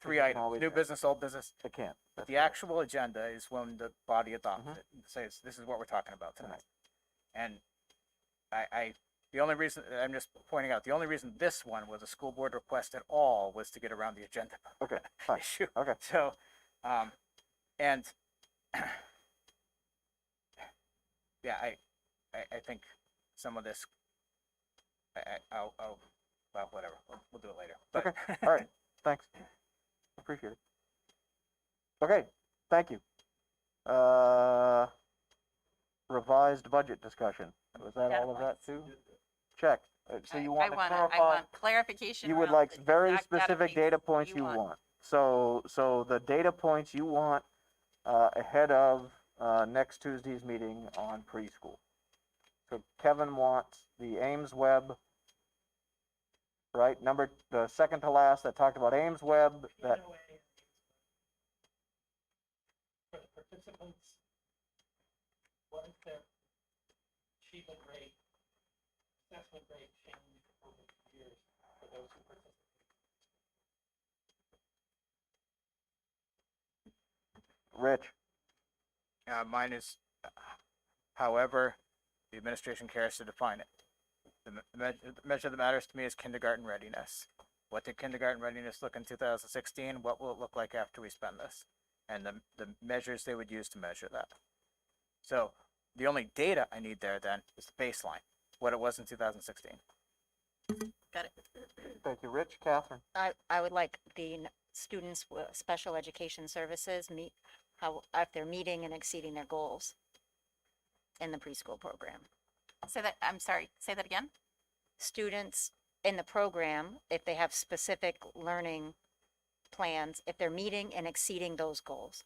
three you can items, always new have. business, old business. It can't. That's The correct. actual agenda is when the body adopts Mhm. it and says, this is what we're talking about tonight. Right. And the only reason, I'm just pointing out, the only reason this one was a school board request at all was to get around the agenda Okay, fine. issue. Okay. So, and yeah, I think some of this, I'll well, whatever, we'll do it later. But, Okay, all right, thanks. Appreciate it. Okay, thank you. Revised budget discussion. Was that all of that too? Check. So you want to I clarify, want clarification. you would around like the very exact data specific points data points you want. So the data points you want, ahead of, next Tuesday's meeting on preschool. So Kevin wants the Ames Web, right, the second to last that talked about Ames Web, that, For the participants, what is their achievement rate, assessment rate changed over the years for those who participate? Rich, mine is, however, the administration cares to define it. The measure that matters to me is kindergarten readiness. What did kindergarten readiness look in 2016? What will it look like after we spend this? And the measures they would use to measure that. So the only data I need there then is the baseline, what it was in 2016. Got it. thank you, Rich. Catherine? I would like the students with special education services if they're meeting and exceeding their goals in the preschool program. I'm sorry, say that again? Students in the program, if they have specific learning plans, if they're meeting and exceeding those goals.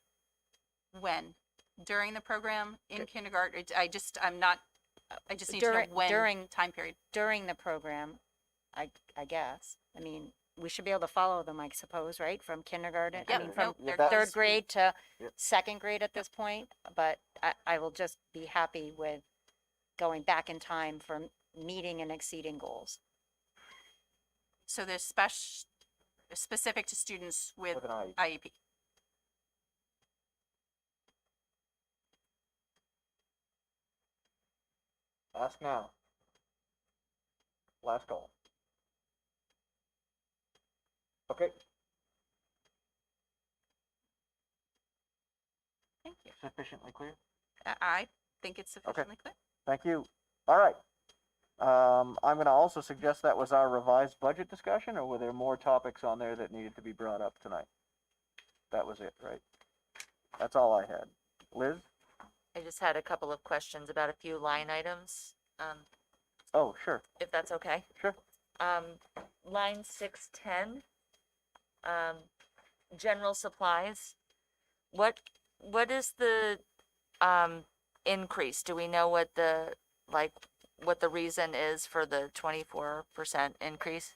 When? During the program, in kindergarten? I just need to know During- when, during- time period. During the program, I guess. I mean, we should be able to follow them, I suppose, right? From kindergarten, I Yep, mean, from nope, they're that- third just- grade to Yep. second grade at this point. But I will just be happy with going back in time for meeting and exceeding goals. So there's specific to students with With an IEP. IEP. Ask now. Last call. Okay, Thank you. sufficiently clear? I think it's sufficiently clear. Thank you. All right. I'm gonna also suggest that was our revised budget discussion, or were there more topics on there that needed to be brought up tonight? That was it, right? That's all I had. Liz? I just had a couple of questions about a few line items, Oh, sure, if that's okay. sure. Line 610, general supplies. What is the, increase? Do we know what the, what the reason is for the 24% increase?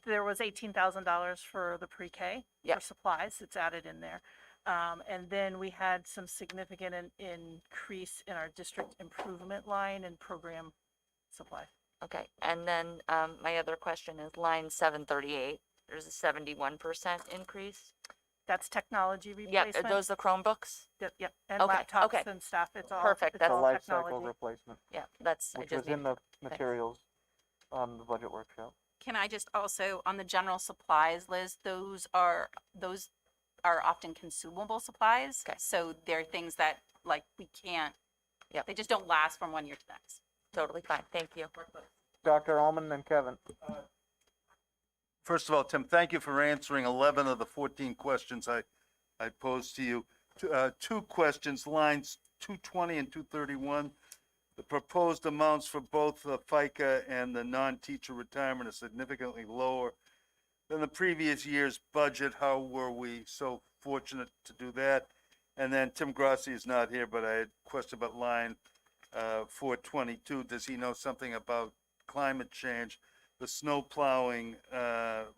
There was $18,000 for the pre-K Yeah. for supplies. It's added in there. And then we had some significant increase in our district improvement line and program supply. Okay, and then, my other question is line 738. There's a 71% increase. That's technology Yeah, replacement. are those the Chromebooks? Yep, and Okay, laptops okay. and stuff. It's all Perfect, It's that's The all life cycle technology. replacement, Yeah, that's, I which just was in need, the materials on the budget workshop. Can I just also, on the general supplies, Liz, those are often consumable supplies. Okay. So they're things that, like, we can't, Yep. they just don't last from one year to the next. totally fine, thank you. Dr. Allman and Kevin. First of all, Tim, thank you for answering 11 of the 14 questions I posed to you. Two questions, lines 220 and 231. The proposed amounts for both the FICA and the non-teacher retirement are significantly lower than the previous year's budget. How were we so fortunate to do that? And then Tim Grassi is not here, but I had a question about line 422. Does he know something about climate change? The snow plowing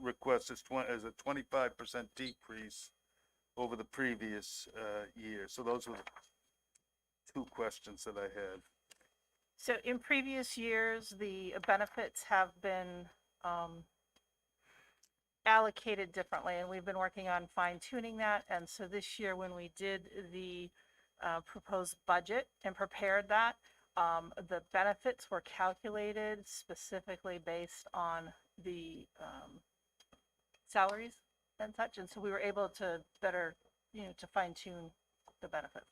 request is a 25% decrease over the previous year. So those were the two questions that I had. So in previous years, the benefits have been allocated differently, and we've been working on fine tuning that. And so this year, when we did the proposed budget and prepared that, the benefits were calculated specifically based on the salaries and such. And so we were able to better, to fine tune the benefits.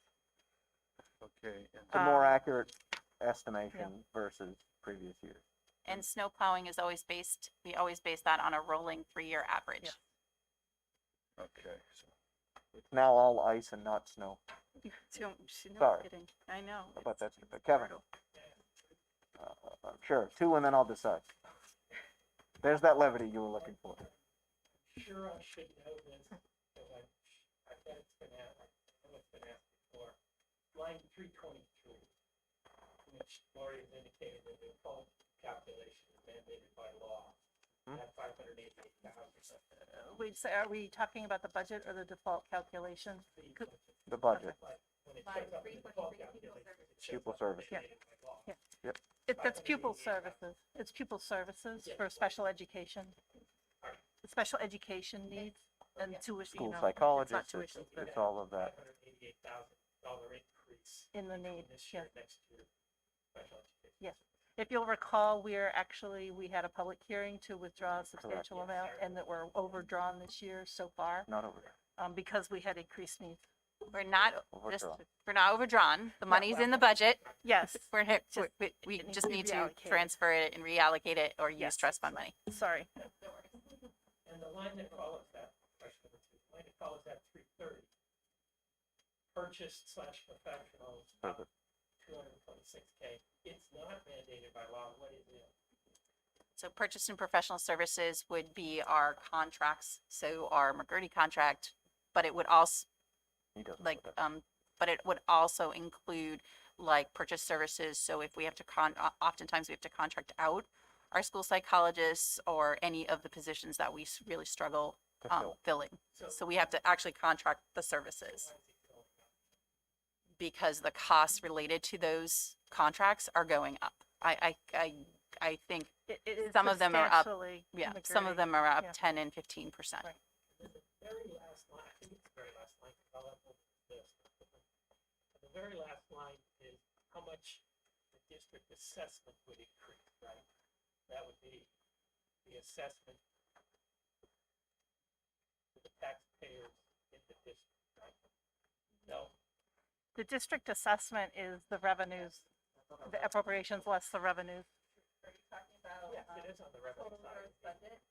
Okay. It's a more accurate estimation versus previous years. And snow plowing is always we always base that on a rolling 3-year average. Yeah. Okay. So It's now all ice and not snow. No Sorry. kidding. I know. But that's, Kevin. Sure, two and then I'll decide. There's that levity you were looking for. Sure, I should know this, because I bet it's been asked, I know it's been asked before. Line 323, which Lori has indicated that the default calculation is mandated by law. At 588,000. Wait, so are we talking about the budget or the default calculation? The budget, When it shows up in the default calculation, it shows pupil up service. mandated by law. That's pupil services. It's pupil services for special education. Special education needs and tuition, School it's not psychologist, tuition, but it's all of that. $588,000 increase in the need, this yeah. year, next year, special education. Yes. If you'll recall, we had a public hearing to withdraw a substantial amount and that we're overdrawn this year so far, Not over there. because we had increased needs. We're not Overdrawn. we're not overdrawn. The money's well, in the budget. Yes, We it needs just to be need to reallocated. transfer it and reallocate it or use Yes. trust fund money. sorry. And the line that follows that, question number 2, the line that follows that 330, purchase/professionals, up 226K. It's not mandated by law. What is it? So purchase and professional services would be our contracts. So our McGurty contract, but it would also He doesn't. like, know that. but it would also include like purchase services. So if we have to oftentimes we have to contract out our school psychologists or any of the positions that we really struggle To fill. filling. So we have to actually contract the services because the costs related to those contracts are going up. I I think It is some of them are up, substantially yeah, in the some of grade. them are up Yeah. 10 and 15%. Right. The very last line, I think it's the very last line, 'cause I'll have one of this. The very last line is how much the district assessment would increase, right? That would be the assessment to the taxpayers in the district, right? No, The district assessment is the revenues, the appropriations less the revenues. are you talking about? Yes, it is on the revenue side. Budget?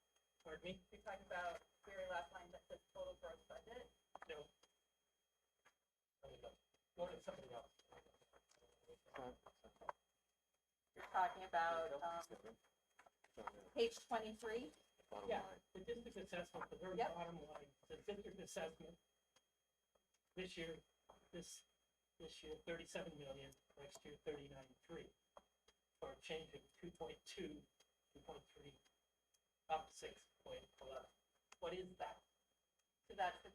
Pardon me? You're talking about very last line that says total gross budget? No. Go to somebody else. You're talking about page 23? Yeah, the district assessment, the very Yep. bottom line, the district assessment. This year, this year, 37 million, next year, 39.3. Or a change of 2.2, 2.3, up 6.11. What is that? So that's the,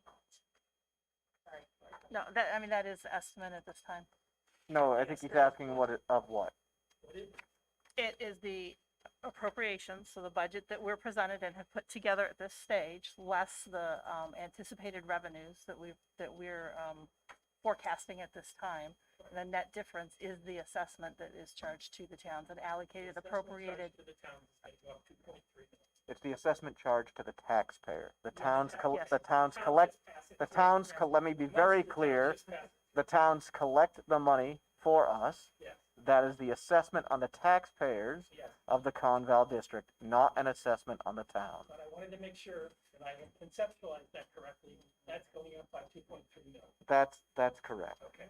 sorry. No, that, I mean, that is the estimate at this time. No, I think he's asking of what? What is it? It is the appropriations, so the budget that we're presented and have put together at this stage, less the anticipated revenues that we're forecasting at this time. And the net difference is the assessment that is charged to the towns and allocated, appropriated. To the towns is going to go up 2.3 million. It's the assessment charge to the taxpayer. The towns, Yes. the towns collect, let me be very clear, the towns collect the money for us. Yes, That is the assessment on the taxpayers yes, of the Conval district, not an assessment on the town. but I wanted to make sure that I had conceptualized that correctly. That's going up by 2.3 million. That's correct, Okay.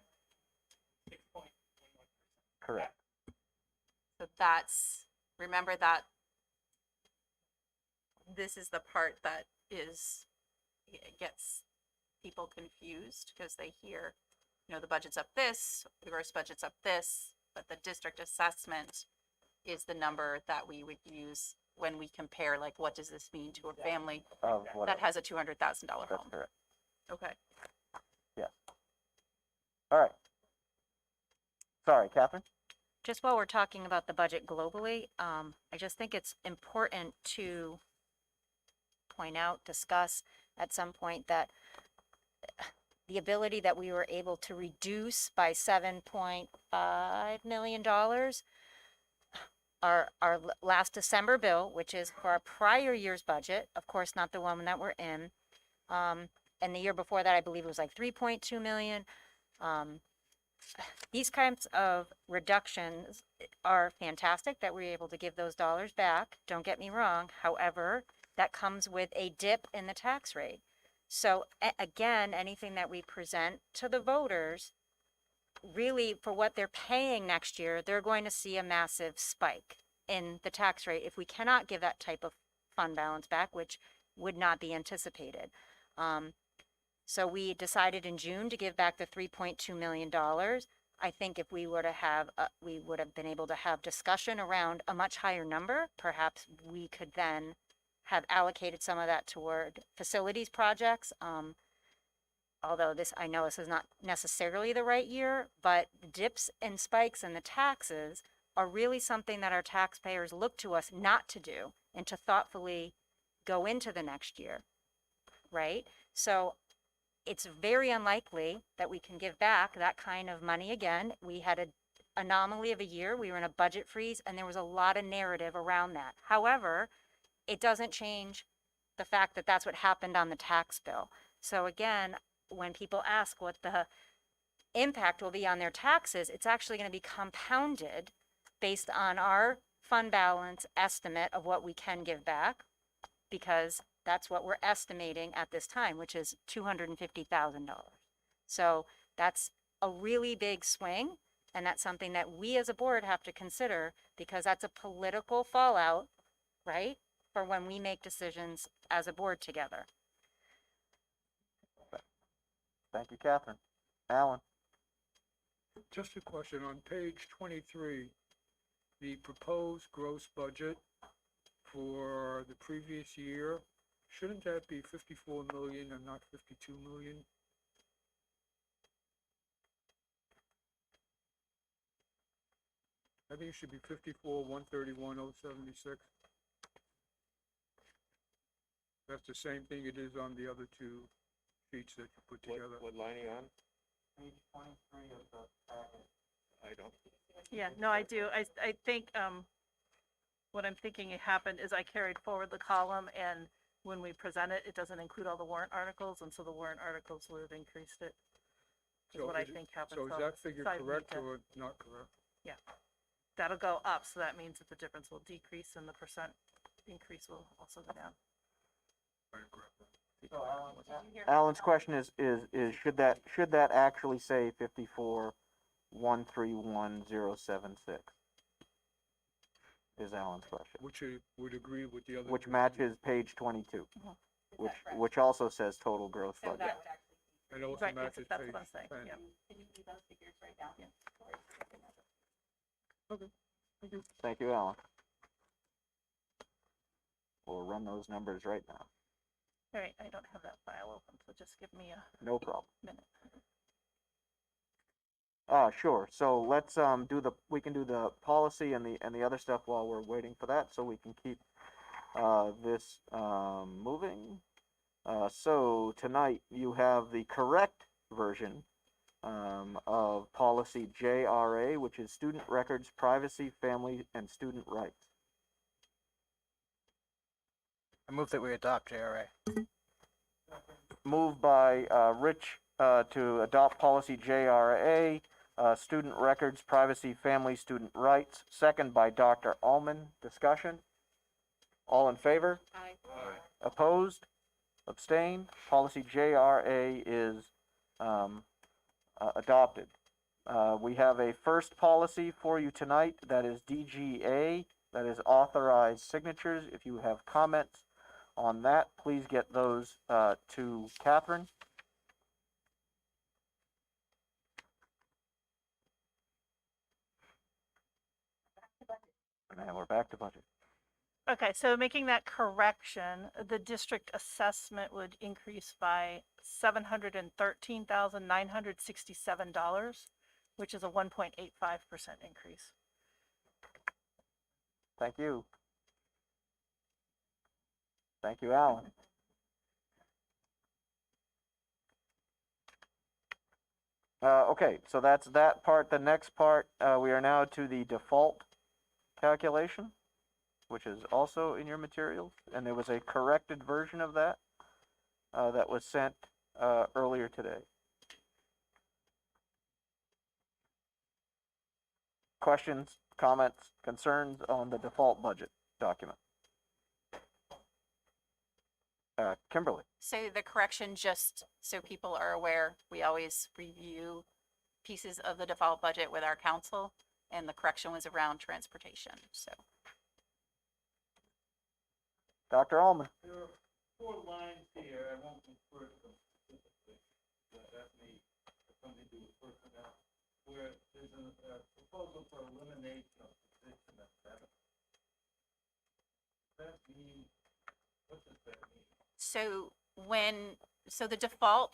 6.11%. correct. So that's, remember that this is the part that gets people confused because they hear, the budget's up this, the gross budget's up this, but the district assessment is the number that we would use when we compare, like, what does this mean to a family Of that whatever, has a $200,000 that's home? correct. Okay. All right. Sorry, Catherine? Just while we're talking about the budget globally, I just think it's important to point out, discuss at some point that the ability that we were able to reduce by $7.5 million our last December bill, which is for our prior year's budget, of course, not the one that we're in. And the year before that, I believe it was like 3.2 million. These kinds of reductions are fantastic that we're able to give those dollars back. Don't get me wrong. However, that comes with a dip in the tax rate. So again, anything that we present to the voters, really for what they're paying next year, they're going to see a massive spike in the tax rate if we cannot give that type of fund balance back, which would not be anticipated. So we decided in June to give back the $3.2 million. I think if we were to have, we would have been able to have discussion around a much higher number. Perhaps we could then have allocated some of that toward facilities projects. Although I know this is not necessarily the right year, but the dips and spikes in the taxes are really something that our taxpayers look to us not to do and to thoughtfully go into the next year, right? So it's very unlikely that we can give back that kind of money again. We had an anomaly of a year. We were in a budget freeze, and there was a lot of narrative around that. However, it doesn't change the fact that that's what happened on the tax bill. So again, when people ask what the impact will be on their taxes, it's actually going to be compounded based on our fund balance estimate of what we can give back, because that's what we're estimating at this time, which is $250,000. So that's a really big swing, and that's something that we as a board have to consider, because that's a political fallout, right, for when we make decisions as a board together. Thank you, Catherine. Alan? Just a question, on page 23, the proposed gross budget for the previous year, shouldn't that be 54 million and not 52 million? I think it should be 54,131,076. That's the same thing it is on the other two sheets that you put together. What line are you on? Page 23 of the packet. I don't. Yeah, no, I do. I think, what I'm thinking happened is I carried forward the column, and when we present it, it doesn't include all the warrant articles, and so the warrant articles would have increased it. Is what I think happened. So is that figure so I need correct to- or not correct? That'll go up, so that means that the difference will decrease and the percent increase will also go down. Alan's question is should that actually say 54,131,076? Is Alan's question, Which would agree with the other. which two matches page 22, Mhm. which also says total gross So budget. that would actually. And also Right, matches that's page what I'm saying, 10. yeah. Can you leave those figures right down? Yeah. Thank you, Alan. We'll run those numbers right now. All right, I don't have that file open, so just give me a No problem. minute. Sure. So let's we can do the policy and the other stuff while we're waiting for that, so we can keep this moving. So tonight you have the correct version of policy JRA, which is student records, privacy, family, and student rights. I move that we adopt JRA. Moved by Rich to adopt policy JRA, student records, privacy, family, student rights. Second by Dr. Allman. Discussion? All in favor? Aye. Opposed? Abstained? Policy JRA is adopted. We have a first policy for you tonight, that is DGA, that is authorized signatures. If you have comments on that, please get those to Catherine. And we're back to budget. Okay, so making that correction, the district assessment would increase by $713,967, which is a 1.85% increase. Thank you. Thank you, Alan. Okay, so that's that part. The next part, we are now to the default calculation, which is also in your materials, and there was a corrected version of that that was sent earlier today. Questions, comments, concerns on the default budget document? Kimberly. So the correction, just so people are aware, we always review pieces of the default budget with our council, and the correction was around transportation, so. Dr. Allman. There are 4 lines here, I won't refer to them specifically, that may have something to do with personnel, where there's a proposal for elimination of position at 7. Does that mean, what does that mean? So so the default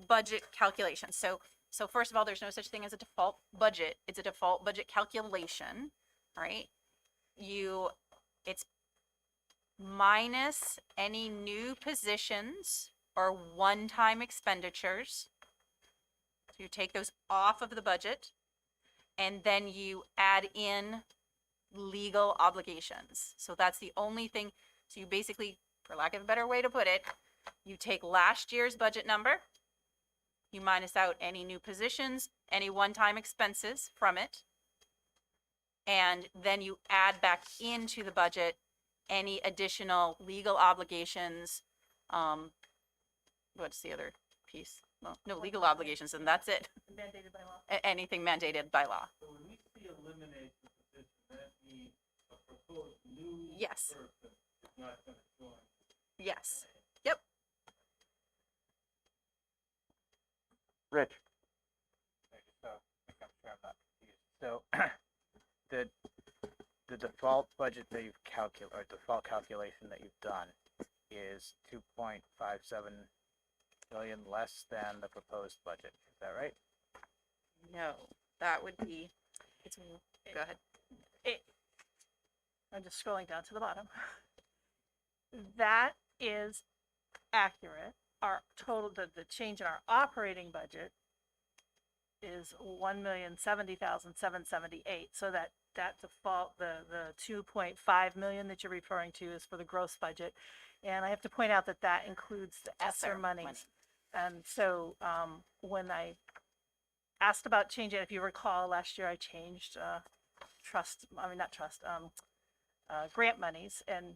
budget calculation, so first of all, there's no such thing as a default budget. It's a default budget calculation, right? It's minus any new positions or one-time expenditures. So you take those off of the budget, and then you add in legal obligations. So that's the only thing. So you basically, for lack of a better way to put it, you take last year's budget number, you minus out any new positions, any one-time expenses from it, and then you add back into the budget any additional legal obligations. What's the other piece? Well, no legal obligations, and that's it. Mandated by law. Anything mandated by law. So when we see eliminate the position, that means a proposed new Yes. person is not going to join. Yes. Yep. Rich. So, I think I'm sure I'm not confused. So, the default budget that you've or default calculation that you've done is 2.57 billion less than the proposed budget. Is that right? No, that would be, go ahead. I'm just scrolling down to the bottom. That is accurate. Our total, the change in our operating budget is 1,070,778. So that default, the 2.5 million that you're referring to is for the gross budget. And I have to point out that that includes the ESSER monies. And so, when I asked about changing, if you recall, last year I changed, grant monies and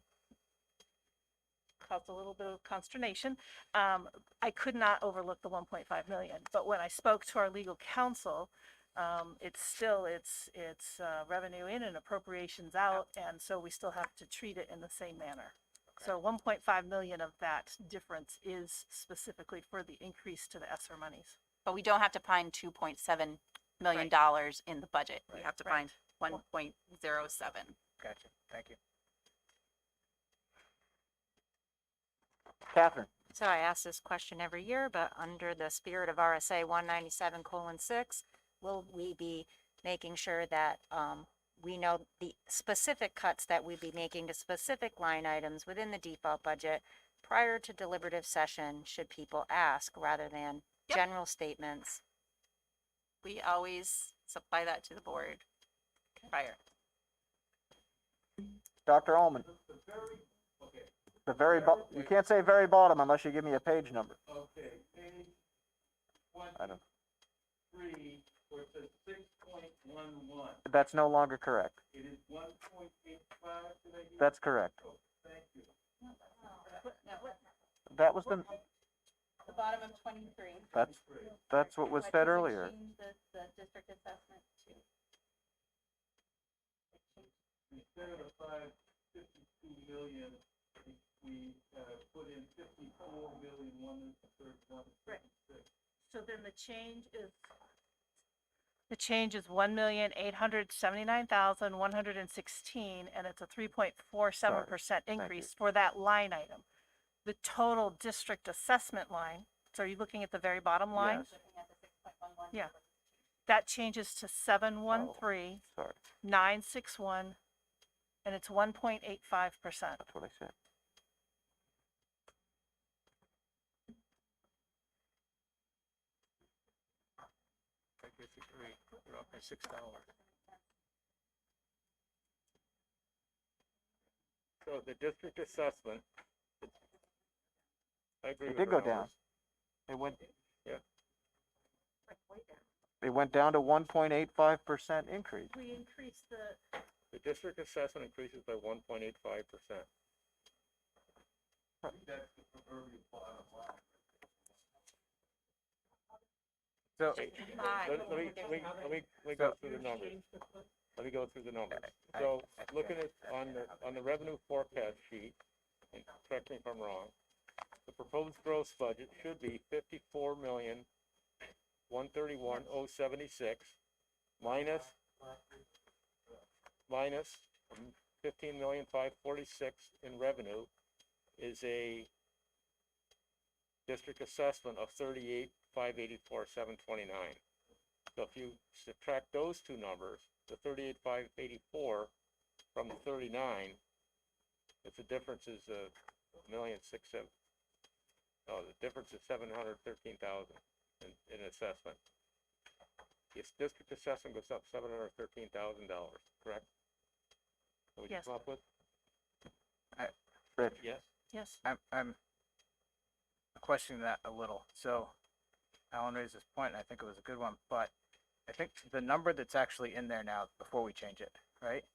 caused a little bit of consternation. I could not overlook the 1.5 million, but when I spoke to our legal counsel, it's still, it's revenue in and appropriations out, and so we still have to treat it in the same manner. So 1.5 million of that difference is specifically for the increase to the ESSER monies. But we don't have to find $2.7 million in the budget. We have to find 1.07. Gotcha. Thank you. Catherine? So I ask this question every year, but under the spirit of RSA 197:6, will we be making sure that we know the specific cuts that we'd be making to specific line items within the default budget prior to deliberative session, should people ask, rather than general statements? We always supply that to the board prior. Dr. Ullman? The very you can't say very bottom unless you give me a page number. Okay, page I don't, 23, where it says 6.11. that's no longer correct. It is 1.85, did I hear? That's correct. Oh, thank you. That was the, The bottom of 23. that's what was said earlier. The district assessment to. Instead of the 552 million, we put in 54,131,036. So then the change is 1,879,116, and it's a 3.47% increase for that line item. The total district assessment line, so are you looking at the very bottom line? Yes. Yeah. That changes to 713,961, and it's 1.85%. That's what I said. I disagree. We're up by $6. So the district assessment, I agree It with did go Alice. down. It went. Yeah. It went down to 1.85% increase. We increased The district assessment increases by 1.85%. So, Let me go through the numbers. Let me go through the numbers. So, looking at, on the revenue forecast sheet, and correct me if I'm wrong, the proposed gross budget should be 54,131,076 minus 15,546 in revenue is a district assessment of 38,584,729. So if you subtract those two numbers, the 38,584 from the 39, if the difference is $1,067,000, the difference is $713,000 in assessment. If district assessment goes up $713,000, correct? What would you Yes. come up with? Rich? Yes? yes. I'm questioning that a little. So Alan raised this point, and I think it was a good one, but I think the number that's actually in there now, before we change it, right,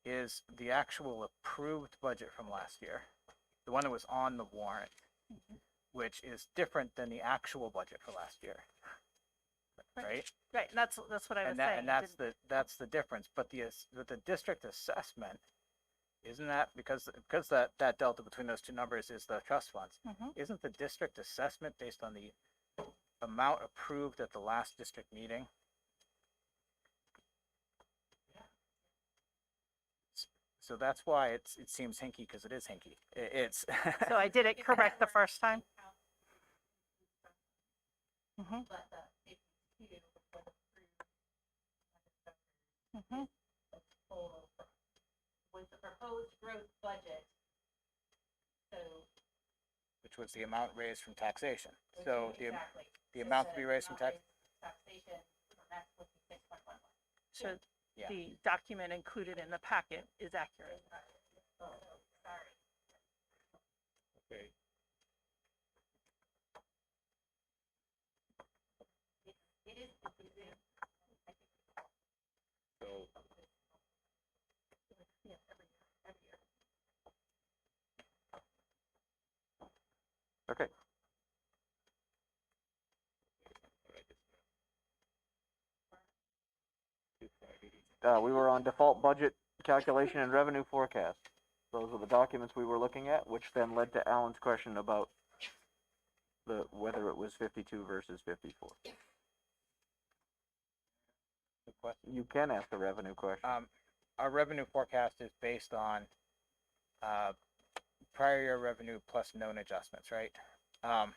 is the actual approved budget from last year, the one that was on the warrant, which is different than the actual budget for last year, right? Right, and that's what I was And saying. and that's the difference. But the district assessment, isn't that because that delta between those two numbers is the trust funds? Isn't the district assessment based on the amount approved at the last district meeting? So that's why it seems hinky, because it is hinky. It's So I did it correct the first time? Mhm. Mhm. was the proposed growth budget. So. Which was the amount raised from taxation. So Exactly. the amount to be raised from tax, Taxation, that's 56.11. So Yeah. the document included in the packet is accurate. Sorry. Okay. It is. So, Okay. We were on default budget calculation and revenue forecast. Those were the documents we were looking at, which then led to Alan's question about whether it was 52 versus 54. good question. You can ask the revenue question. Our revenue forecast is based on, prior year revenue plus known adjustments, right? But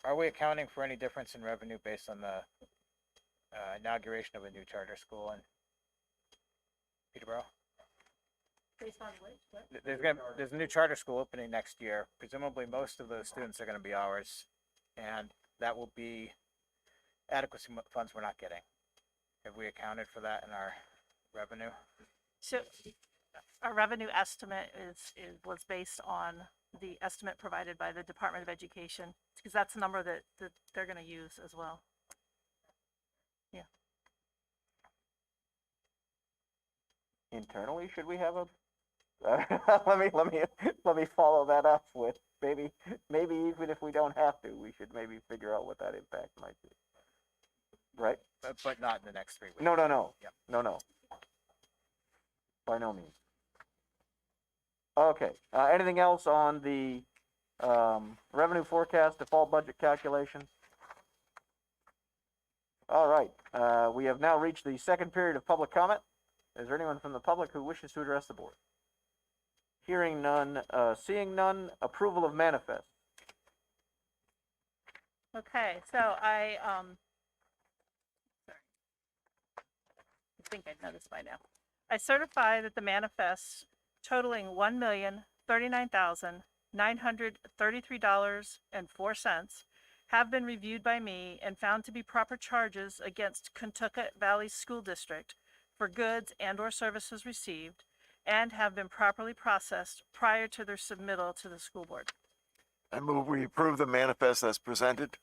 are we accounting for any difference in revenue based on the, inauguration of a new charter school in Peterborough? Based on which? What? There's a new charter school opening next year. Presumably, most of those students are gonna be ours, and that will be adequacy funds we're not getting. Have we accounted for that in our revenue? So our revenue estimate was based on the estimate provided by the Department of Education, because that's the number that they're gonna use as well. Yeah. Internally, should we have a? Let me follow that up with maybe even if we don't have to, we should maybe figure out what that impact might be. Right? But not in the next 3 weeks. No. Yep. No. By no means. Okay, anything else on the, revenue forecast, default budget calculations? All right, we have now reached the second period of public comment. Is there anyone from the public who wishes to address the board? Hearing none, seeing none, approval of manifest. Okay, so I think I know this by now. I certify that the manifests totaling $1,039,933.04 have been reviewed by me and found to be proper charges against Kentucky Valley School District for goods and/or services received, and have been properly processed prior to their submittal to the school board. I move we approve the manifest as presented.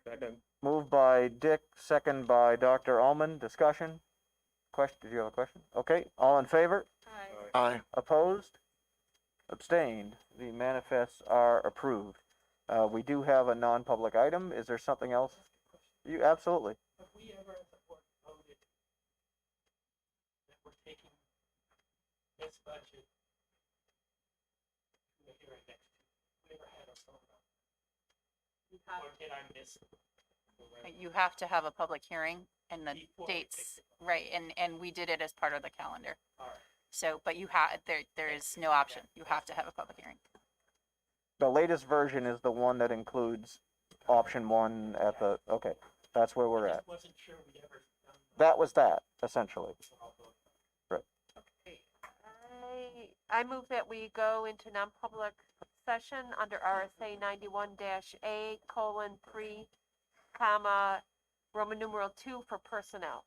second, Moved by Dick, second by Dr. Allman. Discussion? Question, did you have a question? Okay, all in favor? Aye. Opposed? Abstained? The manifests are approved. We do have a non-public item. Is there something else? You, absolutely. Have we ever as a board voted that we're taking this budget to the hearing next year? We never had a vote on it. Or did I miss it? You have to have a public hearing and the Before we take dates, right, and we did it as part of the calendar. All right. So, but you have, there is no option. You have to have a public hearing. The latest version is the one that includes option one at the, okay, that's where we're at. Wasn't sure we'd ever done That was that, essentially. Right. I move that we go into non-public session under RSA 91-A:3, Roman numeral 2 for personnel.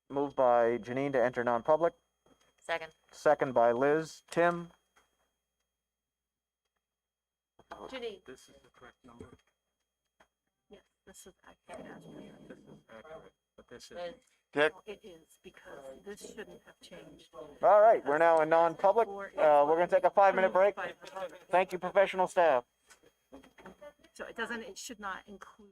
Moved by Janine to enter non-public, Second. second by Liz. Tim? Janine, This is the correct number. Yes, this is accurate as presented. This is accurate, but this is. Liz. Dick? It is, because this shouldn't have changed. All right, we're now in non-public. We're gonna take a 5-minute break. Thank you, professional staff. So it doesn't, it should not include.